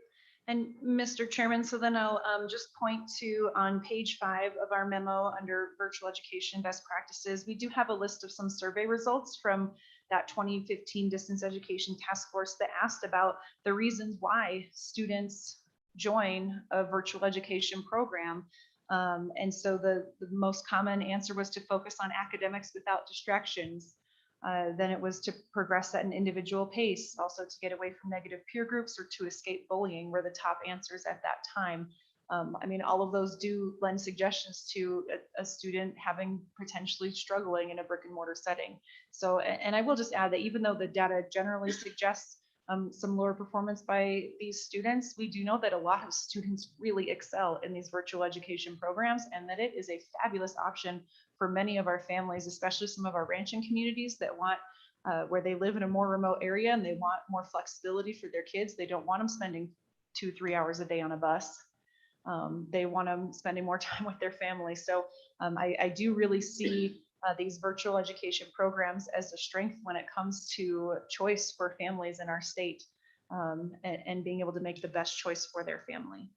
And Mr. Chairman, so then I'll just point to on page 5 of our memo under virtual education best practices, we do have a list of some survey results from that 2015 Distance Education Task Force that asked about the reasons why students join a virtual education program. And so the most common answer was to focus on academics without distractions. Then it was to progress at an individual pace, also to get away from negative peer groups or to escape bullying were the top answers at that time. I mean, all of those do lend suggestions to a student having potentially struggling in a brick and mortar setting. So, and I will just add that even though the data generally suggests some lower performance by these students, we do know that a lot of students really excel in these virtual education programs, and that it is a fabulous option for many of our families, especially some of our ranching communities that want where they live in a more remote area and they want more flexibility for their kids. They don't want them spending 2-3 hours a day on a bus. They want them spending more time with their family. So I do really see these virtual education programs as a strength when it comes to choice for families in our state, and being able to make the best choice for their family.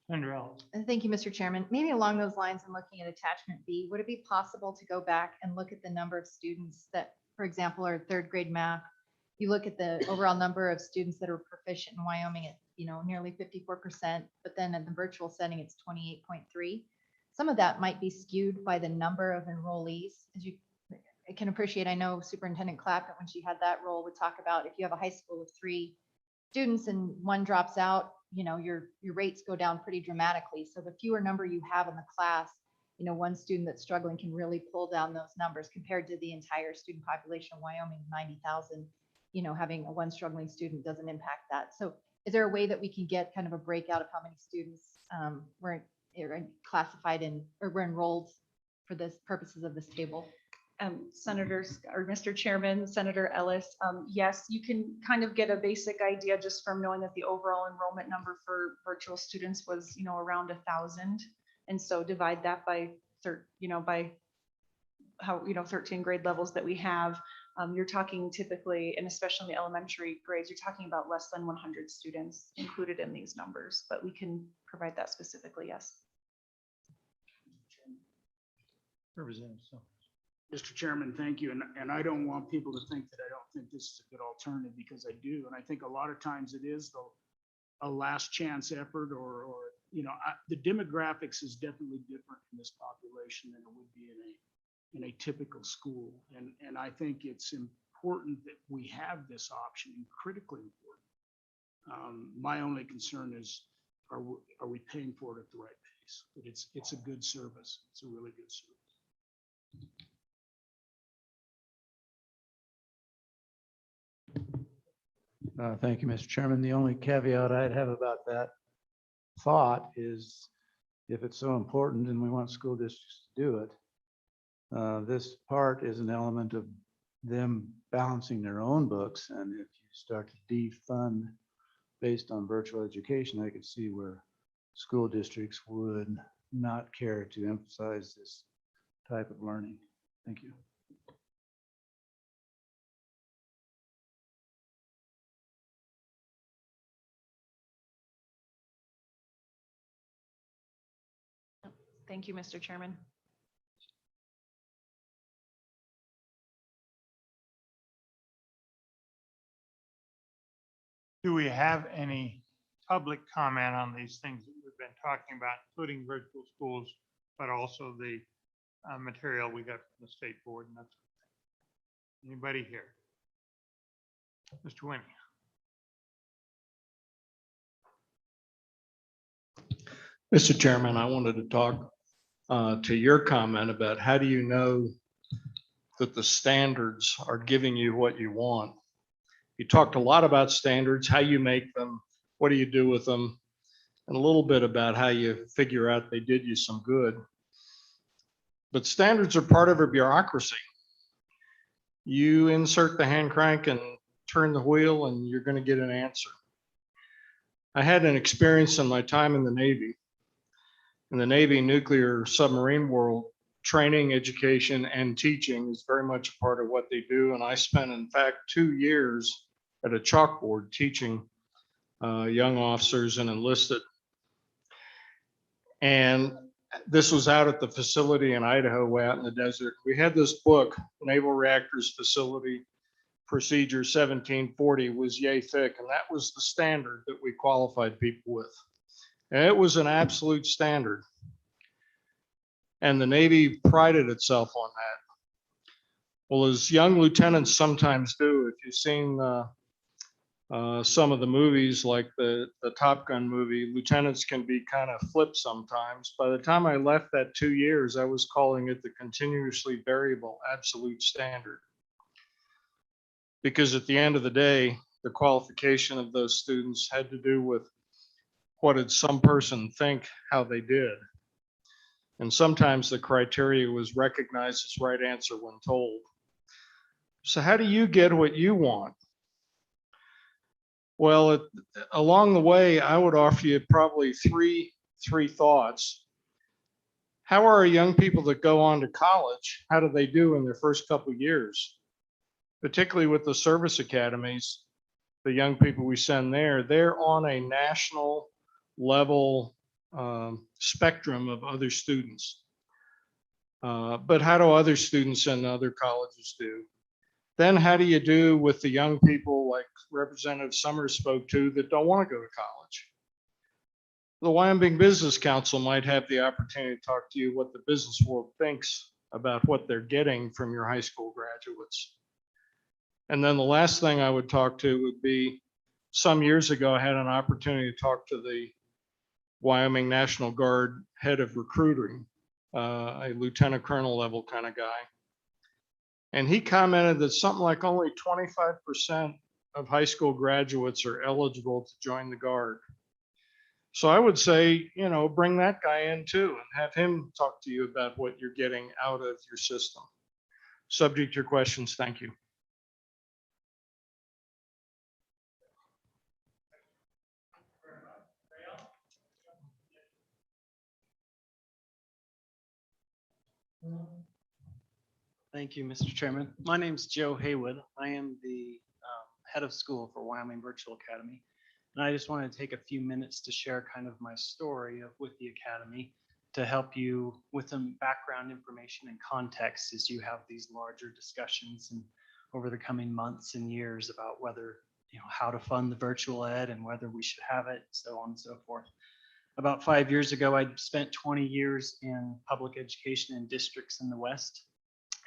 Thank you, Mr. Chairman. Maybe along those lines and looking at attachment B, would it be possible to go back and look at the number of students that, for example, are third grade math? You look at the overall number of students that are proficient in Wyoming at, nearly 54%, but then in the virtual setting, it's 28.3. Some of that might be skewed by the number of enrollees. As you can appreciate, I know Superintendent Clappett, when she had that role, would talk about if you have a high school of 3 students and one drops out, your rates go down pretty dramatically. So the fewer number you have in the class, one student that's struggling can really pull down those numbers compared to the entire student population of Wyoming, 90,000. Having one struggling student doesn't impact that. So is there a way that we can get kind of a breakout of how many students were classified in or were enrolled for this purposes of this table? Senators or Mr. Chairman, Senator Ellis, yes, you can kind of get a basic idea just from knowing that the overall enrollment number for virtual students was, around 1,000. And so divide that by, by how, 13 grade levels that we have. You're talking typically, and especially in the elementary grades, you're talking about less than 100 students included in these numbers, but we can provide that specifically, yes. Mr. Chairman, thank you. And I don't want people to think that I don't think this is a good alternative, because I do. And I think a lot of times it is a last chance effort, or the demographics is definitely different in this population than it would be in a typical school. And I think it's important that we have this option, and critically important. My only concern is, are we paying for it at the right pace? But it's a good service. It's a really good service. Thank you, Mr. Chairman. The only caveat I'd have about that thought is, if it's so important and we want school districts to do it, this part is an element of them balancing their own books. And if you start to defund based on virtual education, I could see where school districts would not care to emphasize this type of learning. Thank you. Thank you, Mr. Chairman. Do we have any public comment on these things that we've been talking about, including virtual schools, but also the material we got from the state board? And that's anybody here? Mr. Winnie. Mr. Chairman, I wanted to talk to your comment about how do you know that the standards are giving you what you want. You talked a lot about standards, how you make them, what do you do with them, and a little bit about how you figure out they did you some good. But standards are part of a bureaucracy. You insert the hand crank and turn the wheel and you're going to get an answer. I had an experience in my time in the Navy. In the Navy nuclear submarine world, training, education, and teaching is very much a part of what they do. And I spent, in fact, 2 years at a chalkboard teaching young officers and enlisted. And this was out at the facility in Idaho, out in the desert. We had this book, Naval Reactors Facility Procedure 1740, was yay thick. And that was the standard that we qualified people with. And it was an absolute standard. And the Navy prided itself on that. Well, as young lieutenants sometimes do, if you've seen some of the movies, like the Top Gun movie, lieutenants can be kind of flip sometimes. By the time I left that 2 years, I was calling it the continuously variable absolute standard. Because at the end of the day, the qualification of those students had to do with what did some person think how they did. And sometimes the criteria was recognized as right answer when told. So how do you get what you want? Well, along the way, I would offer you probably three thoughts. How are our young people that go on to college, how do they do in their first couple of years? Particularly with the service academies, the young people we send there, they're on a national level spectrum of other students. But how do other students in other colleges do? Then how do you do with the young people like Representative Summers spoke to that don't want to go to college? The Wyoming Business Council might have the opportunity to talk to you what the business world thinks about what they're getting from your high school graduates. And then the last thing I would talk to would be, some years ago, I had an opportunity to talk to the Wyoming National Guard head of recruiting, a lieutenant colonel level kind of guy. And he commented that something like only 25% of high school graduates are eligible to join the Guard. So I would say, you know, bring that guy in too and have him talk to you about what you're getting out of your system. Subject to your questions. Thank you. Thank you, Mr. Chairman. My name's Joe Haywood. I am the head of school for Wyoming Virtual Academy. And I just wanted to take a few minutes to share kind of my story with the Academy to help you with some background information and context as you have these larger discussions and over the coming months and years about whether, you know, how to fund the virtual ed and whether we should have it, so on and so forth. About 5 years ago, I spent 20 years in public education in districts in the West.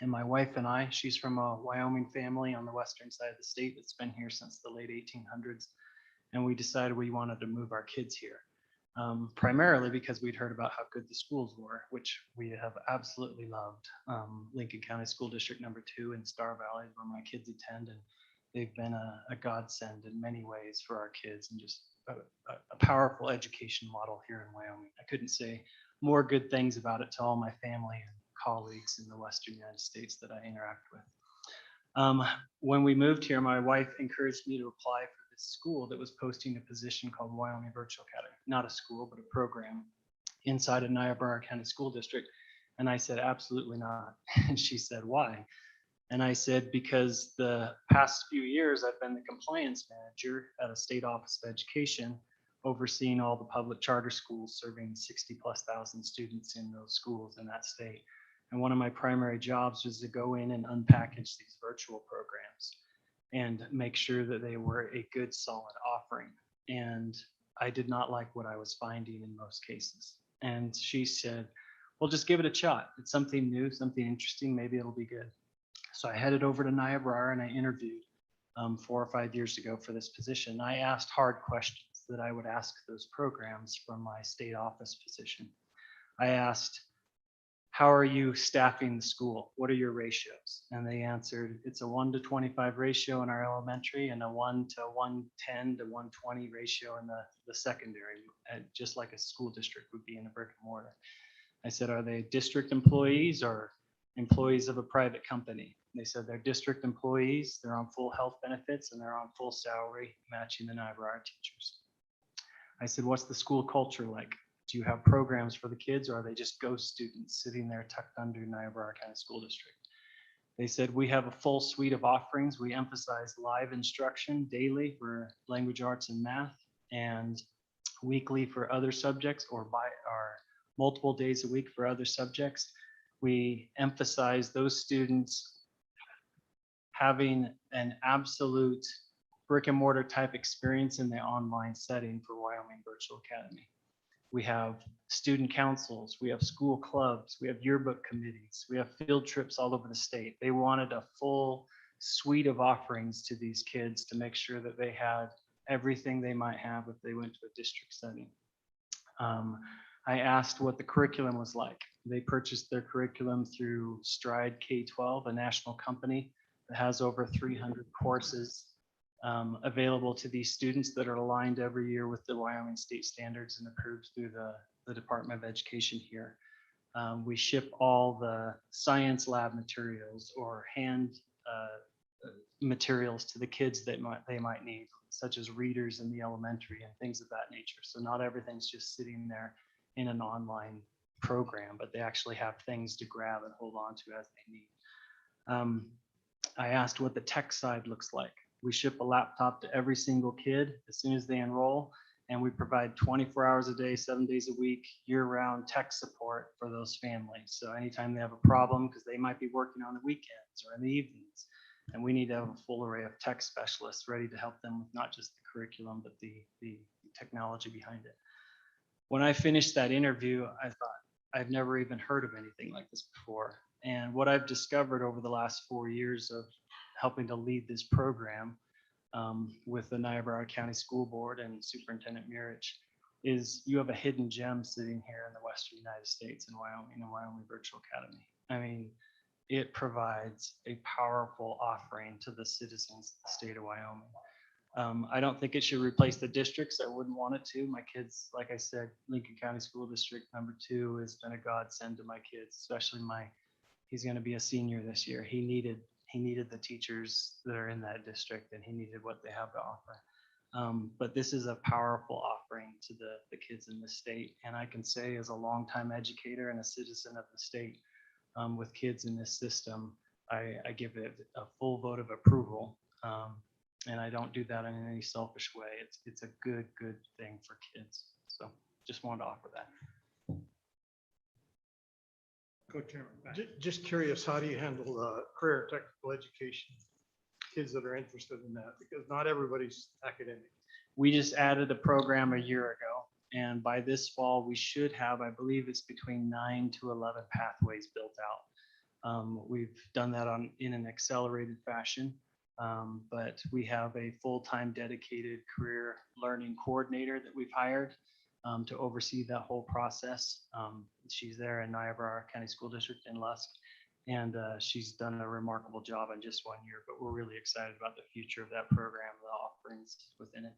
And my wife and I, she's from a Wyoming family on the western side of the state that's been here since the late 1800s. And we decided we wanted to move our kids here, primarily because we'd heard about how good the schools were, which we have absolutely loved. Lincoln County School District number 2 in Star Valley, where my kids attend, and they've been a godsend in many ways for our kids and just a powerful education model here in Wyoming. I couldn't say more good things about it to all my family and colleagues in the Western United States that I interact with. When we moved here, my wife encouraged me to apply for this school that was posting a position called Wyoming Virtual Academy, not a school, but a program inside of Niobrara County School District. And I said, absolutely not. And she said, why? And I said, because the past few years, I've been the compliance manager at a state office of education, overseeing all the public charter schools, serving 60,000+ students in those schools in that state. And one of my primary jobs was to go in and unpackage these virtual programs and make sure that they were a good, solid offering. And I did not like what I was finding in most cases. And she said, well, just give it a shot. It's something new, something interesting. Maybe it'll be good. So I headed over to Niobrara and I interviewed 4 or 5 years ago for this position. I asked hard questions that I would ask those programs from my state office position. I asked, how are you staffing the school? What are your ratios? And they answered, it's a 1:25 ratio in our elementary and a 1:110 to 1:20 ratio in the secondary, just like a school district would be in a brick and mortar. I said, are they district employees or employees of a private company? They said they're district employees, they're on full health benefits, and they're on full salary, matching the Niobrara teachers. I said, what's the school culture like? Do you have programs for the kids, or are they just ghost students sitting there tucked under Niobrara County School District? They said, we have a full suite of offerings. We emphasize live instruction daily for language arts and math, and weekly for other subjects, or multiple days a week for other subjects. We emphasize those students having an absolute brick and mortar type experience in the online setting for Wyoming Virtual Academy. We have student councils, we have school clubs, we have yearbook committees, we have field trips all over the state. They wanted a full suite of offerings to these kids to make sure that they had everything they might have if they went to a district setting. I asked what the curriculum was like. They purchased their curriculum through Stride K-12, a national company that has over 300 courses available to these students that are aligned every year with the Wyoming state standards and approved through the Department of Education here. We ship all the science lab materials or hand materials to the kids that they might need, such as readers in the elementary and things of that nature. So not everything's just sitting there in an online program, but they actually have things to grab and hold on to as they need. I asked what the tech side looks like. We ship a laptop to every single kid as soon as they enroll, and we provide 24 hours a day, 7 days a week, year-round tech support for those families. So anytime they have a problem, because they might be working on the weekends or in the evenings, and we need to have a full array of tech specialists ready to help them with not just the curriculum, but the technology behind it. When I finished that interview, I thought, I've never even heard of anything like this before. And what I've discovered over the last 4 years of helping to lead this program with the Niobrara County School Board and Superintendent Murich is you have a hidden gem sitting here in the Western United States in Wyoming and Wyoming Virtual Academy. I mean, it provides a powerful offering to the citizens of the state of Wyoming. I don't think it should replace the districts. I wouldn't want it to. My kids, like I said, Lincoln County School District #2 has been a godsend to my kids, especially he's going to be a senior this year. He needed the teachers that are in that district, and he needed what they have to offer. But this is a powerful offering to the kids in the state. And I can say as a longtime educator and a citizen of the state with kids in this system, I give it a full vote of approval. And I don't do that in any selfish way. It's a good thing for kids. So just wanted to offer that. Just curious, how do you handle career technical education? Kids that are interested in that, because not everybody's academic. We just added a program a year ago, and by this fall, we should have, I believe it's between 9 to 11 pathways built out. We've done that in an accelerated fashion, but we have a full-time dedicated career learning coordinator that we've hired to oversee that whole process. She's there in Niobrara County School District in Lusk, and she's done a remarkable job in just 1 year, but we're really excited about the future of that program, the offerings within it.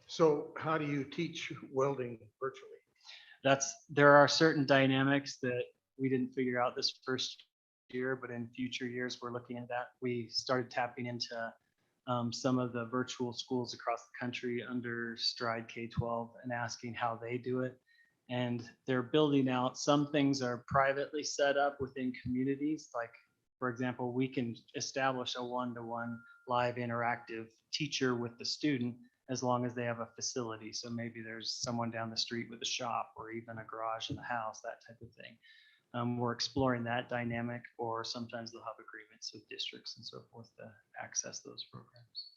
So how do you teach welding virtually? There are certain dynamics that we didn't figure out this first year, but in future years, we're looking at that. We started tapping into some of the virtual schools across the country under Stride K-12 and asking how they do it. And they're building out, some things are privately set up within communities. Like, for example, we can establish a one-to-one live interactive teacher with the student as long as they have a facility. So maybe there's someone down the street with a shop or even a garage in the house, that type of thing. We're exploring that dynamic, or sometimes they'll have agreements with districts and so forth to access those programs.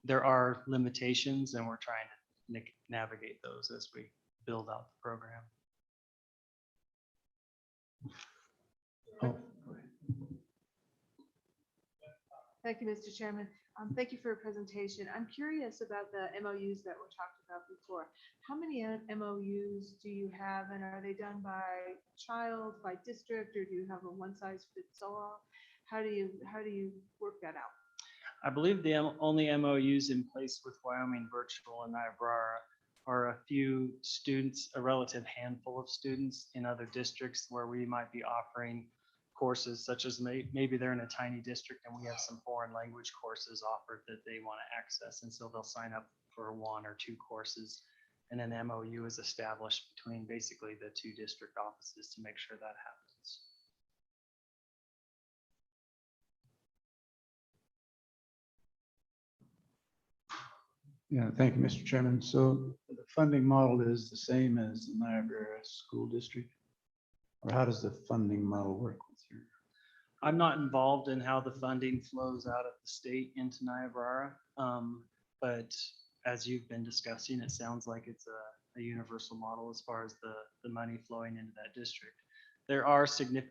There are limitations, and we're trying to navigate those as we build out the program. Thank you, Mr. Chairman. Thank you for your presentation. I'm curious about the MOUs that were talked about before. How many MOUs do you have, and are they done by child, by district, or do you have a one-size-fits-all? How do you work that out? I believe the only MOUs in place with Wyoming Virtual and Niobrara are a few students, a relative handful of students in other districts where we might be offering courses, such as maybe they're in a tiny district and we have some foreign language courses offered that they want to access. And so they'll sign up for 1 or 2 courses, and an MOU is established between basically the 2 district offices to make sure that happens. Yeah, thank you, Mr. Chairman. So the funding model is the same as the Niobrara School District? Or how does the funding model work with your? I'm not involved in how the funding flows out of the state into Niobrara, but as you've been discussing, it sounds like it's a universal model as far as the money flowing into that district. There are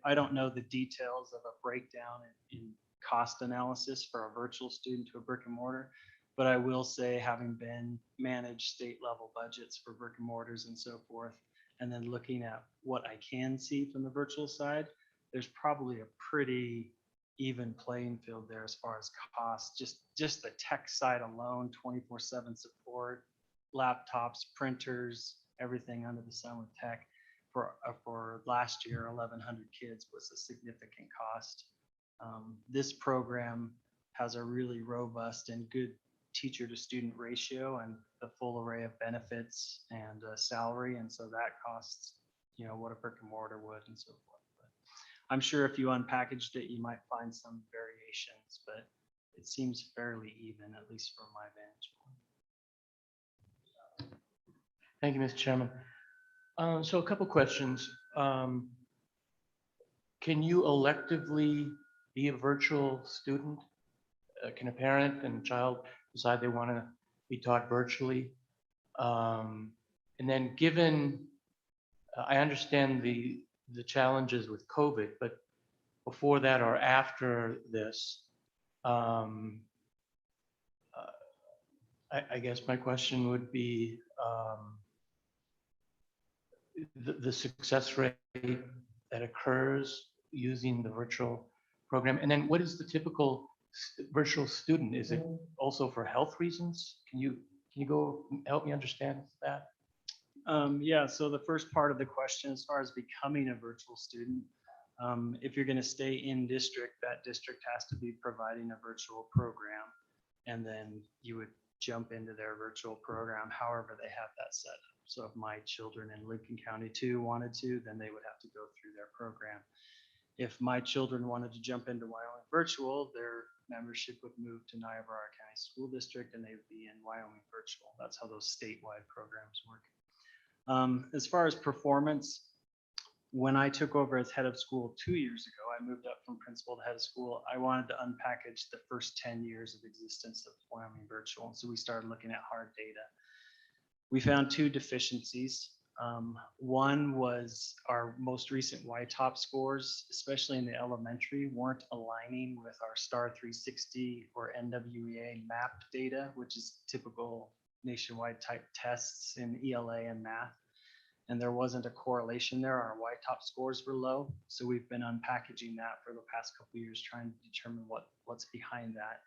I don't know the details of a breakdown in cost analysis for a virtual student to a brick and mortar, but I will say, having been managed state level budgets for brick and mortars and so forth, and then looking at what I can see from the virtual side, there's probably a pretty even playing field there as far as cost. Just the tech side alone, 24/7 support, laptops, printers, everything under the sun with tech. For last year, 1,100 kids was a significant cost. This program has a really robust and good teacher to student ratio and the full array of benefits and salary. And so that costs, what a brick and mortar would and so forth. But I'm sure if you unpackaged it, you might find some variations, but it seems fairly even, at least from my vantage point. Thank you, Mr. Chairman. So a couple questions. Can you electively be a virtual student? Can a parent and child decide they want to be taught virtually? And then given, I understand the challenges with COVID, but before that or after this, I guess my question would be, the success rate that occurs using the virtual program. And then what is the typical virtual student? Is it also for health reasons? Can you go help me understand that? Yeah, so the first part of the question, as far as becoming a virtual student, if you're going to stay in district, that district has to be providing a virtual program, and then you would jump into their virtual program however they have that set up. So if my children in Lincoln County 2 wanted to, then they would have to go through their program. If my children wanted to jump into Wyoming Virtual, their membership would move to Niobrara County School District and they would be in Wyoming Virtual. That's how those statewide programs work. As far as performance, when I took over as head of school 2 years ago, I moved up from principal to head of school. I wanted to unpackage the first 10 years of existence of Wyoming Virtual. So we started looking at hard data. We found two deficiencies. One was our most recent YTOP scores, especially in the elementary, weren't aligning with our STAR 360 or NWEA mapped data, which is typical nationwide type tests in ELA and math. And there wasn't a correlation there. Our YTOP scores were low. So we've been unpackaging that for the past couple of years, trying to determine what's behind that.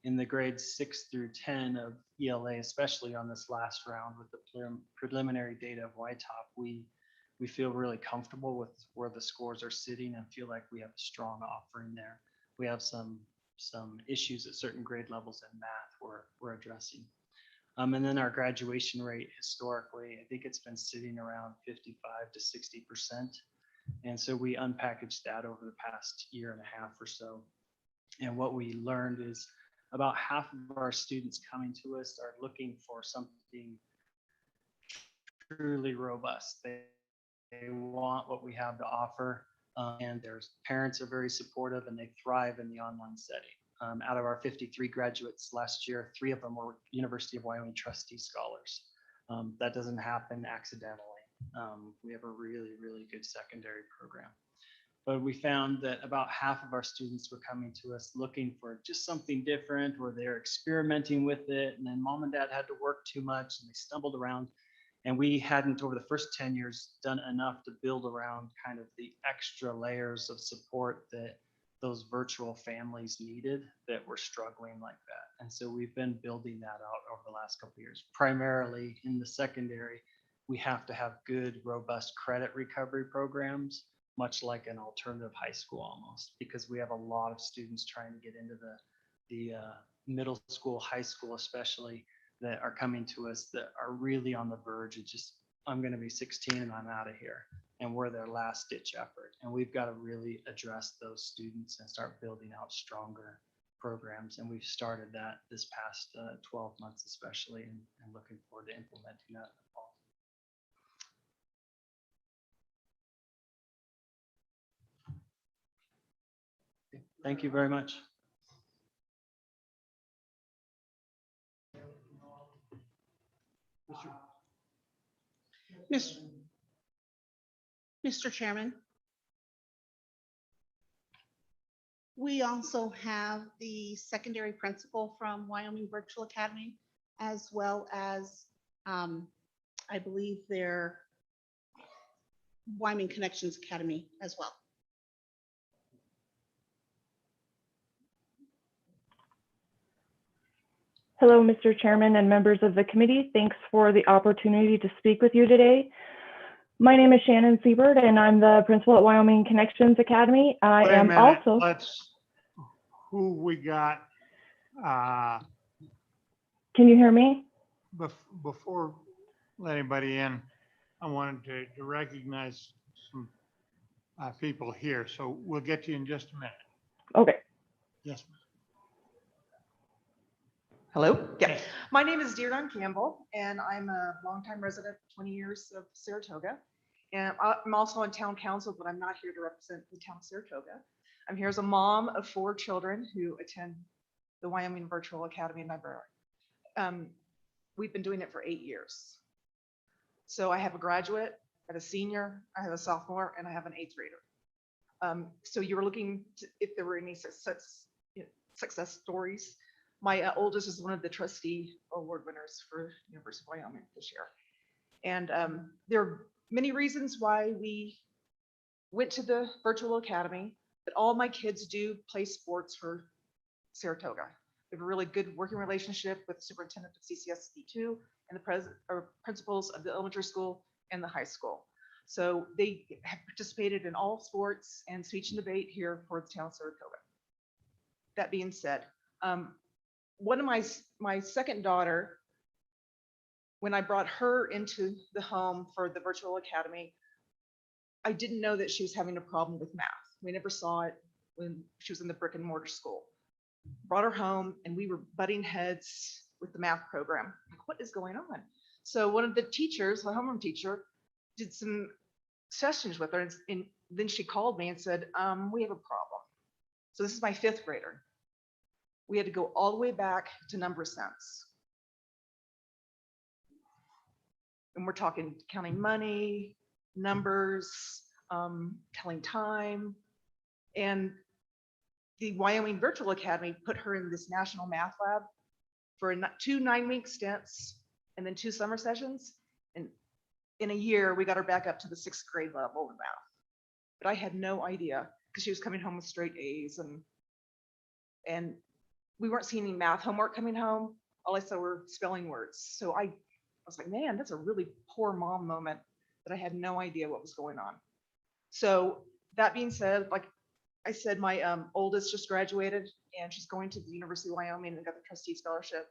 In the grades 6 through 10 of ELA, especially on this last round with the preliminary data of YTOP, we feel really comfortable with where the scores are sitting and feel like we have a strong offering there. We have some issues at certain grade levels in math we're addressing. And then our graduation rate historically, I think it's been sitting around 55 to 60%. And so we unpackaged that over the past year and a half or so. And what we learned is about half of our students coming to us are looking for something truly robust. They want what we have to offer, and their parents are very supportive and they thrive in the online setting. Out of our 53 graduates last year, 3 of them were University of Wyoming trustee scholars. That doesn't happen accidentally. We have a really, really good secondary program. But we found that about half of our students were coming to us looking for just something different, or they're experimenting with it, and then mom and dad had to work too much and they stumbled around. And we hadn't, over the first 10 years, done enough to build around kind of the extra layers of support that those virtual families needed that were struggling like that. And so we've been building that out over the last couple of years. Primarily in the secondary, we have to have good, robust credit recovery programs, much like an alternative high school almost, because we have a lot of students trying to get into the middle school, high school especially, that are coming to us that are really on the verge of just, I'm going to be 16 and I'm out of here. And we're their last ditch effort. And we've got to really address those students and start building out stronger programs. And we've started that this past 12 months especially, and looking forward to implementing that in the fall. Thank you very much. Mr. Chairman, We also have the secondary principal from Wyoming Virtual Academy, as well as, I believe their Wyoming Connections Academy as well. Hello, Mr. Chairman and members of the committee. Thanks for the opportunity to speak with you today. My name is Shannon Siebert, and I'm the principal at Wyoming Connections Academy. I Wait a am minute, also. Who we got, Can you hear me? before let anybody in, I wanted to recognize some people here, so we'll get to you in just a minute. Okay. Yes, ma'am. Hello. Yeah. My name is Deardon Campbell, and I'm a longtime resident, 20 years of Saratoga. And I'm also on town council, but I'm not here to represent the town of Saratoga. I'm here as a mom of 4 children who attend the Wyoming Virtual Academy in Niobrara. We've been doing it for 8 years. So I have a graduate, I have a senior, I have a sophomore, and I have an 8th grader. So you were looking to, if there were any success stories. My oldest is one of the trustee award winners for University of Wyoming this year. And there are many reasons why we went to the virtual academy, but all my kids do play sports for Saratoga. We have a really good working relationship with the superintendent of CCSD2 and the principals of the elementary school and the high school. So they have participated in all sports and speech and debate here for the town of Saratoga. That being said, one of my second daughter, when I brought her into the home for the virtual academy, I didn't know that she was having a problem with math. We never saw it when she was in the brick and mortar school. Brought her home and we were butting heads with the math program. Like, what is going on? So one of the teachers, the homeroom teacher, did some sessions with her, and then she called me and said, we have a problem. So this is my 5th grader. We had to go all the way back to number sense. And we're talking counting money, numbers, telling time. And the Wyoming Virtual Academy put her in this national math lab for 2 9-week stints and then 2 summer sessions. And in a year, we got her back up to the 6th grade level in math. But I had no idea because she was coming home with straight A's, and we weren't seeing any math homework coming home. All I saw were spelling words. So I was like, man, that's a really poor mom moment that I had no idea what was going on. So that being said, like I said, my oldest just graduated and she's going to the University of Wyoming and got the trustee scholarship.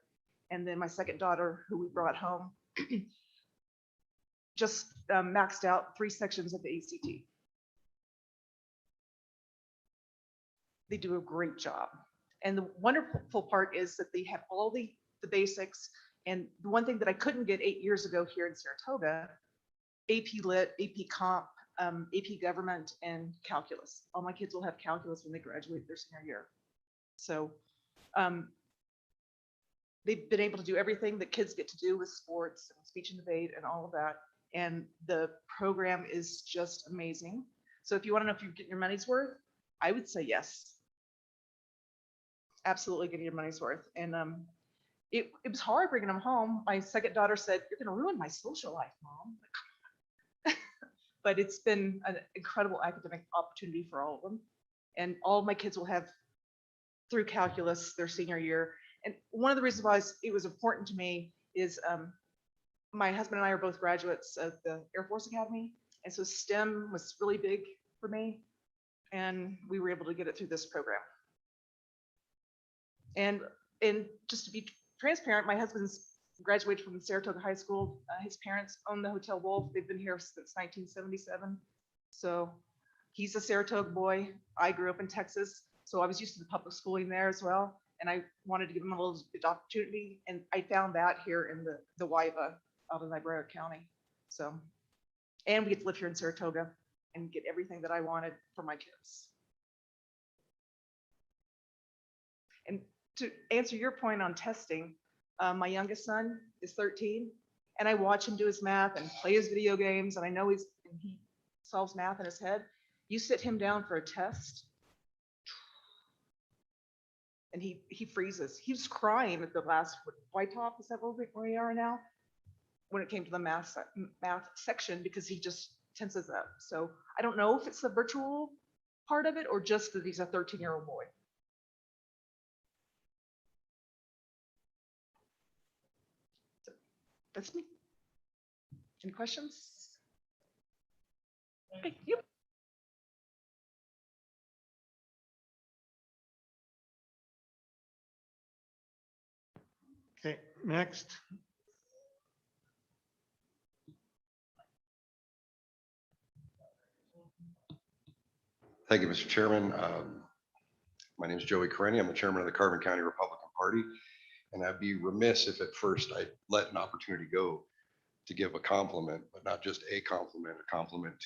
And then my second daughter, who we brought home, just maxed out 3 sections of the ACT. They do a great job. And the wonderful part is that they have all the basics. And the one thing that I couldn't get 8 years ago here in Saratoga, AP Lit, AP Comp, AP Government, and Calculus. All my kids will have calculus when they graduate their senior year. So they've been able to do everything that kids get to do with sports and speech and debate and all of that. And the program is just amazing. So if you want to know if you're getting your money's worth, I would say yes. Absolutely getting your money's worth. And it was hard bringing them home. My second daughter said, "You're going to ruin my social life, Mom." But it's been an incredible academic opportunity for all of them. And all of my kids will have through calculus their senior year. And one of the reasons why it was important to me is my husband and I are both graduates of the Air Force Academy. And so STEM was really big for me. And we were able to get it through this program. And just to be transparent, my husband's graduated from Saratoga High School. His parents own the Hotel Wolf. They've been here since 1977. So he's a Saratoga boy. I grew up in Texas, so I was used to the public schooling there as well. And I wanted to give him a little bit of opportunity. And I found that here in the WIVA out in Niobrara County. So, and we get to live here in Saratoga and get everything that I wanted for my kids. And to answer your point on testing, my youngest son is 13, and I watch him do his math and play his video games, and I know he solves math in his head. You sit him down for a test, and he freezes. He was crying at the last White Top, is that where we are now? When it came to the math section, because he just tenses up. So I don't know if it's the virtual part of it or just that he's a 13-year-old boy. So that's me. Any questions? Okay, yep. Okay, next. Thank you, Mr. Chairman. My name is Joey Karenni. I'm the chairman of the Carbon County Republican Party. And I'd be remiss if at first I let an opportunity go to give a compliment, but not just a compliment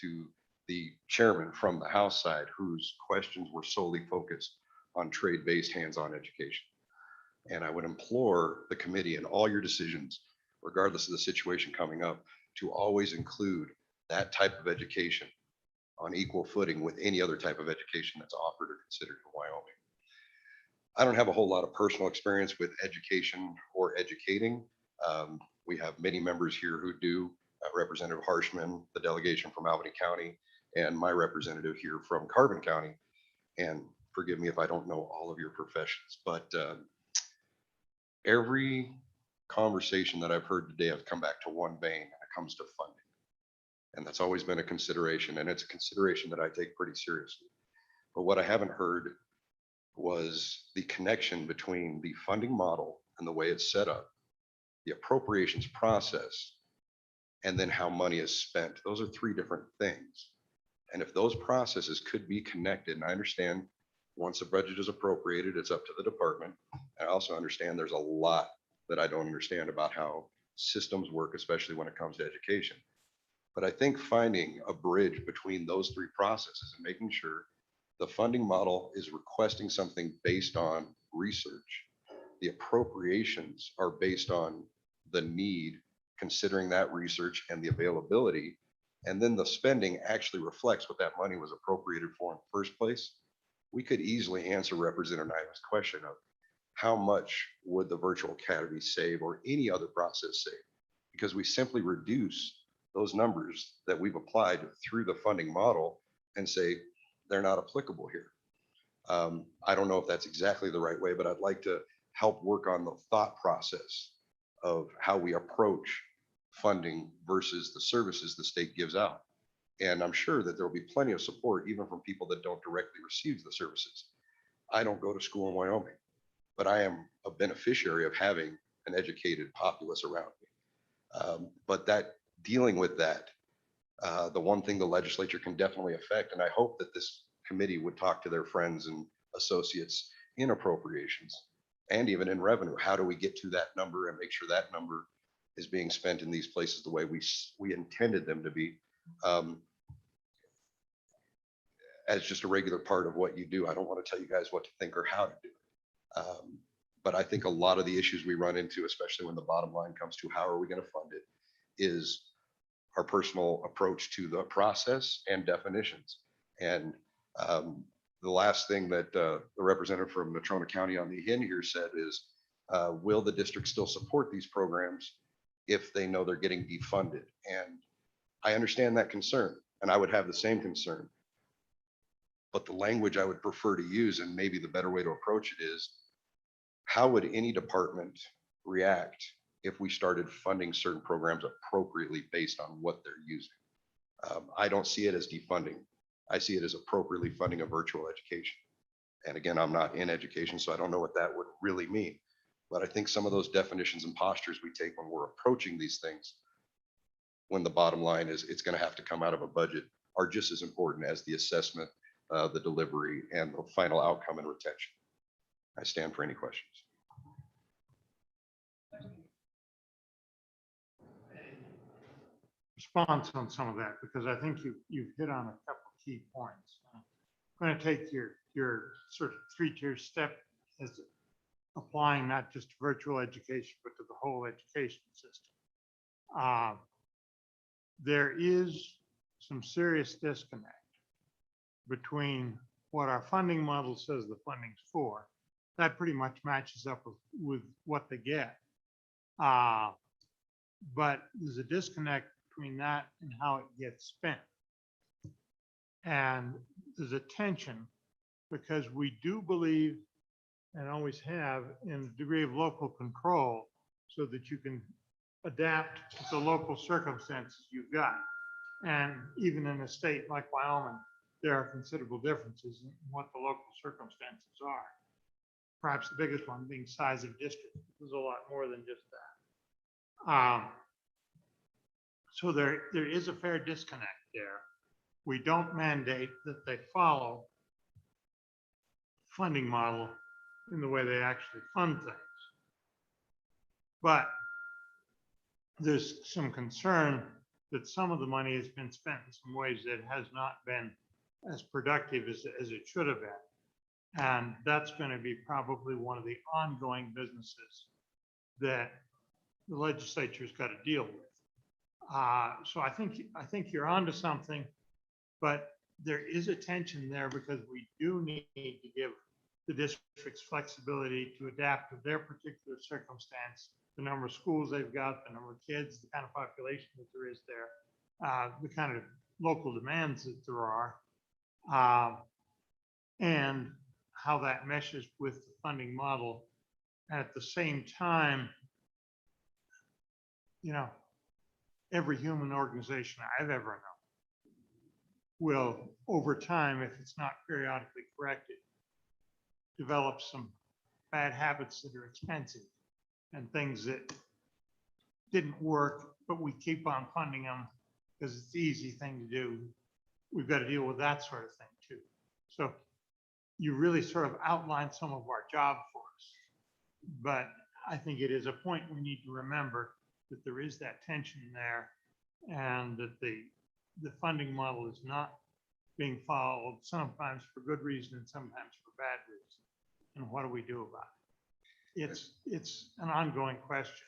to the chairman from the House side, whose questions were solely focused on trade-based hands-on education. And I would implore the committee in all your decisions, regardless of the situation coming up, to always include that type of education on equal footing with any other type of education that's offered or considered in Wyoming. I don't have a whole lot of personal experience with education or educating. We have many members here who do, Representative Harshman, the delegation from Albany County, and my representative here from Carbon County. And forgive me if I don't know all of your professions, but every conversation that I've heard today, I've come back to one vein, and it comes to funding. And that's always been a consideration, and it's a consideration that I take pretty seriously. But what I haven't heard was the connection between the funding model and the way it's set up, the appropriations process, and then how money is spent. Those are three different things. And if those processes could be connected, and I understand once a budget is appropriated, it's up to the department. I also understand there's a lot that I don't understand about how systems work, especially when it comes to education. But I think finding a bridge between those three processes and making sure the funding model is requesting something based on research, the appropriations are based on the need, considering that research and the availability, and then the spending actually reflects what that money was appropriated for in the first place. We could easily answer Representative Nyman's question of how much would the virtual academy save or any other process save? Because we simply reduce those numbers that we've applied through the funding model and say they're not applicable here. I don't know if that's exactly the right way, but I'd like to help work on the thought process of how we approach funding versus the services the state gives out. And I'm sure that there'll be plenty of support even from people that don't directly receive the services. I don't go to school in Wyoming, but I am a beneficiary of having an educated populace around me. But that dealing with that, the one thing the legislature can definitely affect, and I hope that this committee would talk to their friends and associates in appropriations and even in revenue. How do we get to that number and make sure that number is being spent in these places the way we intended them to be, as just a regular part of what you do. I don't want to tell you guys what to think or how to do it. But I think a lot of the issues we run into, especially when the bottom line comes to how are we going to fund it, is our personal approach to the process and definitions. And the last thing that the representative from Natrona County on the end here said is, will the district still support these programs if they know they're getting defunded? And I understand that concern, and I would have the same concern. But the language I would prefer to use, and maybe the better way to approach it, is how would any department react if we started funding certain programs appropriately based on what they're using? I don't see it as defunding. I see it as appropriately funding a virtual education. And again, I'm not in education, so I don't know what that would really mean. But I think some of those definitions and postures we take when we're approaching these things, when the bottom line is it's going to have to come out of a budget, are just as important as the assessment, the delivery, and the final outcome and retention. I stand for any questions. Response on some of that, because I think you've hit on a couple key points. I'm going to take your sort of three-tier step as applying not just to virtual education, but to the whole education system. There is some serious disconnect between what our funding model says the funding's for that pretty much matches up with what they get. But there's a disconnect between that and how it gets spent. And there's a tension because we do believe and always have in a degree of local control so that you can adapt to the local circumstances you've got. And even in a state like Wyoming, there are considerable differences in what the local circumstances are. Perhaps the biggest one being size of district. There's a lot more than just that. So there is a fair disconnect there. We don't mandate that they follow funding model in the way they actually fund things. But there's some concern that some of the money has been spent in some ways that has not been as productive as it should have been. And that's going to be probably one of the ongoing businesses that the legislature's got to deal with. So I think you're onto something, but there is a tension there because we do need to give the districts flexibility to adapt to their particular circumstance, the number of schools they've got, the number of kids, the kind of population that there is there, the kind of local demands that there are, and how that meshes with the funding model. And at the same time, you know, every human organization I've ever known will, over time, if it's not periodically corrected, develop some bad habits that are expensive and things that didn't work, but we keep on funding them because it's the easy thing to do. We've got to deal with that sort of thing too. So you really sort of outlined some of our job for us, but I think it is a point we need to remember that there is that tension there and that the funding model is not being followed, sometimes for good reason and sometimes for bad reason. And what do we do about it? It's an ongoing question.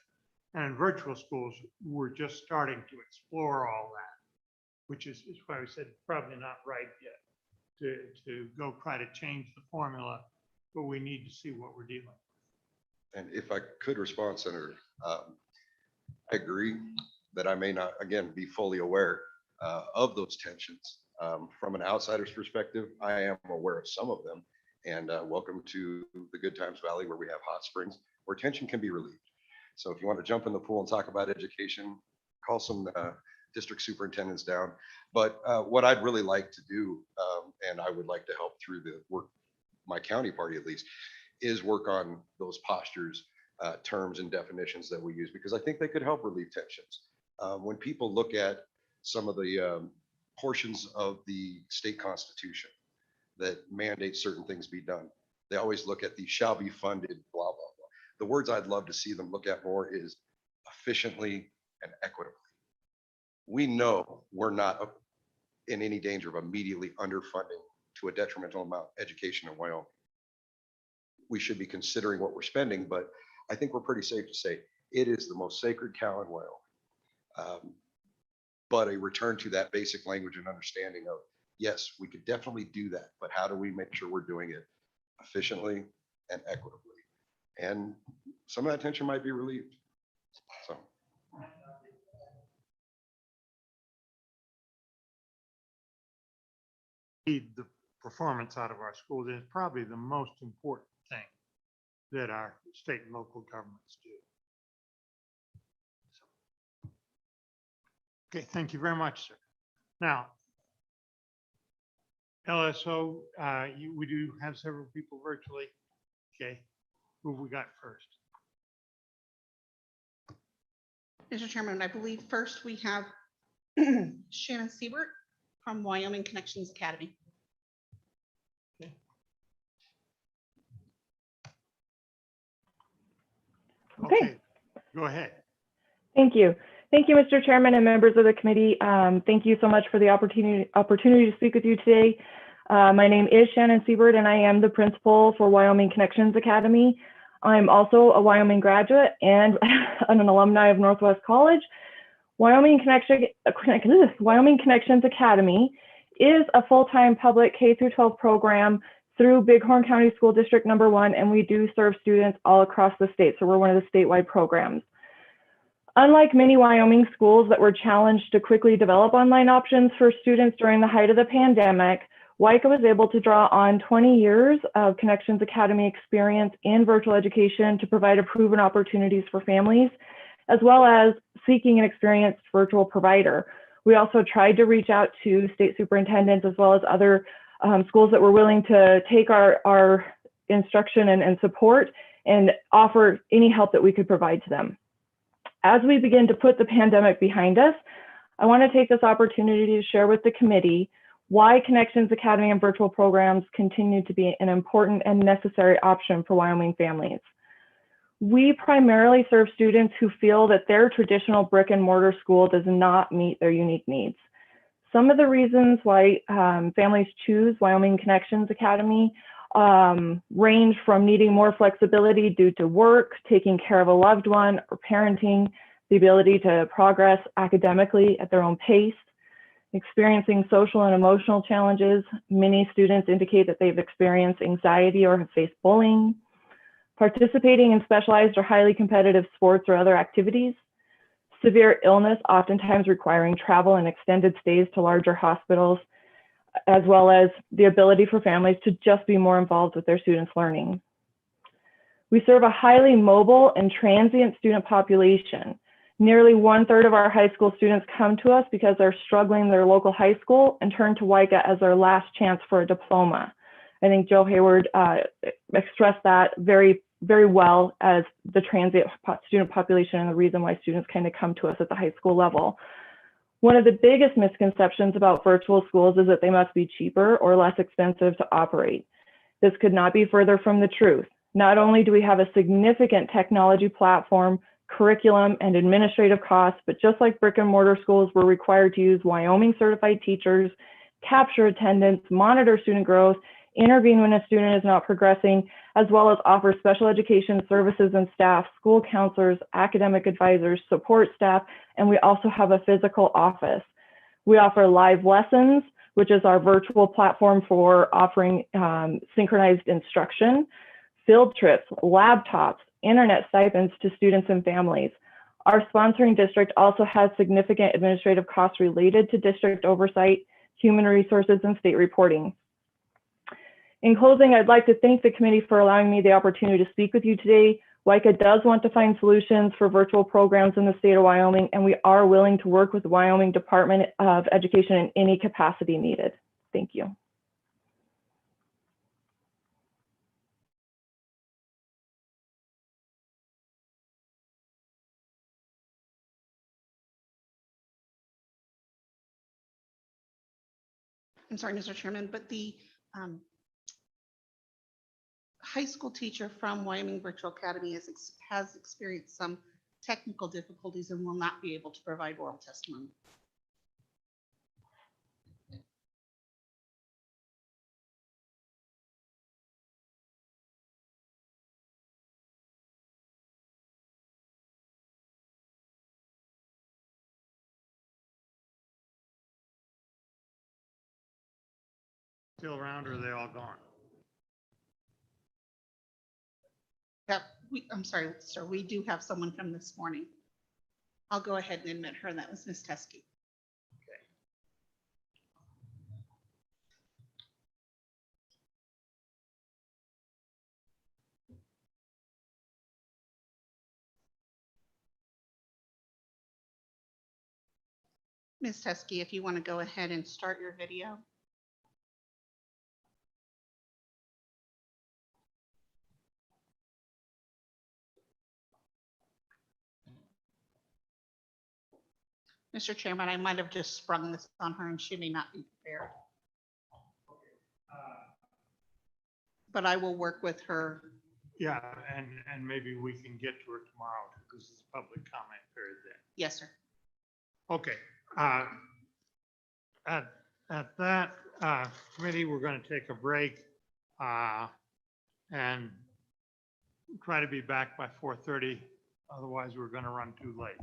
And in virtual schools, we're just starting to explore all that, which is why we said probably not right yet to go try to change the formula, but we need to see what we're dealing with. And if I could respond, Senator, I agree that I may not, again, be fully aware of those tensions. From an outsider's perspective, I am aware of some of them. And welcome to the Good Times Valley, where we have hot springs, where tension can be relieved. So if you want to jump in the pool and talk about education, call some district superintendents down. But what I'd really like to do, and I would like to help through the work, my county party at least, is work on those postures, terms and definitions that we use, because I think they could help relieve tensions. When people look at some of the portions of the state constitution that mandate certain things be done, they always look at the shall be funded, blah, blah, blah. The words I'd love to see them look at more is efficiently and equitably. We know we're not in any danger of immediately underfunding to a detrimental amount education in Wyoming. We should be considering what we're spending, but I think we're pretty safe to say it is the most sacred cow in Wyoming. But a return to that basic language and understanding of, yes, we could definitely do that, but how do we make sure we're doing it efficiently and equitably? And some of that tension might be relieved. So. The performance out of our schools is probably the most important thing that our state and local governments do. So, okay, thank you very much, sir. Now, LSO, we do have several people virtually. Okay, who have we got first? Mr. Chairman, I believe first we have Shannon Siebert from Wyoming Connections Academy. Okay, go ahead. Thank you. Thank you, Mr. Chairman and members of the committee. Thank you so much for the opportunity to speak with you today. My name is Shannon Siebert, and I am the principal for Wyoming Connections Academy. I'm also a Wyoming graduate and an alumni of Northwest College. Wyoming Connections Academy is a full-time public K-12 program through Bighorn County School District #1, and we do serve students all across the state. So we're one of the statewide programs. Unlike many Wyoming schools that were challenged to quickly develop online options for students during the height of the pandemic, WICA was able to draw on 20 years of Connections Academy experience in virtual education to provide proven opportunities for families, as well as seeking an experienced virtual provider. We also tried to reach out to state superintendents as well as other schools that were willing to take our instruction and support and offer any help that we could provide to them. As we begin to put the pandemic behind us, I want to take this opportunity to share with the committee why Connections Academy and virtual programs continue to be an important and necessary option for Wyoming families. We primarily serve students who feel that their traditional brick and mortar school does not meet their unique needs. Some of the reasons why families choose Wyoming Connections Academy range from needing more flexibility due to work, taking care of a loved one, or parenting, the ability to progress academically at their own pace, experiencing social and emotional challenges. Many students indicate that they've experienced anxiety or have faced bullying, participating in specialized or highly competitive sports or other activities, severe illness, oftentimes requiring travel and extended stays to larger hospitals, as well as the ability for families to just be more involved with their students' learning. We serve a highly mobile and transient student population. Nearly 1/3 of our high school students come to us because they're struggling in their local high school and turn to WICA as their last chance for a diploma. I think Joe Hayward expressed that very well as the transient student population and the reason why students kind of come to us at the high school level. One of the biggest misconceptions about virtual schools is that they must be cheaper or less expensive to operate. This could not be further from the truth. Not only do we have a significant technology platform, curriculum, and administrative costs, but just like brick and mortar schools, we're required to use Wyoming certified teachers, capture attendance, monitor student growth, intervene when a student is not progressing, as well as offer special education services and staff, school counselors, academic advisors, support staff, and we also have a physical office. We offer live lessons, which is our virtual platform for offering synchronized instruction, field trips, laptops, internet stipends to students and families. Our sponsoring district also has significant administrative costs related to district oversight, human resources, and state reporting. In closing, I'd like to thank the committee for allowing me the opportunity to speak with you today. WICA does want to find solutions for virtual programs in the state of Wyoming, and we are willing to work with the Wyoming Department of Education in any capacity needed. Thank you. I'm sorry, Mr. Chairman, but the high school teacher from Wyoming Virtual Academy has experienced some technical difficulties and will not be able to provide oral testimony. Still around or are they all gone? Yeah, I'm sorry, sir, we do have someone from this morning. I'll go ahead and admit her, and that was Ms. Teskey. Ms. Teskey, if you want to go ahead and start your video. Mr. Chairman, I might have just sprung this on her and she may not be prepared. But I will work with her. Yeah, and maybe we can get to her tomorrow because it's a public comment period then. Yes, sir. Okay. At that committee, we're going to take a break and try to be back by 4:30. Otherwise, we're going to run too late.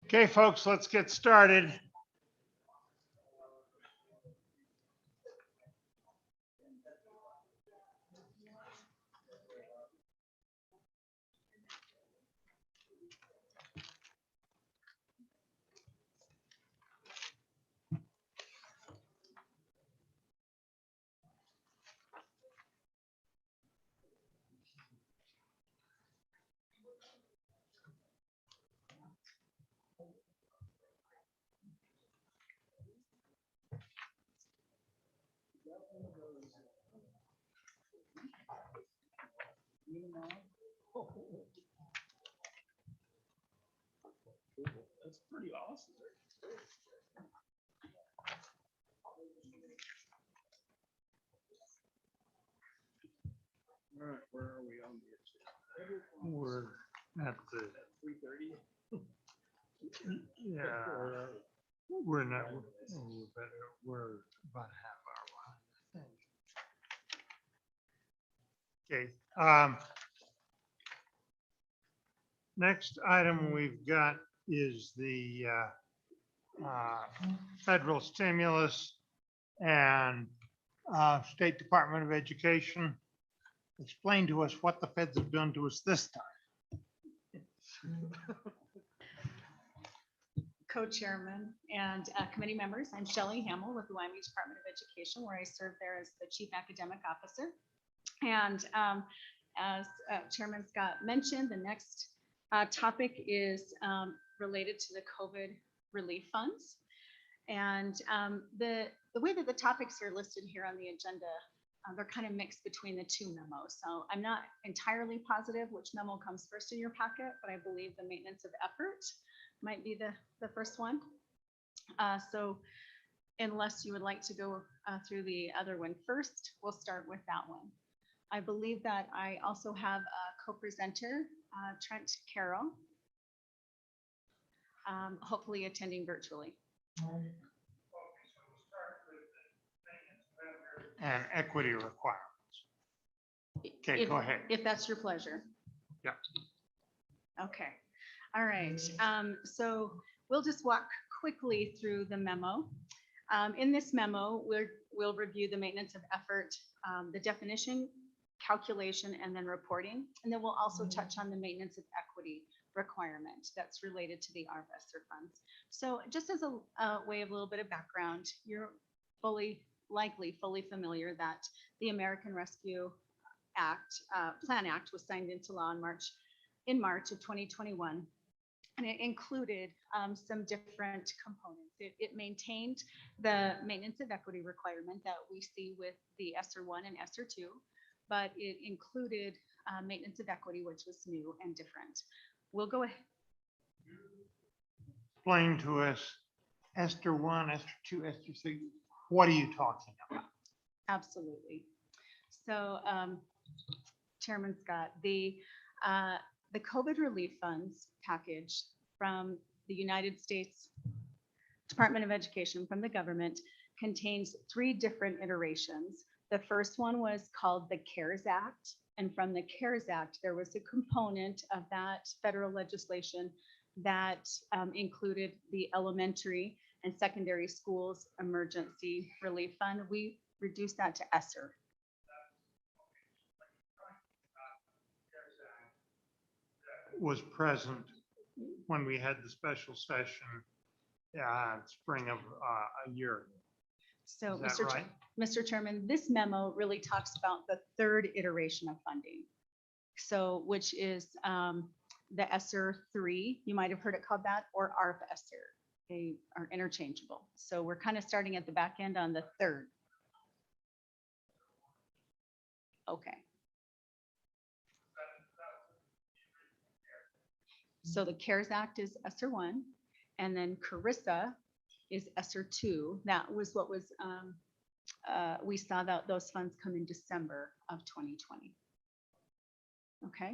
Okay, folks, let's get started. That's pretty awesome. All right, where are we on the agenda? We're at the, 3:30? yeah, we're not, we're about a half hour behind, I think. Okay. Next item we've got is the federal stimulus and State Department of Education. Explain to us what the feds have done to us this time. Co-chairman and committee members. I'm Shelley Hamill with the Wyoming Department of Education, where I serve there as the Chief Academic Officer. And as Chairman Scott mentioned, the next topic is related to the COVID relief funds. And the way that the topics are listed here on the agenda, they're kind of mixed between the two memos. So I'm not entirely positive which memo comes first in your packet, but I believe the maintenance of effort might be the first one. So unless you would like to go through the other one first, we'll start with that one. I believe that I also have a co-presenter, Trent Carroll, hopefully attending virtually. And equity requirements. Okay, If- go ahead. If that's your pleasure. Yeah. Okay, all right. So we'll just walk quickly through the memo. In this memo, we'll review the maintenance of effort, the definition, calculation, and then reporting. And then we'll also touch on the maintenance of equity requirement that's related to the ARPA funds. So just as a way of a little bit of background, you're likely fully familiar that the American Rescue Act, Plan Act was signed into law in March of 2021. And it included some different components. It maintained the maintenance of equity requirement that we see with the ESSER 1 and ESSER 2, but it included maintenance of equity, which was new and different. We'll go ahead. Explain to us ESSER 1, ESSER 2, ESSER 3. What are you talking about? Absolutely. So, Chairman Scott, the COVID relief funds package from the United States Department of Education, from the government, contains 3 different iterations. The first one was called the CARES Act. And from the CARES Act, there was a component of that federal legislation that included the elementary and secondary schools emergency relief fund. We reduced that to ESSER. Was present when we had the special session spring of a year ago. So, Is that right? Mr. Chairman, this memo really talks about the 3rd iteration of funding. So, which is the ESSER 3, you might have heard it called that, or ARP ESSER. They are interchangeable. So we're kind of starting at the back end on the 3rd. Okay. So the CARES Act is ESSER 1, and then CARISA is ESSER 2. That was what was, we saw that those funds come in December of 2020. Okay.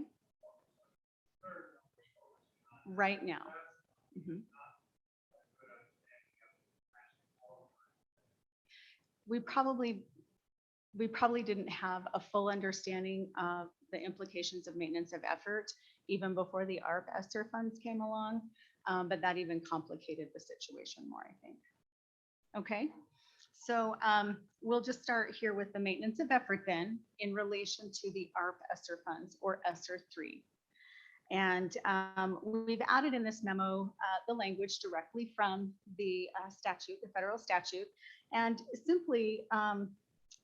Right now. Mm-hmm. We probably didn't have a full understanding of the implications of maintenance of effort even before the ARP ESSER funds came along. but that even complicated the situation more, I think. Okay, so we'll just start here with the maintenance of effort then in relation to the ARP ESSER funds or ESSER 3. And we've added in this memo the language directly from the statute, the federal statute. And simply,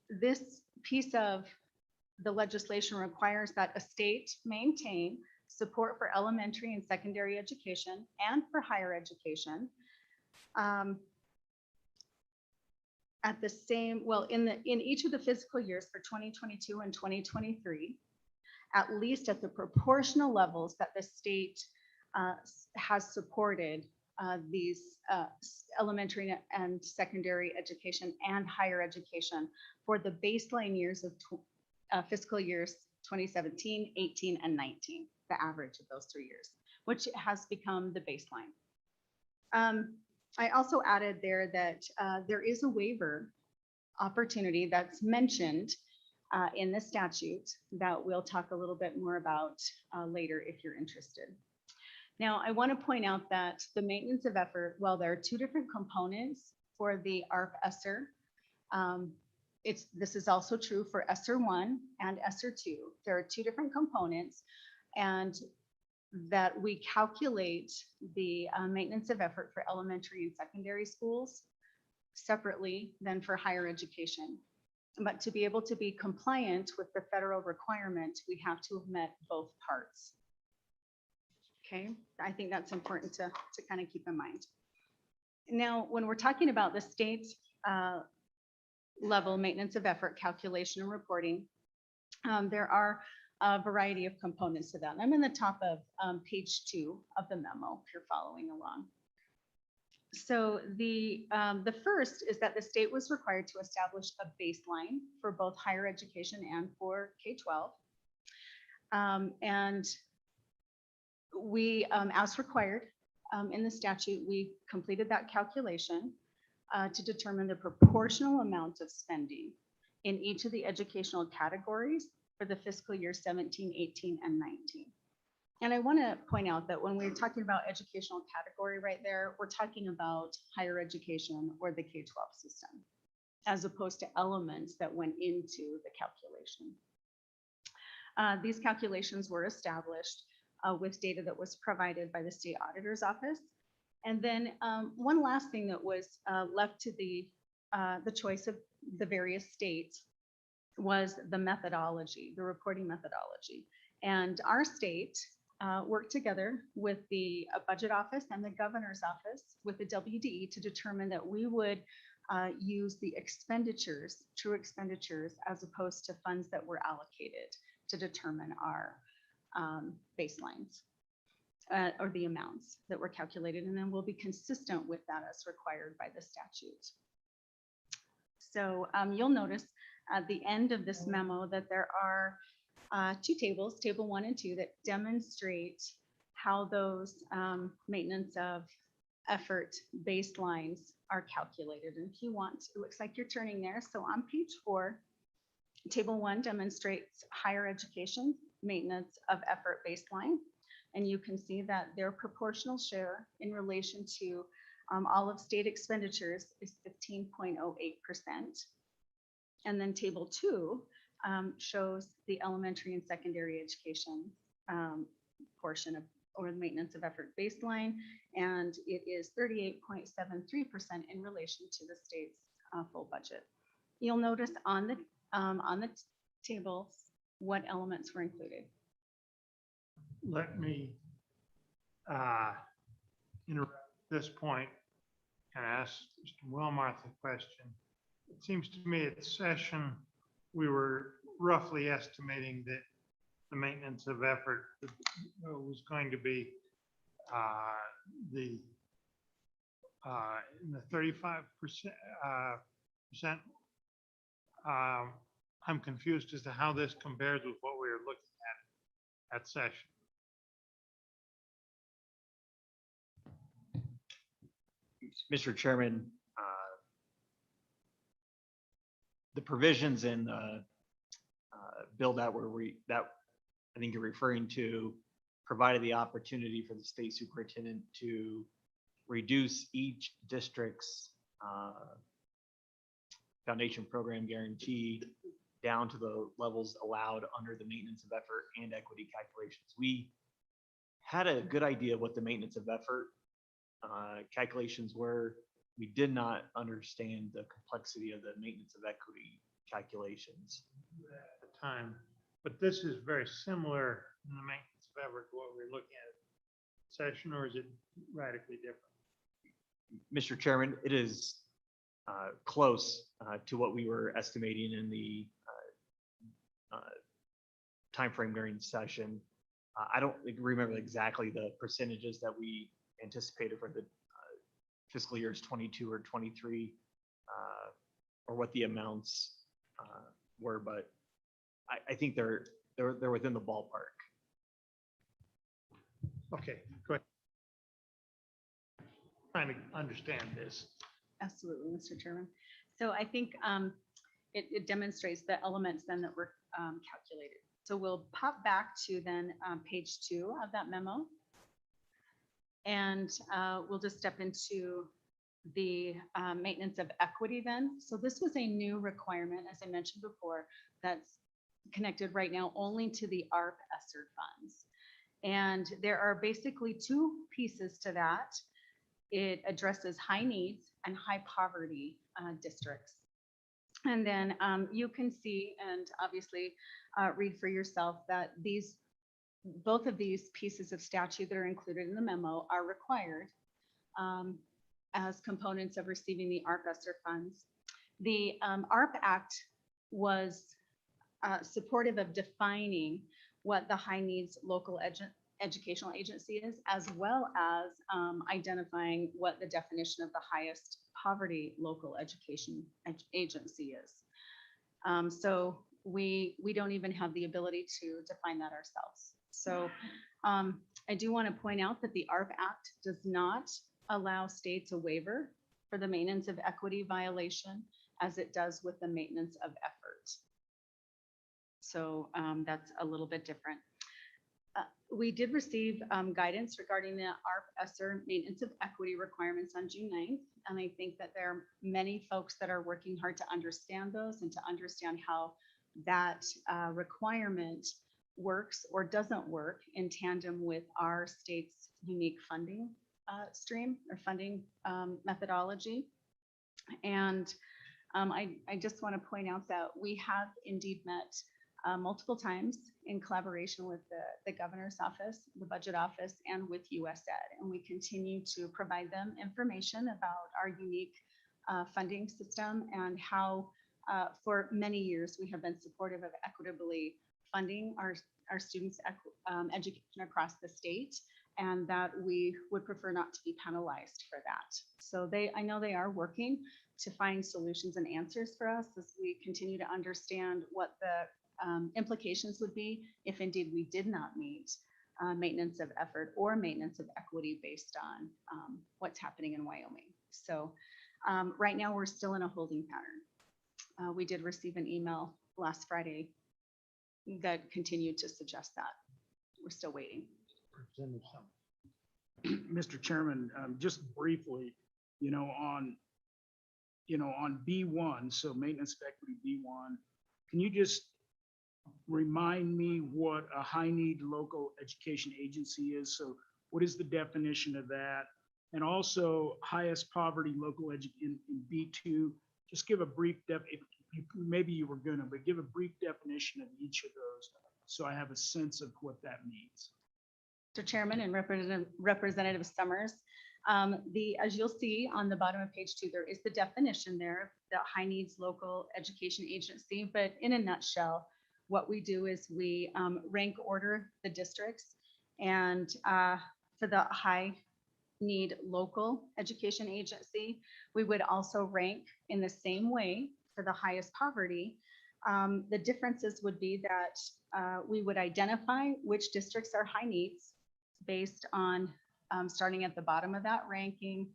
this piece of the legislation requires that a state maintain support for elementary and secondary education and for higher education at the same, well, in each of the fiscal years for 2022 and 2023, at least at the proportional levels that the state has supported these elementary and secondary education and higher education for the baseline years of fiscal years 2017, 18, and 19, the average of those 3 years, which has become the baseline. I also added there that there is a waiver opportunity that's mentioned in the statute that we'll talk a little bit more about later if you're interested. Now, I want to point out that the maintenance of effort, well, there are 2 different components for the ARP ESSER. This is also true for ESSER 1 and ESSER 2. There are 2 different components, and that we calculate the maintenance of effort for elementary and secondary schools separately than for higher education. But to be able to be compliant with the federal requirement, we have to have met both parts. Okay, I think that's important to kind of keep in mind. Now, when we're talking about the state level maintenance of effort calculation and reporting, there are a variety of components to that. And I'm in the top of page 2 of the memo if you're following along. So the first is that the state was required to establish a baseline for both higher education and for K-12. And we, as required in the statute, we completed that calculation to determine the proportional amount of spending in each of the educational categories for the fiscal year 17, 18, and 19. And I want to point out that when we're talking about educational category right there, we're talking about higher education or the K-12 system, as opposed to elements that went into the calculation. These calculations were established with data that was provided by the state auditor's office. And then one last thing that was left to the choice of the various states was the methodology, the reporting methodology. And our state worked together with the budget office and the governor's office with the WDE to determine that we would use the expenditures, true expenditures, as opposed to funds that were allocated to determine our baselines or the amounts that were calculated. And then we'll be consistent with that as required by the statute. So you'll notice at the end of this memo that there are 2 tables, table 1 and 2, that demonstrate how those maintenance of effort baselines are calculated. And if you want, it looks like you're turning there. So on page 4, table 1 demonstrates higher education maintenance of effort baseline. And you can see that their proportional share in relation to all of state expenditures is 15.08%. And then table 2 shows the elementary and secondary education portion of, or the maintenance of effort baseline, and it is 38.73% in relation to the state's full budget. You'll notice on the tables what elements were included. Let me interrupt at this point and ask Mr. Wilmarth a question. It seems to me at session, we were roughly estimating that the maintenance of effort was going to be in the 35%. I'm confused as to how this compares with what we were looking at session. Mr. Chairman, the provisions in the bill that I think you're referring to provided the opportunity for the state superintendent to reduce each district's foundation program guarantee down to the levels allowed under the maintenance of effort and equity calculations. We had a good idea what the maintenance of effort calculations were. We did not understand the complexity of the maintenance of equity calculations. At the time, but this is very similar in the maintenance of effort to what we're looking at session, or is it radically different? Mr. Chairman, it is close to what we were estimating in the timeframe during the session. I don't remember exactly the percentages that we anticipated for the fiscal years 22 or 23, or what the amounts were, but I think they're within the ballpark. Okay, go ahead. Trying to understand this. Absolutely, Mr. Chairman. So I think it demonstrates the elements then that were calculated. So we'll pop back to then page 2 of that memo. And we'll just step into the maintenance of equity then. So this was a new requirement, as I mentioned before, that's connected right now only to the ARP ESSER funds. And there are basically 2 pieces to that. It addresses high needs and high poverty districts. And then you can see and obviously read for yourself that both of these pieces of statute that are included in the memo are required as components of receiving the ARP ESSER funds. The ARP Act was supportive of defining what the high needs local educational agency is, as well as identifying what the definition of the highest poverty local education agency is. So we don't even have the ability to define that ourselves. So I do want to point out that the ARP Act does not allow states a waiver for the maintenance of equity violation as it does with the maintenance of effort. So that's a little bit different. We did receive guidance regarding the ARP ESSER maintenance of equity requirements on June 9th. And I think that there are many folks that are working hard to understand those and to understand how that requirement works or doesn't work in tandem with our state's unique funding stream or funding methodology. And I just want to point out that we have indeed met multiple times in collaboration with the governor's office, the budget office, and with USAID. And we continue to provide them information about our unique funding system and how for many years we have been supportive of equitably funding our students' education across the state, and that we would prefer not to be penalized for that. So I know they are working to find solutions and answers for us as we continue to understand what the implications would be if indeed we did not meet maintenance of effort or maintenance of equity based on what's happening in Wyoming. So right now we're still in a holding pattern. We did receive an email last Friday that continued to suggest that. We're still waiting. Mr. Chairman, just briefly, on B1, so maintenance of equity B1, can you just remind me what a high need local education agency is? So what is the definition of that? And also highest poverty local in B2, just give a brief maybe you were gonna, but give a brief definition of each of those so I have a sense of what that means. Mr. Chairman and Representative Summers, as you'll see on the bottom of page 2, there is the definition there, the high needs local education agency. But in a nutshell, what we do is we rank order the districts, and for the high need local education agency, we would also rank in the same way for the highest poverty. The differences would be that we would identify which districts are high needs based on starting at the bottom of that ranking,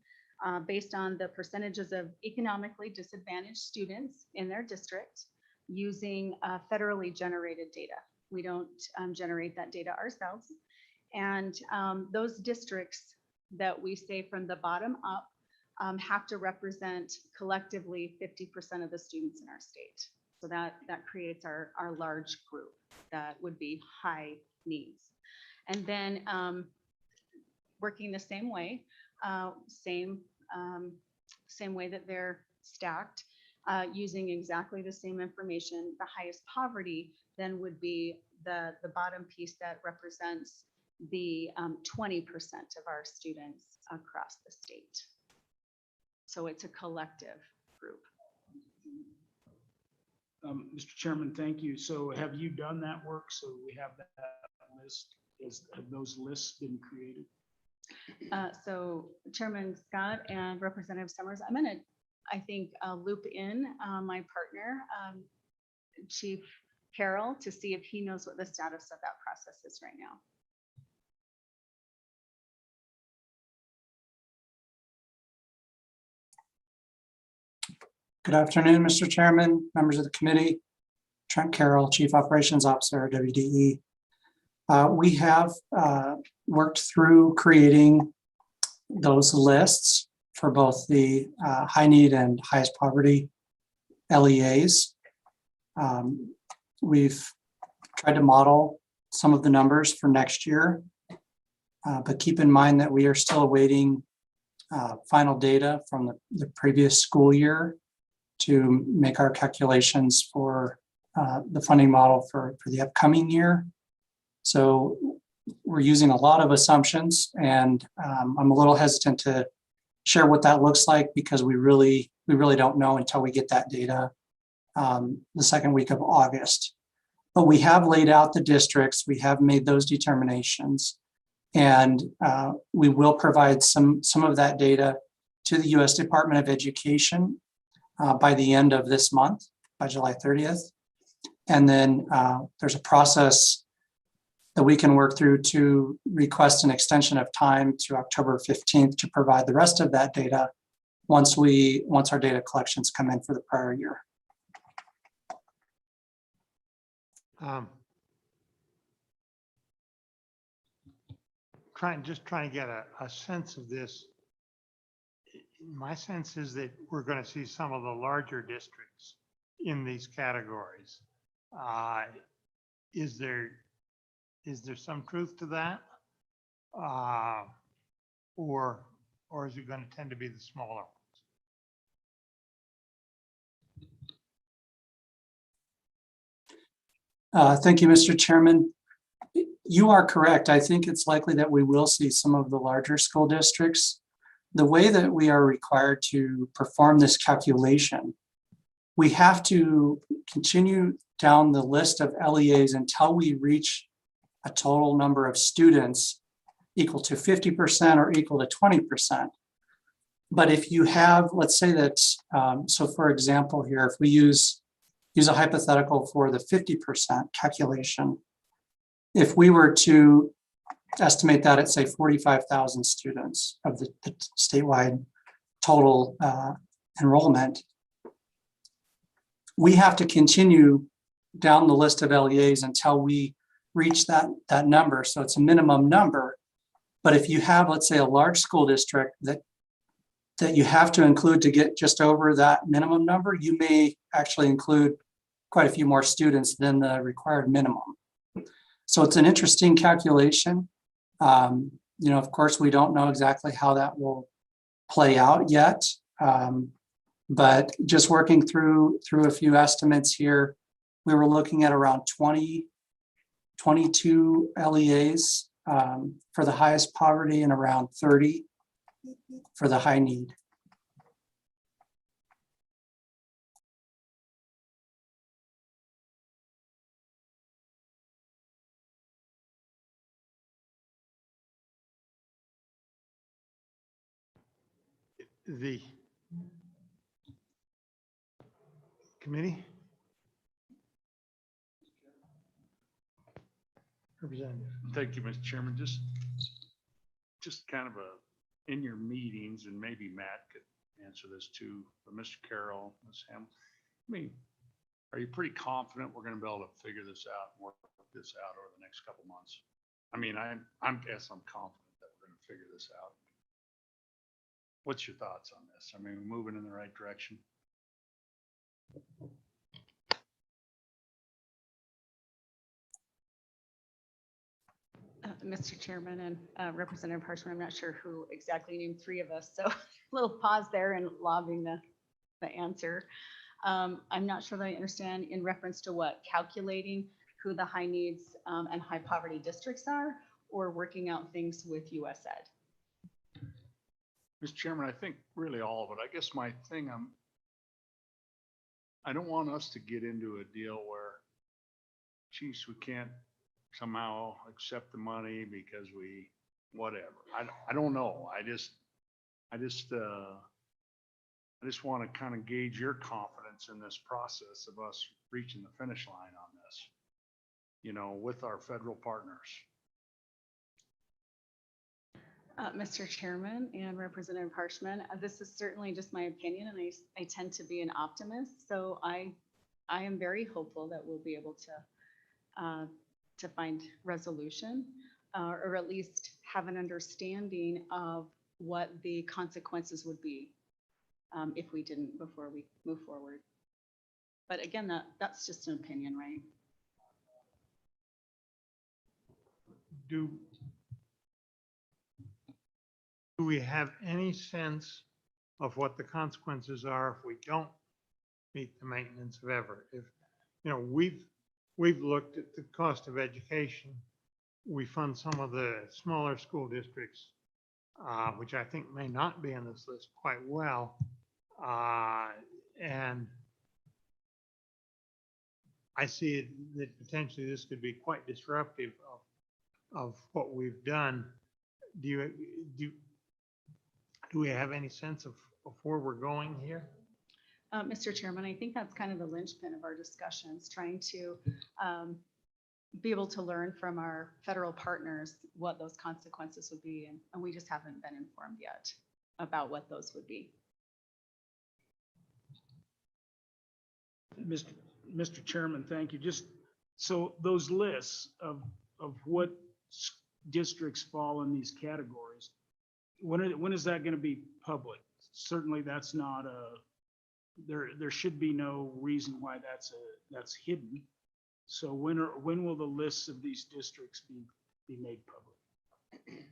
based on the percentages of economically disadvantaged students in their district using federally generated data. We don't generate that data ourselves. And those districts that we say from the bottom up have to represent collectively 50% of the students in our state. So that creates our large group that would be high needs. And then working the same way, same way that they're stacked, using exactly the same information. The highest poverty then would be the bottom piece that represents the 20% of our students across the state. So it's a collective group. Mr. Chairman, thank you. So have you done that work? So we have that list. Have those lists been created? So Chairman Scott and Representative Summers, I'm going to, I think, loop in my partner, Chief Carroll, to see if he knows what the status of that process is right now. Good afternoon, Mr. Chairman, members of the committee. Trent Carroll, Chief Operations Officer, WDE. We have worked through creating those lists for both the high need and highest poverty LEAs. We've tried to model some of the numbers for next year, but keep in mind that we are still awaiting final data from the previous school year to make our calculations for the funding model for the upcoming year. So we're using a lot of assumptions, and I'm a little hesitant to share what that looks like because we really don't know until we get that data the second week of August. But we have laid out the districts, we have made those determinations, and we will provide some of that data to the U.S. Department of Education by the end of this month, by July 30th. And then there's a process that we can work through to request an extension of time to October 15th to provide the rest of that data once our data collections come in for the prior year. Just trying to get a sense of this. My sense is that we're going to see some of the larger districts in these categories. Is there some truth to that? Or is it going to tend to be the smaller ones? Thank you, Mr. Chairman. You are correct. I think it's likely that we will see some of the larger school districts. The way that we are required to perform this calculation, we have to continue down the list of LEAs until we reach a total number of students equal to 50% or equal to 20%. But if you have, let's say that, so for example here, if we use a hypothetical for the 50% calculation, if we were to estimate that at say 45,000 students of the statewide total enrollment, we have to continue down the list of LEAs until we reach that number. So it's a minimum number. But if you have, let's say, a large school district that you have to include to get just over that minimum number, you may actually include quite a few more students than the required minimum. So it's an interesting calculation. Of course, we don't know exactly how that will play out yet. But just working through a few estimates here, we were looking at around 22 LEAs for the highest poverty and around 30 for the high need. The committee? Representative. Thank you, Mr. Chairman. Just kind of in your meetings, and maybe Matt could answer this too, but Mr. Carroll, Ms. Ham, are you pretty confident we're going to be able to figure this out and work this out over the next couple months? I mean, I'm confident that we're gonna figure this out. What's your thoughts on this? I mean, we're moving in the right direction. Mr. Chairman and Representative Harshman, I'm not sure who exactly named three of us, so a little pause there and lobbing the answer. I'm not sure that I understand in reference to what, calculating who the high needs and high poverty districts are, or working out things with US Ed? Mr. Chairman, I think really all of it. I guess my thing, I don't want us to get into a deal where, geez, we can't somehow accept the money because we, whatever. I don't know. I just want to kind of gauge your confidence in this process of us reaching the finish line on this, you know, with our federal partners. Mr. Chairman and Representative Harshman, this is certainly just my opinion, and I tend to be an optimist. So I am very hopeful that we'll be able to find resolution, or at least have an understanding of what the consequences would be if we didn't before we move forward. But again, that's just an opinion, right? Do we have any sense of what the consequences are if we don't meet the maintenance of effort? If, you know, we've looked at the cost of education. We fund some of the smaller school districts, which I think may not be in this list quite well. And I see it, that potentially this could be quite disruptive of what we've done. Do we have any sense of where we're going here? Mr. Chairman, I think that's kind of the linchpin of our discussions, trying to be able to learn from our federal partners what those consequences would be. And we just haven't been informed yet about what those would be. Mr. Chairman, thank you. Just so those lists of what districts fall in these categories, when is that going to be public? Certainly that's not there should be no reason why that's hidden. So when will the lists of these districts be made public?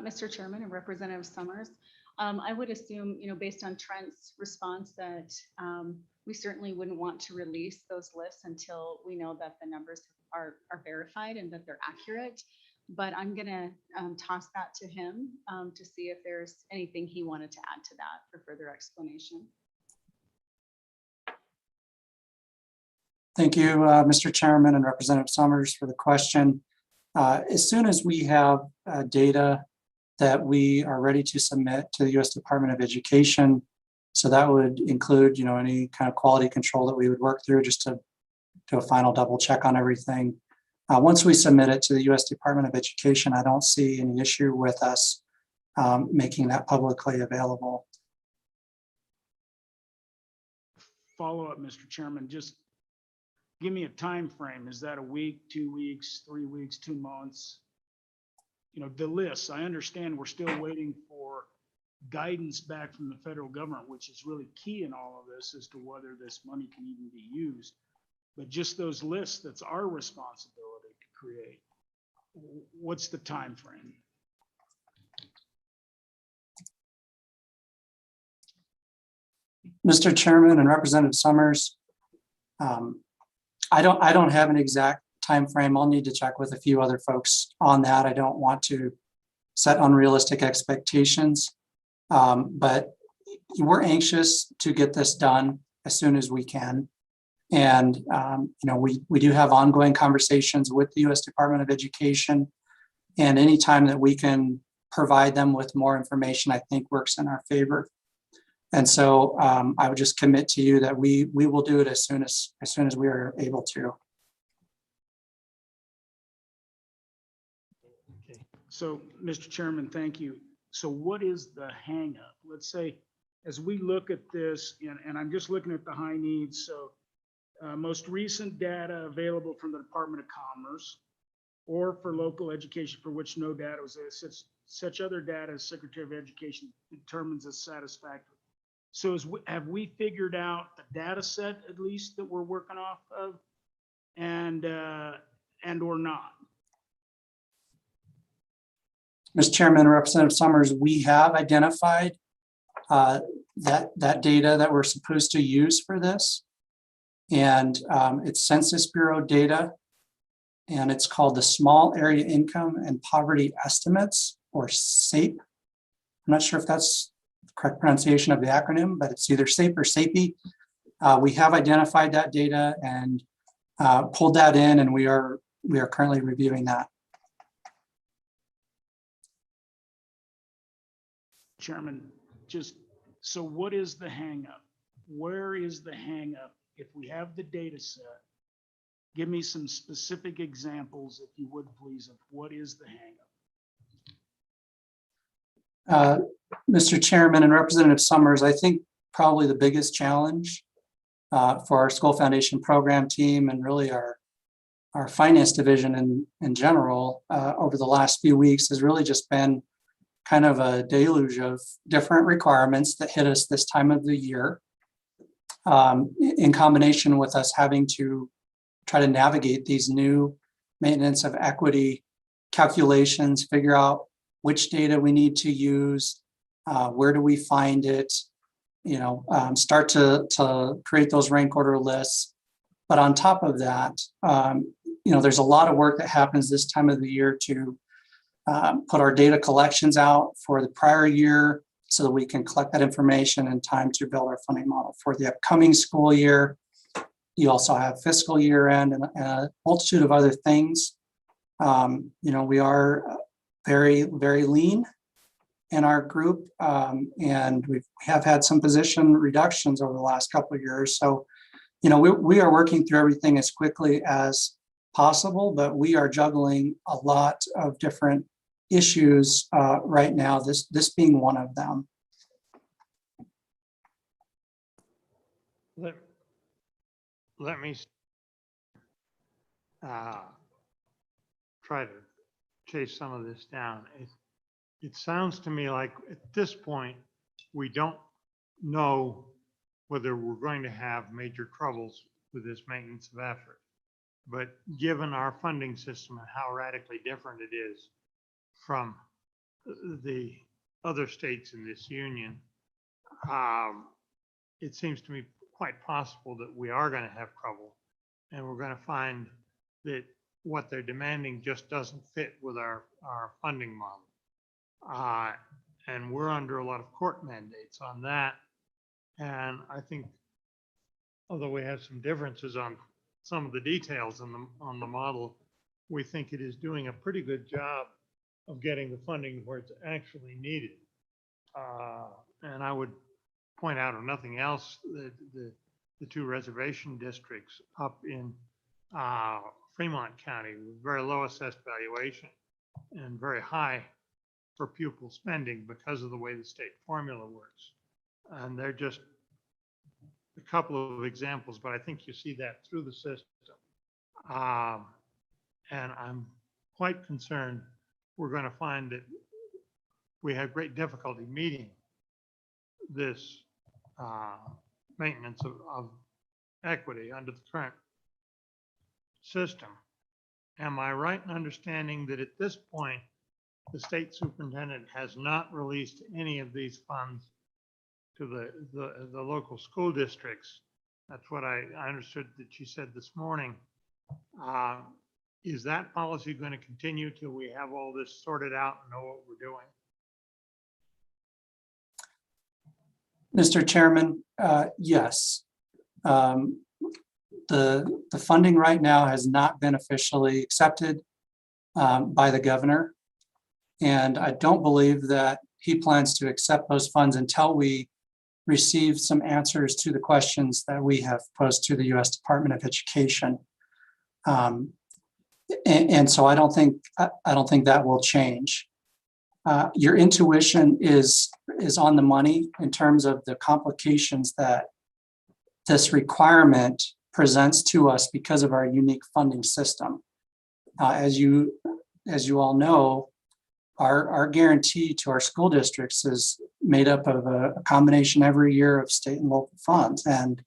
Mr. Chairman and Representative Summers, I would assume, you know, based on Trent's response, that we certainly wouldn't want to release those lists until we know that the numbers are verified and that they're accurate. But I'm gonna toss that to him to see if there's anything he wanted to add to that for further explanation. Thank you, Mr. Chairman and Representative Summers, for the question. As soon as we have data that we are ready to submit to the U.S. Department of Education, so that would include, you know, any kind of quality control that we would work through just to do a final double check on everything. Once we submit it to the U.S. Department of Education, I don't see any issue with us making that publicly available. Follow up, Mr. Chairman, just give me a time frame. Is that a week, 2 weeks, 3 weeks, 2 months? You know, the lists, I understand we're still waiting for guidance back from the federal government, which is really key in all of this as to whether this money can even be used. But just those lists, that's our responsibility to create. What's the time frame? Mr. Chairman and Representative Summers, I don't have an exact time frame. I'll need to check with a few other folks on that. I don't want to set unrealistic expectations, but we're anxious to get this done as soon as we can. And you know, we do have ongoing conversations with the U.S. Department of Education, and anytime that we can provide them with more information, I think works in our favor. And so I would just commit to you that we will do it as soon as we are able to. Okay. So, Mr. Chairman, thank you. So what is the hang up? Let's say, as we look at this, and I'm just looking at the high needs. So most recent data available from the Department of Commerce or for local education for which no data was, such other data as Secretary of Education determines as satisfactory. So have we figured out the data set at least that we're working off of and or not? Mr. Chairman, Representative Summers, we have identified that data that we're supposed to use for this. And it's Census Bureau data, and it's called the Small Area Income and Poverty Estimates, or SAPE. I'm not sure if that's the correct pronunciation of the acronym, but it's either SAPE or SAPE. We have identified that data and pulled that in, and we are currently reviewing that. Chairman, just, so what is the hangup? Where is the hangup? If we have the data set, give me some specific examples, if you would please, of what is the hangup? Mr. Chairman and Representative Summers, I think probably the biggest challenge for our School Foundation program team and really our finance division in general over the last few weeks has really just been kind of a deluge of different requirements that hit us this time of the year, in combination with us having to try to navigate these new maintenance of equity calculations, figure out which data we need to use, where do we find it, start to create those rank order lists. But on top of that, there's a lot of work that happens this time of the year to put our data collections out for the prior year so that we can collect that information in time to build our funding model for the upcoming school year. You also have fiscal year end and a multitude of other things. We are very, very lean in our group, and we have had some position reductions over the last couple of years. So, we are working through everything as quickly as possible, but we are juggling a lot of different issues right now, this being one of them. Let me try to chase some of this down. It sounds to me like at this point, we don't know whether we're going to have major troubles with this maintenance of effort. But given our funding system and how radically different it is from the other states in this union, it seems to me quite possible that we are going to have trouble, and we're going to find that what they're demanding just doesn't fit with our funding model. And we're under a lot of court mandates on that. And I think, although we have some differences on some of the details on the model, we think it is doing a pretty good job of getting the funding where it's actually needed. And I would point out, if nothing else, the two reservation districts up in Fremont County with very low assessed valuation and very high per pupil spending because of the way the state formula works. And they're just a couple of examples, but I think you see that through the system. And I'm quite concerned we're going to find that we have great difficulty meeting this maintenance of equity under the current system. Am I right in understanding that at this point, the state superintendent has not released any of these funds to the local school districts? That's what I understood that she said this morning. Is that policy going to continue till we have all this sorted out and know what we're doing? Mr. Chairman, yes. The funding right now has not been officially accepted by the governor. And I don't believe that he plans to accept those funds until we receive some answers to the questions that we have posed to the U.S. Department of Education. And so I don't think that will change. Your intuition is on the money in terms of the complications that this requirement presents to us because of our unique funding system. As you all know, our guarantee to our school districts is made up of a combination every year of state and local funds. And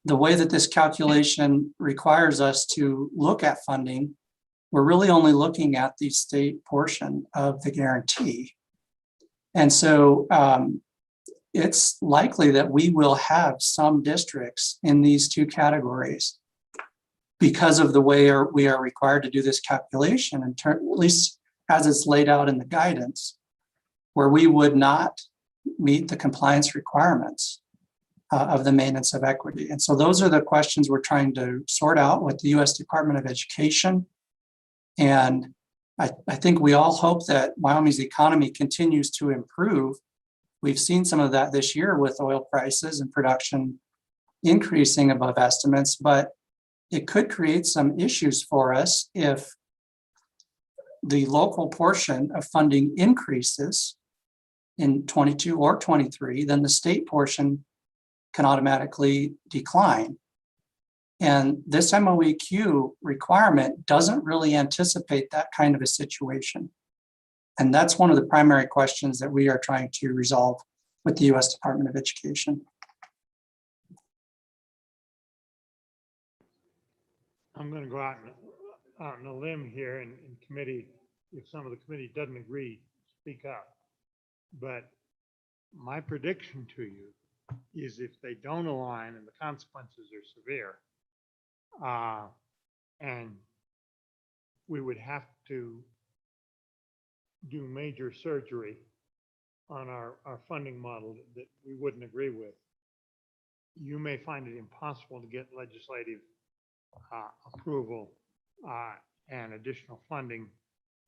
the way that this calculation requires us to look at funding, we're really only looking at the state portion of the guarantee. And so it's likely that we will have some districts in these two categories because of the way we are required to do this calculation, at least as it's laid out in the guidance, where we would not meet the compliance requirements of the maintenance of equity. And so those are the questions we're trying to sort out with the U.S. Department of Education. And I think we all hope that Wyoming's economy continues to improve. We've seen some of that this year with oil prices and production increasing above estimates, but it could create some issues for us if the local portion of funding increases in 22 or 23, then the state portion can automatically decline. And this MOEQ requirement doesn't really anticipate that kind of a situation. And that's one of the primary questions that we are trying to resolve with the U.S. Department of Education. I'm going to go out on a limb here in committee. If some of the committee doesn't agree, speak up. But my prediction to you is if they don't align and the consequences are severe, and we would have to do major surgery on our funding model that we wouldn't agree with, you may find it impossible to get legislative approval and additional funding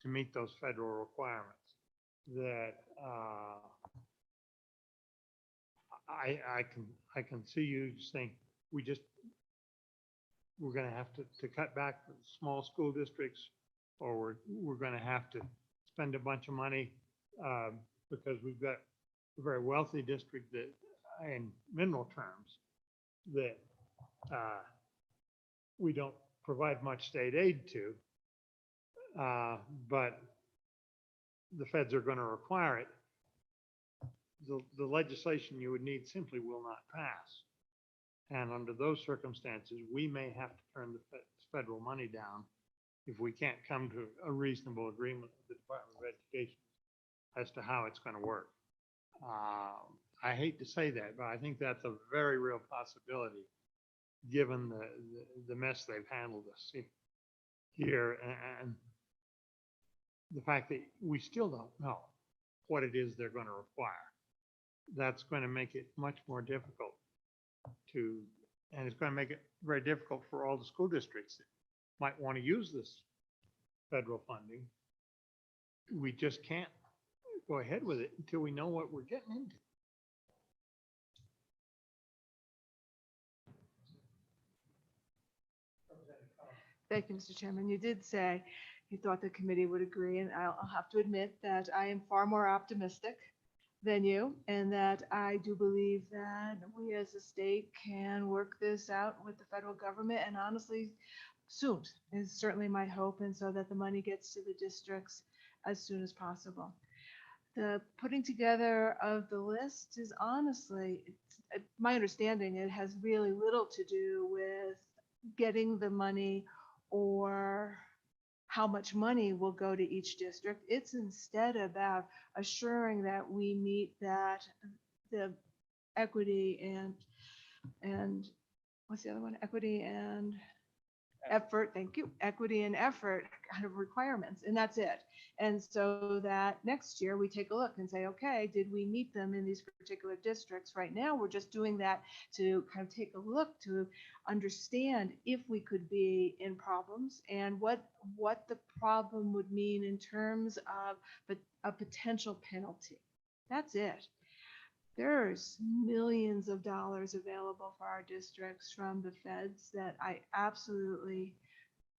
to meet those federal requirements. That I can see you saying we're going to have to cut back the small school districts, or we're going to have to spend a bunch of money because we've got a very wealthy district that, in mineral terms, that we don't provide much state aid to, but the feds are going to require it. The legislation you would need simply will not pass. And under those circumstances, we may have to turn the federal money down if we can't come to a reasonable agreement with the Department of Education as to how it's going to work. I hate to say that, but I think that's a very real possibility given the mess they've handled us here and the fact that we still don't know what it is they're going to require. That's going to make it much more difficult and it's going to make it very difficult for all the school districts that might want to use this federal funding. We just can't go ahead with it until we know what we're getting into. Thank you, Mr. Chairman. You did say you thought the committee would agree, and I'll have to admit that I am far more optimistic than you, and that I do believe that we as a state can work this out with the federal government, and honestly, soon is certainly my hope, and so that the money gets to the districts as soon as possible. The putting together of the list is honestly, my understanding, it has really little to do with getting the money or how much money will go to each district. It's instead about assuring that we meet that the equity and what's the other one? Equity and effort. Thank you. Equity and effort kind of requirements, and that's it. And so that next year we take a look and say, okay, did we meet them in these particular districts? Right now, we're just doing that to kind of take a look to understand if we could be in problems and what the problem would mean in terms of a potential penalty. That's it. There's millions of dollars available for our districts from the feds that I absolutely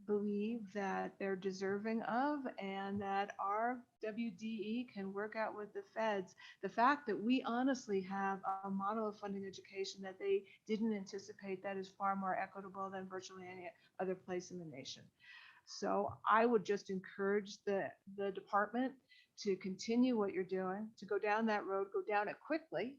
believe that they're deserving of, and that our WDE can work out with the feds. The fact that we honestly have a model of funding education that they didn't anticipate that is far more equitable than virtually any other place in the nation. So I would just encourage the department to continue what you're doing, to go down that road, go down it quickly.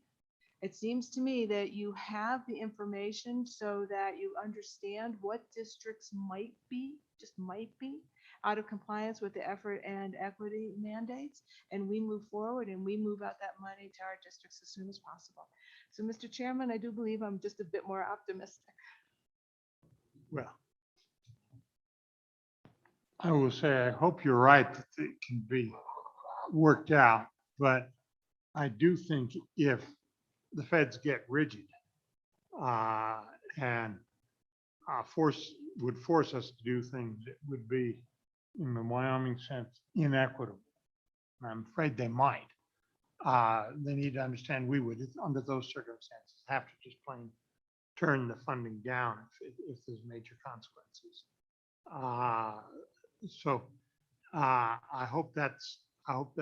It seems to me that you have the information so that you understand what districts might be, just might be, out of compliance with the effort and equity mandates. And we move forward and we move out that money to our districts as soon as possible. So, Mr. Chairman, I do believe I'm just a bit more optimistic. Well, I will say, I hope you're right that it can be worked out, but I do think if the feds get rigid and would force us to do things that would be, in the Wyoming sense, inequitable. I'm afraid they might. They need to understand we would, under those circumstances, have to just plain turn the funding down if there's major consequences. So I hope that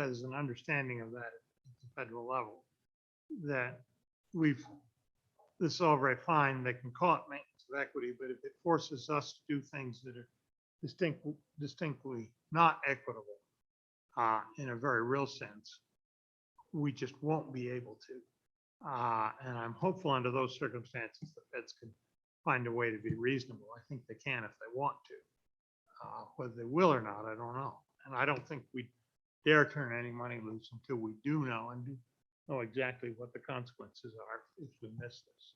is an understanding of that at the federal level, that this is all very fine. They can call it maintenance of equity, but if it forces us to do things that are distinctly not equitable in a very real sense, we just won't be able to. And I'm hopeful under those circumstances, the feds can find a way to be reasonable. I think they can if they want to. Whether they will or not, I don't know. And I don't think we dare turn any money loose until we do know and know exactly what the consequences are if we miss this.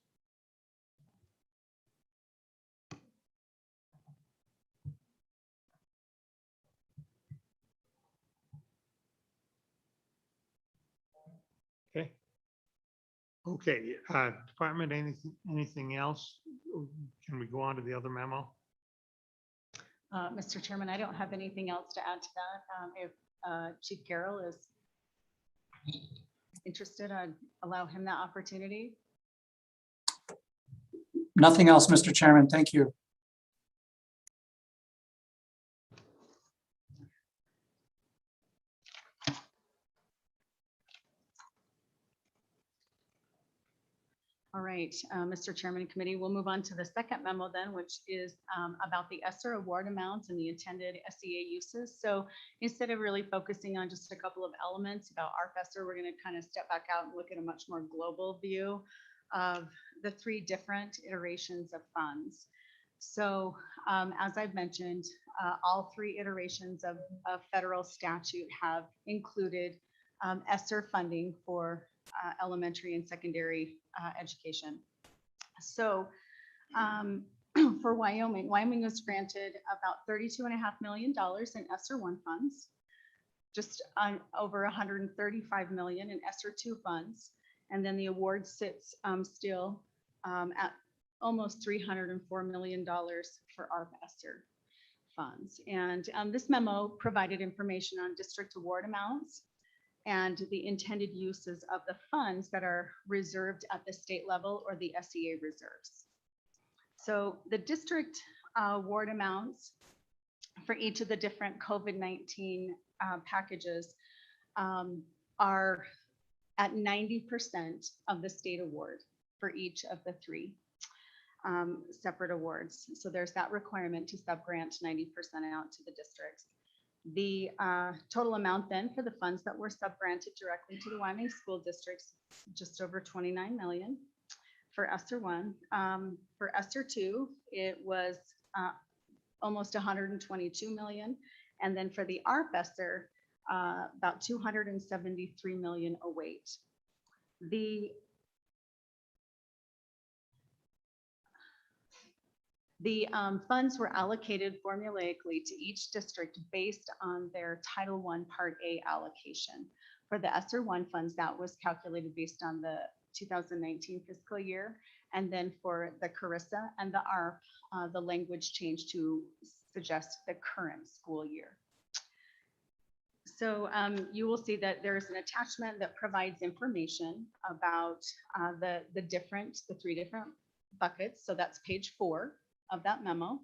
Okay. Okay, department, anything else? Can we go on to the other memo? Mr. Chairman, I don't have anything else to add to that. If Chief Carroll is interested, I'd allow him that opportunity. Nothing else, Mr. Chairman. Thank you. All right, Mr. Chairman and committee, we'll move on to the second memo then, which is about the ESSER award amounts and the intended SEA uses. So instead of really focusing on just a couple of elements about our ESSER, we're going to kind of step back out and look at a much more global view of the three different iterations of funds. So as I've mentioned, all three iterations of federal statute have included ESSER funding for elementary and secondary education. So for Wyoming was granted about $32.5 million in ESSER 1 funds, just over $135 million in ESSER 2 funds, and then the award sits still at almost $304 million for ARP ESSER funds. And this memo provided information on district award amounts and the intended uses of the funds that are reserved at the state level or the SEA reserves. So the district award amounts for each of the different COVID-19 packages are at 90% of the state award for each of the three separate awards. So there's that requirement to subgrant 90% out to the districts. The total amount then for the funds that were subgranted directly to the Wyoming school districts, just over 29 million for ESSER 1. For ESSER 2, it was almost 122 million. And then for the ARP ESSER, about 273 million await. The funds were allocated formulaically to each district based on their Title I Part A allocation. For the ESSER 1 funds, that was calculated based on the 2019 fiscal year. And then for the CARISA and the ARP, the language changed to suggest the current school year. So you will see that there is an attachment that provides information about the three different buckets. So that's page 4 of that memo.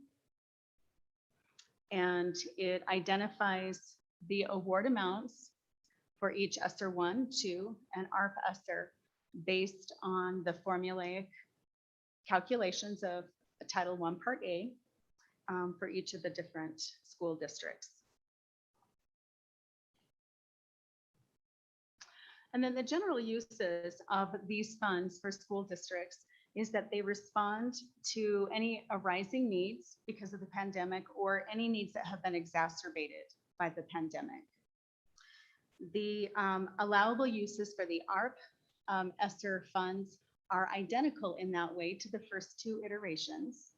And it identifies the award amounts for each ESSER 1, 2, and ARP ESSER based on the formulaic calculations of Title I Part A. for each of the different school districts. And then the general uses of these funds for school districts is that they respond to any arising needs because of the pandemic or any needs that have been exacerbated by the pandemic. The allowable uses for the ARP ESSER funds are identical in that way to the first two iterations,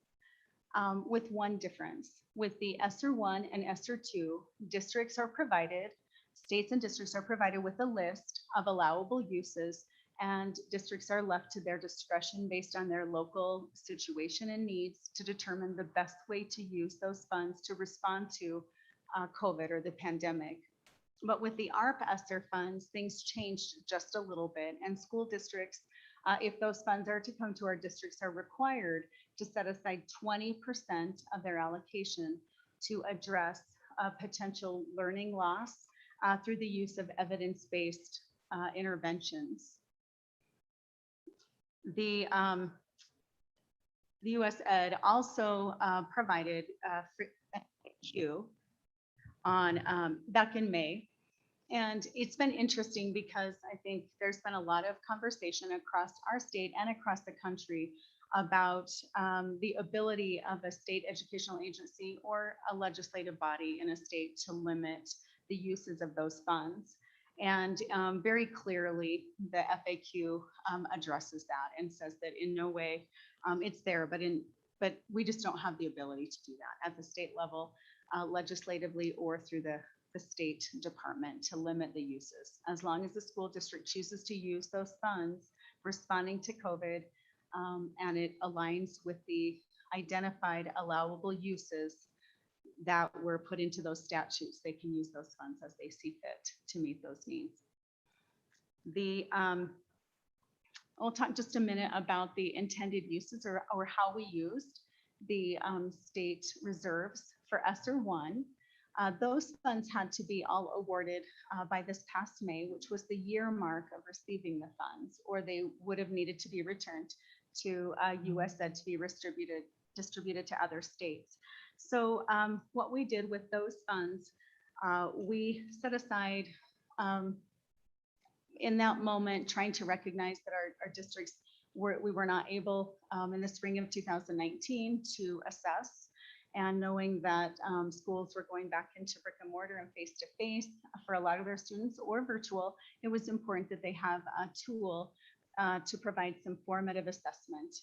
with one difference. With the ESSER 1 and ESSER 2, districts are provided, states and districts are provided with a list of allowable uses, and districts are left to their discretion based on their local situation and needs to determine the best way to use those funds to respond to COVID or the pandemic. But with the ARP ESSER funds, things changed just a little bit, and school districts, if those funds are to come to our districts, are required to set aside 20% of their allocation to address potential learning loss through the use of evidence-based interventions. The US Ed also provided FAQ on back in May. And it's been interesting because I think there's been a lot of conversation across our state and across the country about the ability of a state educational agency or a legislative body in a state to limit the uses of those funds. And very clearly, the FAQ addresses that and says that in no way it's there, but we just don't have the ability to do that at the state level, legislatively or through the state department to limit the uses. As long as the school district chooses to use those funds responding to COVID and it aligns with the identified allowable uses that were put into those statutes, they can use those funds as they see fit to meet those needs. I'll talk just a minute about the intended uses or how we used the state reserves for ESSER 1. Those funds had to be all awarded by this past May, which was the year mark of receiving the funds, or they would have needed to be returned to US Ed to be distributed to other states. So what we did with those funds, we set aside in that moment, trying to recognize that our districts we were not able in the spring of 2019 to assess, and knowing that schools were going back into brick and mortar and face-to-face for a lot of their students or virtual, it was important that they have a tool to provide some formative assessment.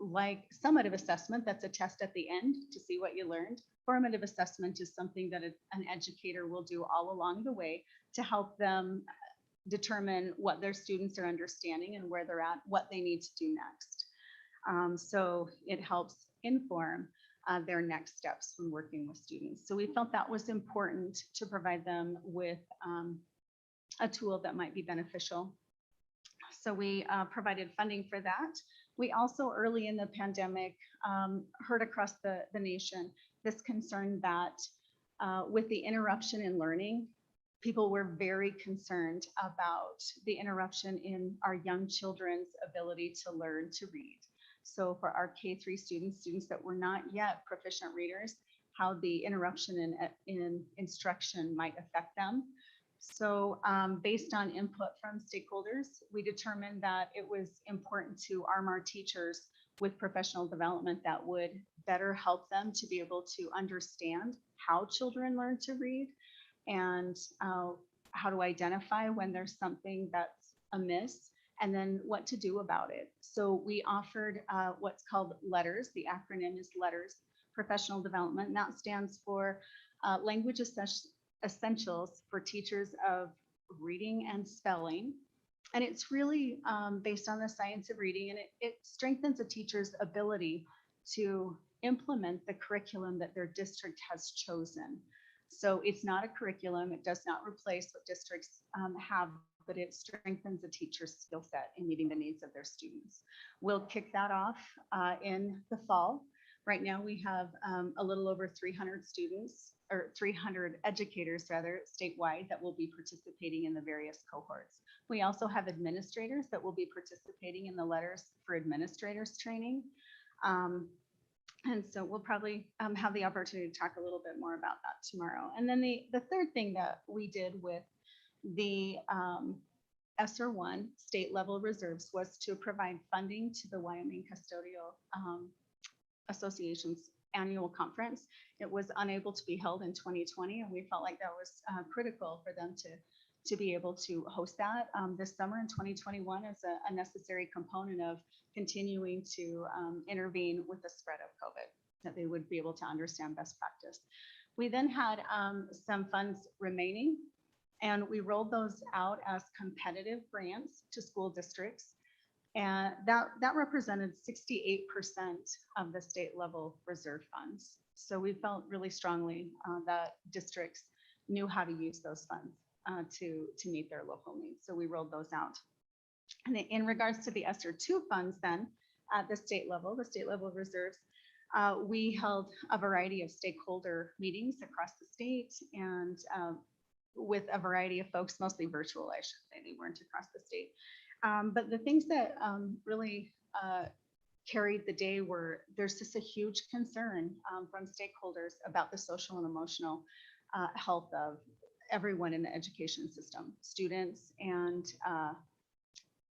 Like summative assessment, that's a test at the end to see what you learned. Formative assessment is something that an educator will do all along the way to help them determine what their students are understanding and where they're at, what they need to do next. So it helps inform their next steps when working with students. So we felt that was important to provide them with a tool that might be beneficial. So we provided funding for that. We also early in the pandemic heard across the nation this concern that with the interruption in learning, people were very concerned about the interruption in our young children's ability to learn to read. So for our K-3 students that were not yet proficient readers, how the interruption in instruction might affect them. So based on input from stakeholders, we determined that it was important to arm our teachers with professional development that would better help them to be able to understand how children learn to read and how to identify when there's something that's amiss and then what to do about it. So we offered what's called LETTERS. The acronym is LETTERS, Professional Development, and that stands for Language Essentials for Teachers of Reading and Spelling. And it's really based on the science of reading, and it strengthens a teacher's ability to implement the curriculum that their district has chosen. So it's not a curriculum, it does not replace what districts have, but it strengthens a teacher's skill set in meeting the needs of their students. We'll kick that off in the fall. Right now we have a little over 300 students, or 300 educators rather, statewide that will be participating in the various cohorts. We also have administrators that will be participating in the LETTERS for Administrators training. And so we'll probably have the opportunity to talk a little bit more about that tomorrow. And then the third thing that we did with the ESSER 1 state level reserves was to provide funding to the Wyoming Custodial Association's annual conference. It was unable to be held in 2020, and we felt like that was critical for them to be able to host that this summer in 2021 as a necessary component of continuing to intervene with the spread of COVID, that they would be able to understand best practice. We then had some funds remaining, and we rolled those out as competitive grants to school districts. And that represented 68% of the state level reserve funds. So we felt really strongly that districts knew how to use those funds to meet their local needs. So we rolled those out. And in regards to the ESSER 2 funds then, at the state level reserves, we held a variety of stakeholder meetings across the state and with a variety of folks, mostly virtual, I should say, they weren't across the state. But the things that really carried the day were, there's just a huge concern from stakeholders about the social and emotional health of everyone in the education system, students and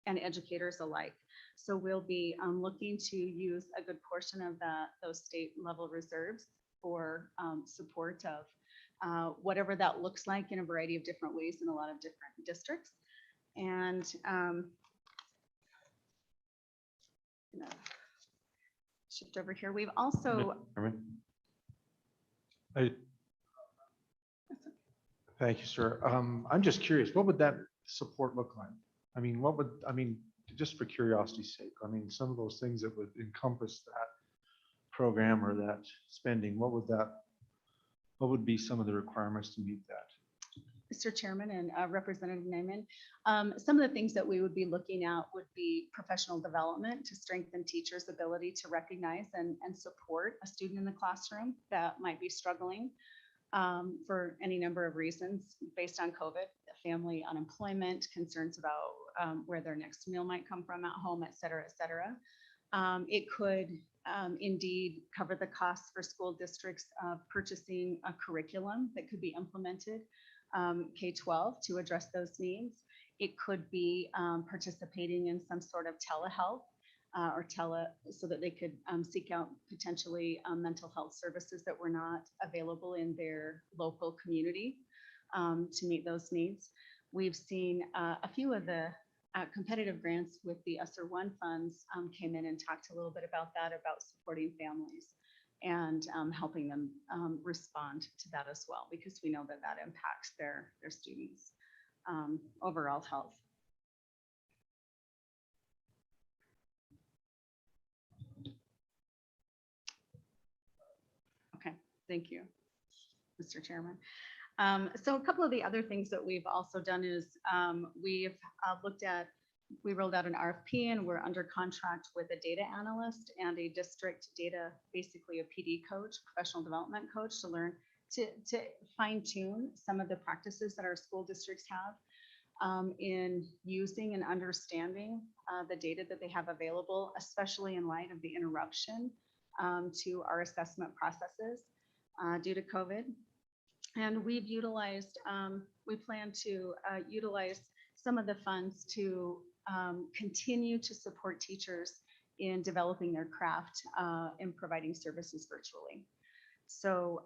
educators alike. So we'll be looking to use a good portion of those state level reserves for support of whatever that looks like in a variety of different ways in a lot of different districts. And shift over here. We've also Thank you, sir. I'm just curious, what would that support look like? I mean, just for curiosity's sake, I mean, some of those things that would encompass that program or that spending, what would be some of the requirements to meet that? Mr. Chairman and Representative Naiman, some of the things that we would be looking at would be professional development to strengthen teachers' ability to recognize and support a student in the classroom that might be struggling for any number of reasons based on COVID, family unemployment, concerns about where their next meal might come from at home, et cetera, et cetera. It could indeed cover the costs for school districts of purchasing a curriculum that could be implemented K-12 to address those needs. It could be participating in some sort of telehealth so that they could seek out potentially mental health services that were not available in their local community to meet those needs. We've seen a few of the competitive grants with the ESSER 1 funds came in and talked a little bit about that, about supporting families and helping them respond to that as well, because we know that that impacts their students' overall health. Okay, thank you, Mr. Chairman. So a couple of the other things that we've also done is we've we rolled out an RFP and we're under contract with a data analyst and a district data, basically a PD coach, professional development coach, to learn to fine tune some of the practices that our school districts have in using and understanding the data that they have available, especially in light of the interruption to our assessment processes due to COVID. And we've utilized, we plan to utilize some of the funds to continue to support teachers in developing their craft and providing services virtually. So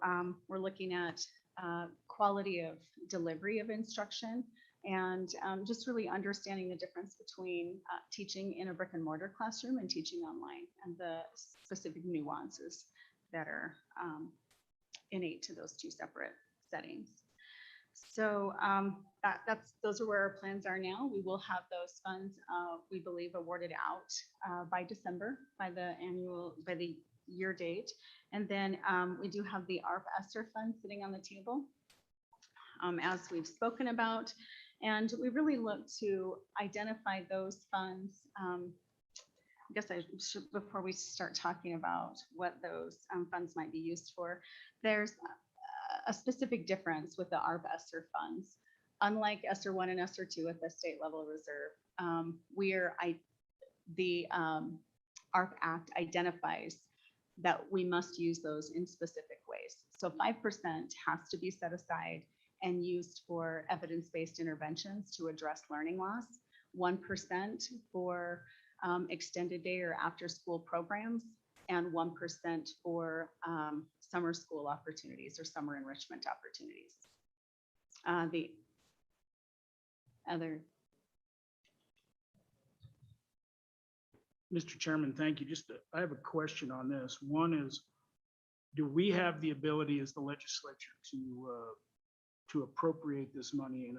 we're looking at quality of delivery of instruction and just really understanding the difference between teaching in a brick and mortar classroom and teaching online and the specific nuances that are innate to those two separate settings. So those are where our plans are now. We will have those funds, we believe, awarded out by December, by the year date. And then we do have the ARP ESSER fund sitting on the table, as we've spoken about. And we really look to identify those funds. I guess I should, before we start talking about what those funds might be used for, there's a specific difference with the ARP ESSER funds. Unlike ESSER 1 and ESSER 2 at the state level reserve, the ARP Act identifies that we must use those in specific ways. So 5% has to be set aside and used for evidence-based interventions to address learning loss, 1% for extended day or after-school programs, and 1% for summer school opportunities or summer enrichment opportunities. The other. Mr. Chairman, thank you. I have a question on this. One is, do we have the ability as the legislature to appropriate this money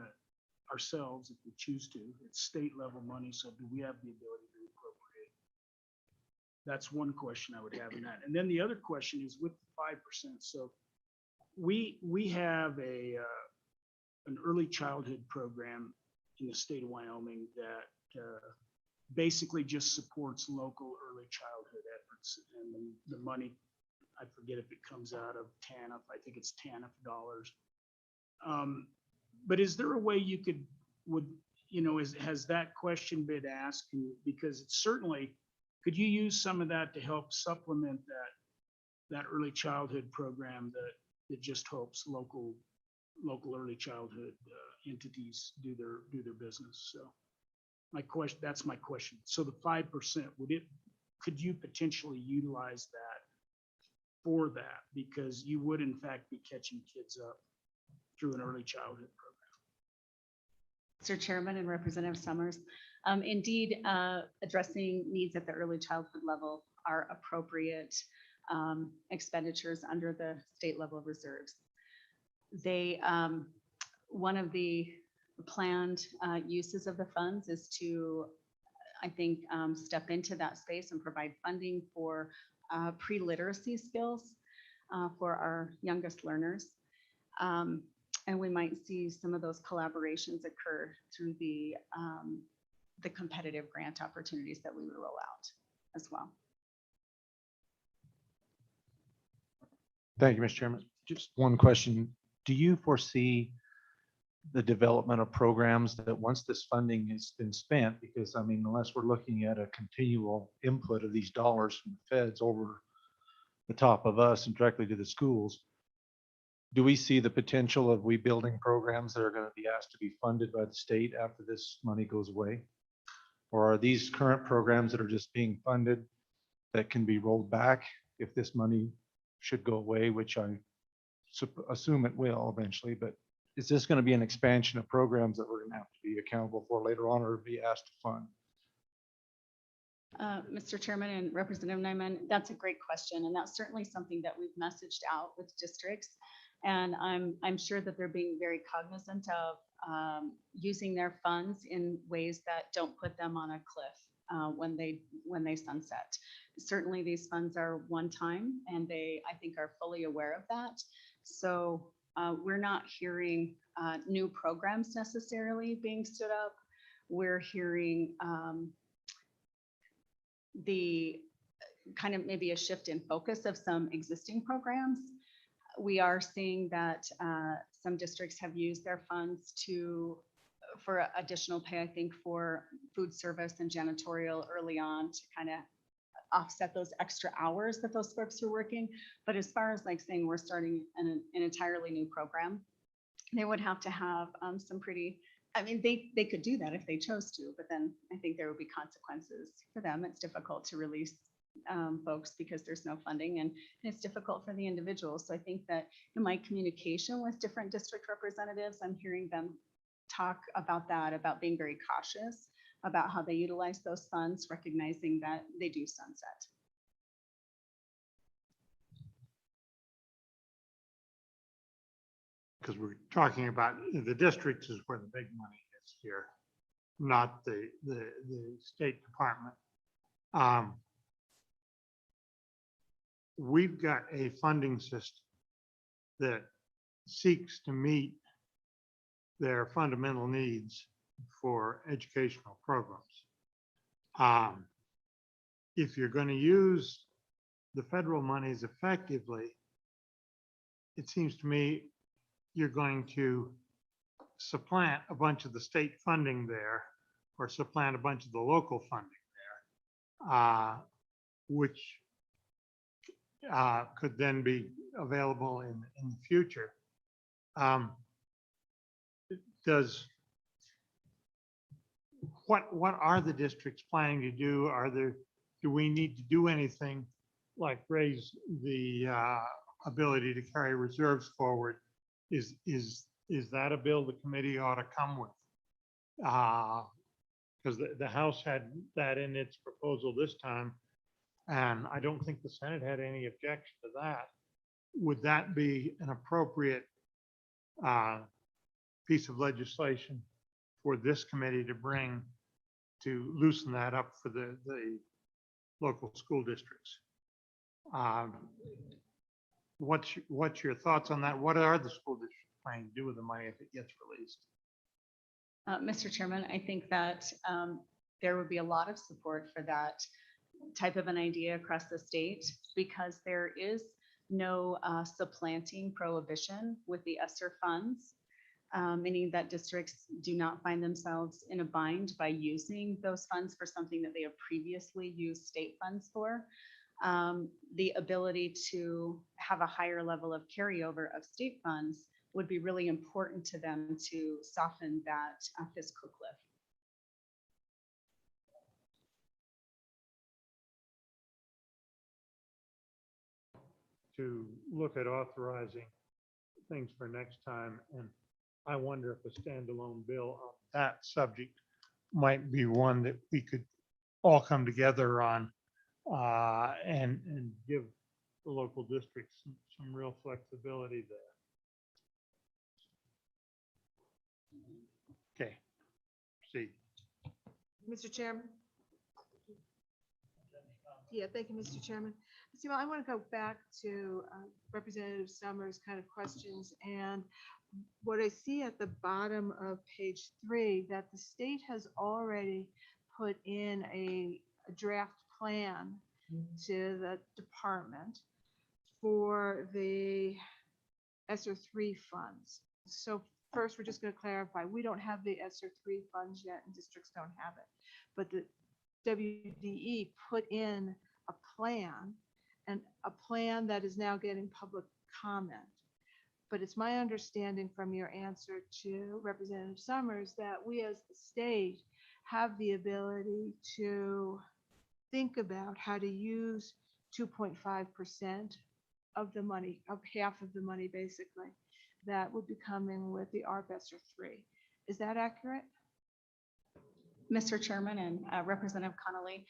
ourselves if we choose to? It's state level money, so do we have the ability to appropriate? That's one question I would have in that. And then the other question is with the 5%. So we have an early childhood program in the state of Wyoming that basically just supports local early childhood efforts, and the money, I forget if it comes out of TANF, I think it's TANF dollars. But is there a way you has that question been asked? Because it's certainly, could you use some of that to help supplement that early childhood program that just helps local early childhood entities do their business? So that's my question. So the 5%, could you potentially utilize that for that? Because you would in fact be catching kids up through an early childhood program. Mr. Chairman and Representative Summers, indeed, addressing needs at the early childhood level are appropriate expenditures under the state level reserves. One of the planned uses of the funds is to, I think, step into that space and provide funding for pre-literacy skills for our youngest learners. And we might see some of those collaborations occur through the competitive grant opportunities that we would roll out as well. Thank you, Mr. Chairman. Just one question. Do you foresee the development of programs that once this funding has been spent, because I mean, unless we're looking at a continual input of these dollars from the feds over the top of us and directly to the schools, do we see the potential of we building programs that are going to be asked to be funded by the state after this money goes away? Or are these current programs that are just being funded that can be rolled back if this money should go away, which I assume it will eventually, but is this going to be an expansion of programs that we're going to have to be accountable for later on or be asked to fund? Mr. Chairman and Representative Nyman, that's a great question. And that's certainly something that we've messaged out with districts. And I'm sure that they're being very cognizant of using their funds in ways that don't put them on a cliff when they sunset. Certainly these funds are one time and they, I think, are fully aware of that. So we're not hearing new programs necessarily being stood up. We're hearing the kind of maybe a shift in focus of some existing programs. We are seeing that some districts have used their funds for additional pay, I think, for food service and janitorial early on to kind of offset those extra hours that those folks are working. But as far as like saying we're starting an entirely new program, they would have to have some pretty, I mean, they could do that if they chose to, but then I think there would be consequences for them. It's difficult to release folks because there's no funding, and it's difficult for the individuals. So I think that in my communication with different district representatives, I'm hearing them talk about that, about being very cautious about how they utilize those funds, recognizing that they do sunset. Because we're talking about the districts is where the big money is here, not the State Department. We've got a funding system that seeks to meet their fundamental needs for educational programs. If you're going to use the federal monies effectively, it seems to me you're going to supplant a bunch of the state funding there or supplant a bunch of the local funding there, which could then be available in the future. Does, what are the districts planning to do? Do we need to do anything like raise the ability to carry reserves forward? Is that a bill the committee ought to come with? Because the House had that in its proposal this time, and I don't think the Senate had any objection to that. Would that be an appropriate piece of legislation for this committee to bring to loosen that up for the local school districts? What's your thoughts on that? What are the school districts planning to do with the money if it gets released? Mr. Chairman, I think that there would be a lot of support for that type of an idea across the state because there is no supplanting prohibition with the ESSER funds, meaning that districts do not find themselves in a bind by using those funds for something that they have previously used state funds for. The ability to have a higher level of carryover of state funds would be really important to them to soften that fiscal cliff. To look at authorizing things for next time, and I wonder if a standalone bill on that subject might be one that we could all come together on and give the local districts some real flexibility there. Okay, proceed. Mr. Chairman? Yeah, thank you, Mr. Chairman. See, I want to go back to Representative Summers' kind of questions. And what I see at the bottom of page 3, that the state has already put in a draft plan to the department for the ESSER 3 funds. So first, we're just going to clarify, we don't have the ESSER 3 funds yet and districts don't have it. But the WDE put in a plan, and a plan that is now getting public comment. But it's my understanding from your answer to Representative Summers that we as the state have the ability to think about how to use 2.5% of the money, of half of the money basically, that would be coming with the ARP ESSER 3. Is that accurate? Mr. Chairman and Representative Connolly,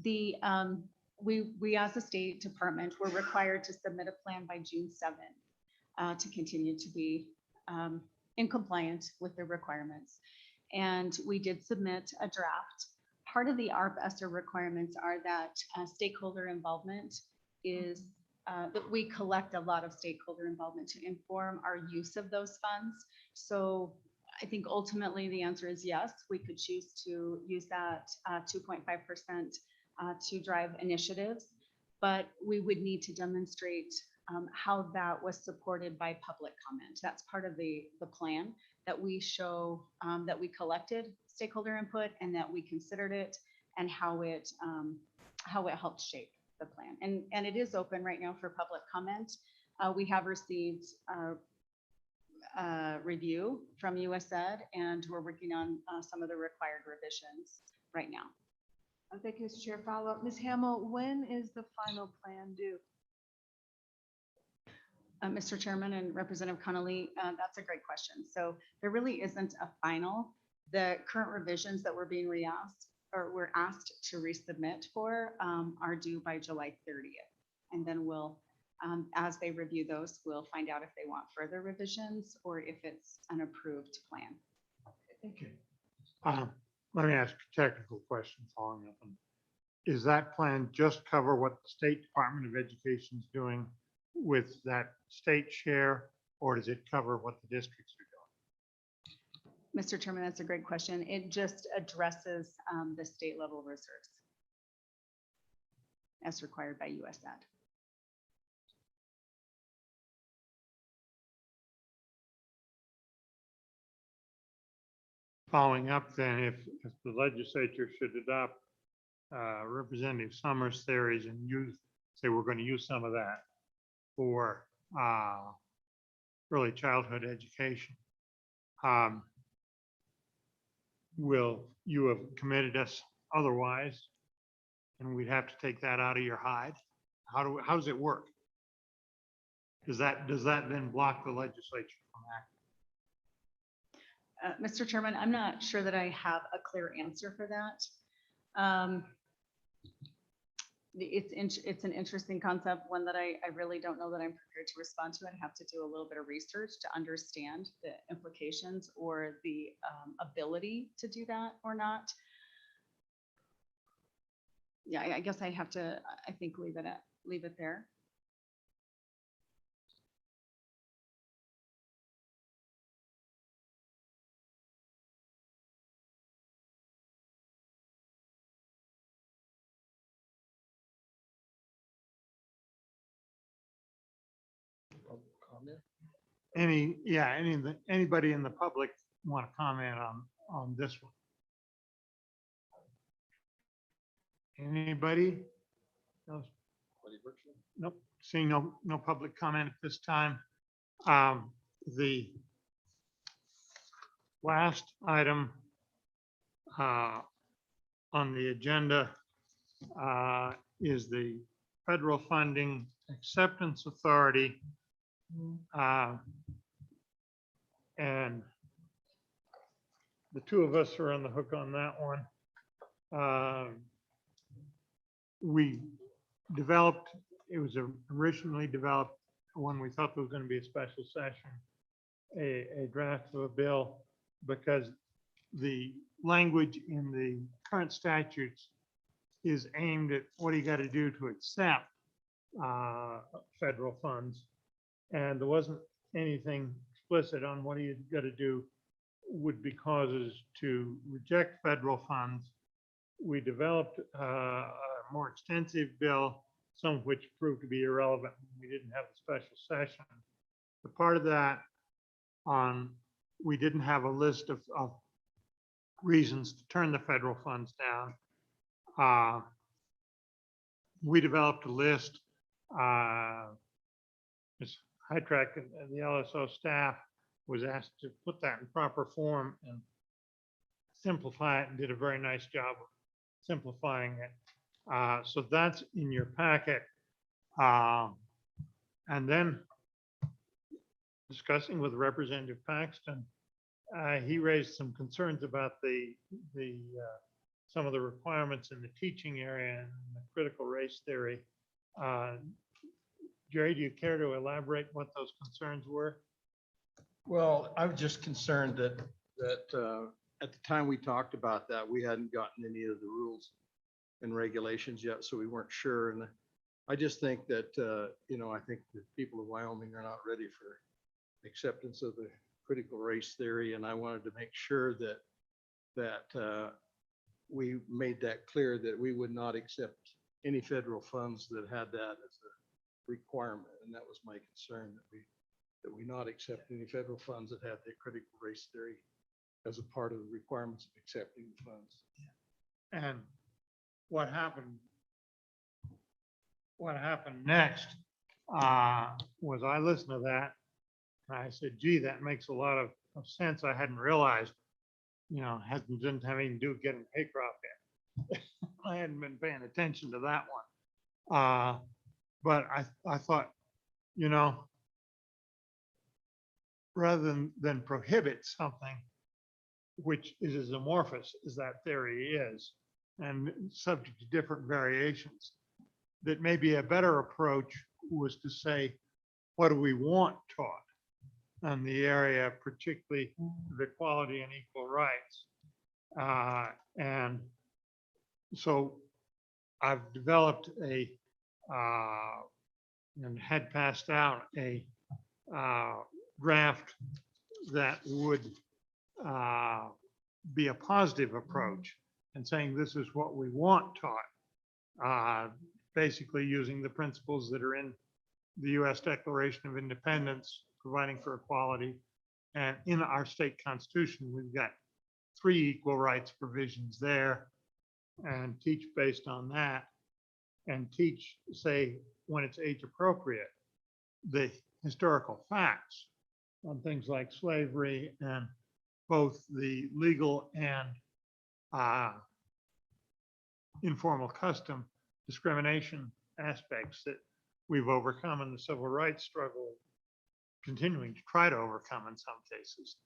we as a State Department were required to submit a plan by June 7th to continue to be in compliance with the requirements. And we did submit a draft. Part of the ARP ESSER requirements are that stakeholder involvement is that we collect a lot of stakeholder involvement to inform our use of those funds. So I think ultimately the answer is yes, we could choose to use that 2.5% to drive initiatives, but we would need to demonstrate how that was supported by public comment. That's part of the plan, that we show that we collected stakeholder input and that we considered it and how it helped shape the plan. And it is open right now for public comment. We have received review from USAID, and we're working on some of the required revisions right now. Thank you, Mr. Chair. Follow up. Ms. Hamill, when is the final plan due? Mr. Chairman and Representative Connolly, that's a great question. So there really isn't a final. The current revisions that we're being re-asked or we're asked to resubmit for are due by July 30th. And then we'll, as they review those, we'll find out if they want further revisions or if it's an approved plan. Thank you. Let me ask a technical question following up. Is that plan just cover what the State Department of Education is doing with that state share, or does it cover what the districts are doing? Mr. Chairman, that's a great question. It just addresses the state level reserves as required by USAID. Following up then, if the legislature should adopt Representative Summers' theories and use say we're going to use some of that for early childhood education. Will you have committed us otherwise? And we'd have to take that out of your hide. How does it work? Does that then block the legislature from acting? Mr. Chairman, I'm not sure that I have a clear answer for that. It's an interesting concept, one that I really don't know that I'm prepared to respond to. I'd have to do a little bit of research to understand the implications or the ability to do that or not. Yeah, I guess I have to, I think, leave it there. Anybody in the public want to comment on this one? Anybody? else? Nope, seeing no public comment at this time. The last item on the agenda is the federal funding acceptance authority. And the two of us are on the hook on that one. We developed, it was originally developed when we thought there was going to be a special session, a draft of a bill, because the language in the current statutes is aimed at what do you got to do to accept federal funds. And there wasn't anything explicit on what you got to do would be causes to reject federal funds. We developed a more extensive bill, some of which proved to be irrelevant. We didn't have a special session. The part of that we didn't have a list of reasons to turn the federal funds down. We developed a list. Ms. Hytrack and the LSO staff was asked to put that in proper form and simplify it, and did a very nice job of simplifying it. So that's in your packet. And then discussing with Representative Paxton, he raised some concerns about some of the requirements in the teaching area and the critical race theory. Jerry, do you care to elaborate what those concerns were? Well, I was just concerned that at the time we talked about that, we hadn't gotten any of the rules and regulations yet, so we weren't sure. And I just think that, I think the people of Wyoming are not ready for acceptance of the critical race theory. And I wanted to make sure that we made that clear, that we would not accept any federal funds that had that as a requirement. And that was my concern, that we not accept any federal funds that have the critical race theory as a part of the requirements of accepting the funds. And what happened next was I listened to that and I said, gee, that makes a lot of sense. I hadn't realized, didn't have anything to do with getting Haycroft in. I hadn't been paying attention to that one. But I thought, rather than prohibit something which is as amorphous as that theory is, and subject to different variations, that maybe a better approach was to say, what do we want taught in the area, particularly of equality and equal rights? And so I've developed and had passed out a draft that would be a positive approach, and saying this is what we want taught, basically using the principles that are in the U.S. Declaration of Independence, providing for equality. And in our state constitution, we've got 3 equal rights provisions there, and teach based on that. and teach, say, when it's age appropriate, the historical facts on things like slavery and both the legal and informal custom discrimination aspects that we've overcome in the civil rights struggle, continuing to try to overcome in some cases.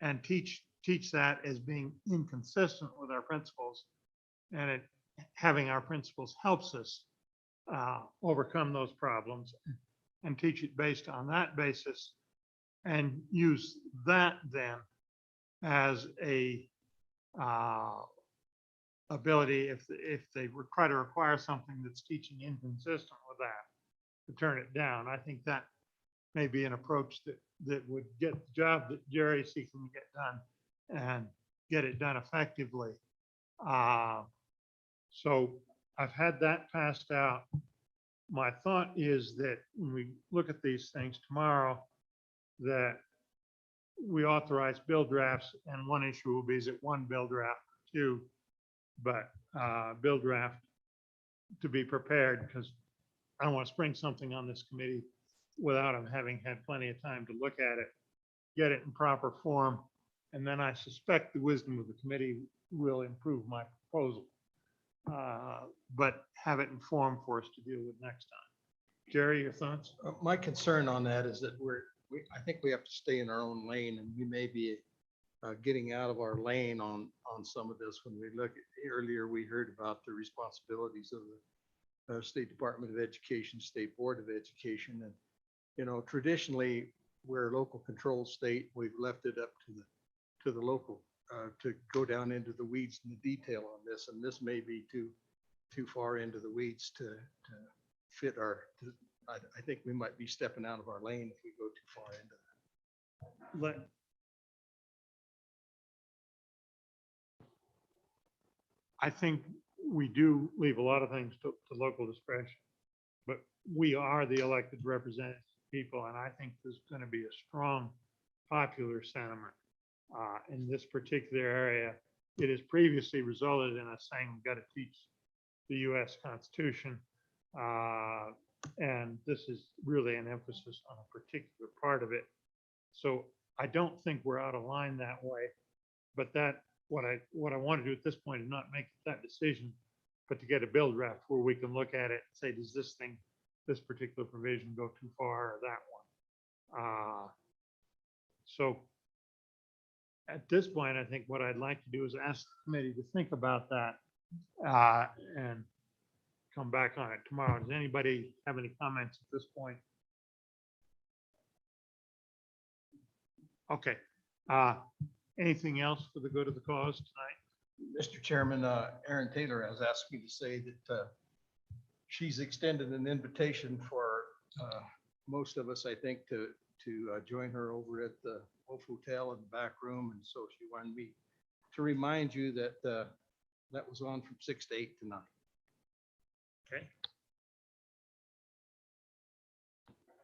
And teach that as being inconsistent with our principles, and having our principles helps us overcome those problems, and teach it based on that basis, and use that then as a ability, if they try to require something that's teaching inconsistent with that, to turn it down. I think that may be an approach that would get the job that Jerry's seeking to get done and get it done effectively. So I've had that passed out. My thought is that when we look at these things tomorrow, that we authorize bill drafts, and one issue will be, is it one bill draft or two? But bill draft to be prepared, because I don't want to spring something on this committee without them having had plenty of time to look at it, get it in proper form, and then I suspect the wisdom of the committee will improve my proposal, but have it in form for us to deal with next time. Jerry, your thoughts? My concern on that is that I think we have to stay in our own lane, and we may be getting out of our lane on some of this. When we look at earlier, we heard about the responsibilities of the State Department of Education, State Board of Education. And, you know, traditionally, we're a local control state. We've left it up to the local to go down into the weeds and the detail on this. And this may be too far into the weeds to fit I think we might be stepping out of our lane if we go too far into that. I think we do leave a lot of things to local discretion, but we are the elected representatives of people, and I think there's going to be a strong popular sentiment in this particular area. It has previously resulted in us saying we've got to teach the U.S. Constitution, and this is really an emphasis on a particular part of it. So I don't think we're out of line that way, but what I want to do at this point is not make that decision, but to get a bill draft where we can look at it and say, does this particular provision go too far, or that one? So at this point, I think what I'd like to do is ask the committee to think about that and come back on it tomorrow. Does anybody have any comments at this point? Okay. Anything else for the good of the cause tonight? Mr. Chairman, Aaron Taylor has asked me to say that she's extended an invitation for most of us, I think, to join her over at the Wolf Hotel in the back room. And so she wanted me to remind you that that was on from 6 to 8 tonight. Okay.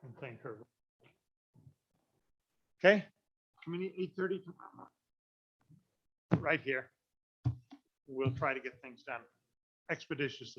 And thank her. Okay. Committee 8:30 tomorrow. Right here. We'll try to get things done expeditiously.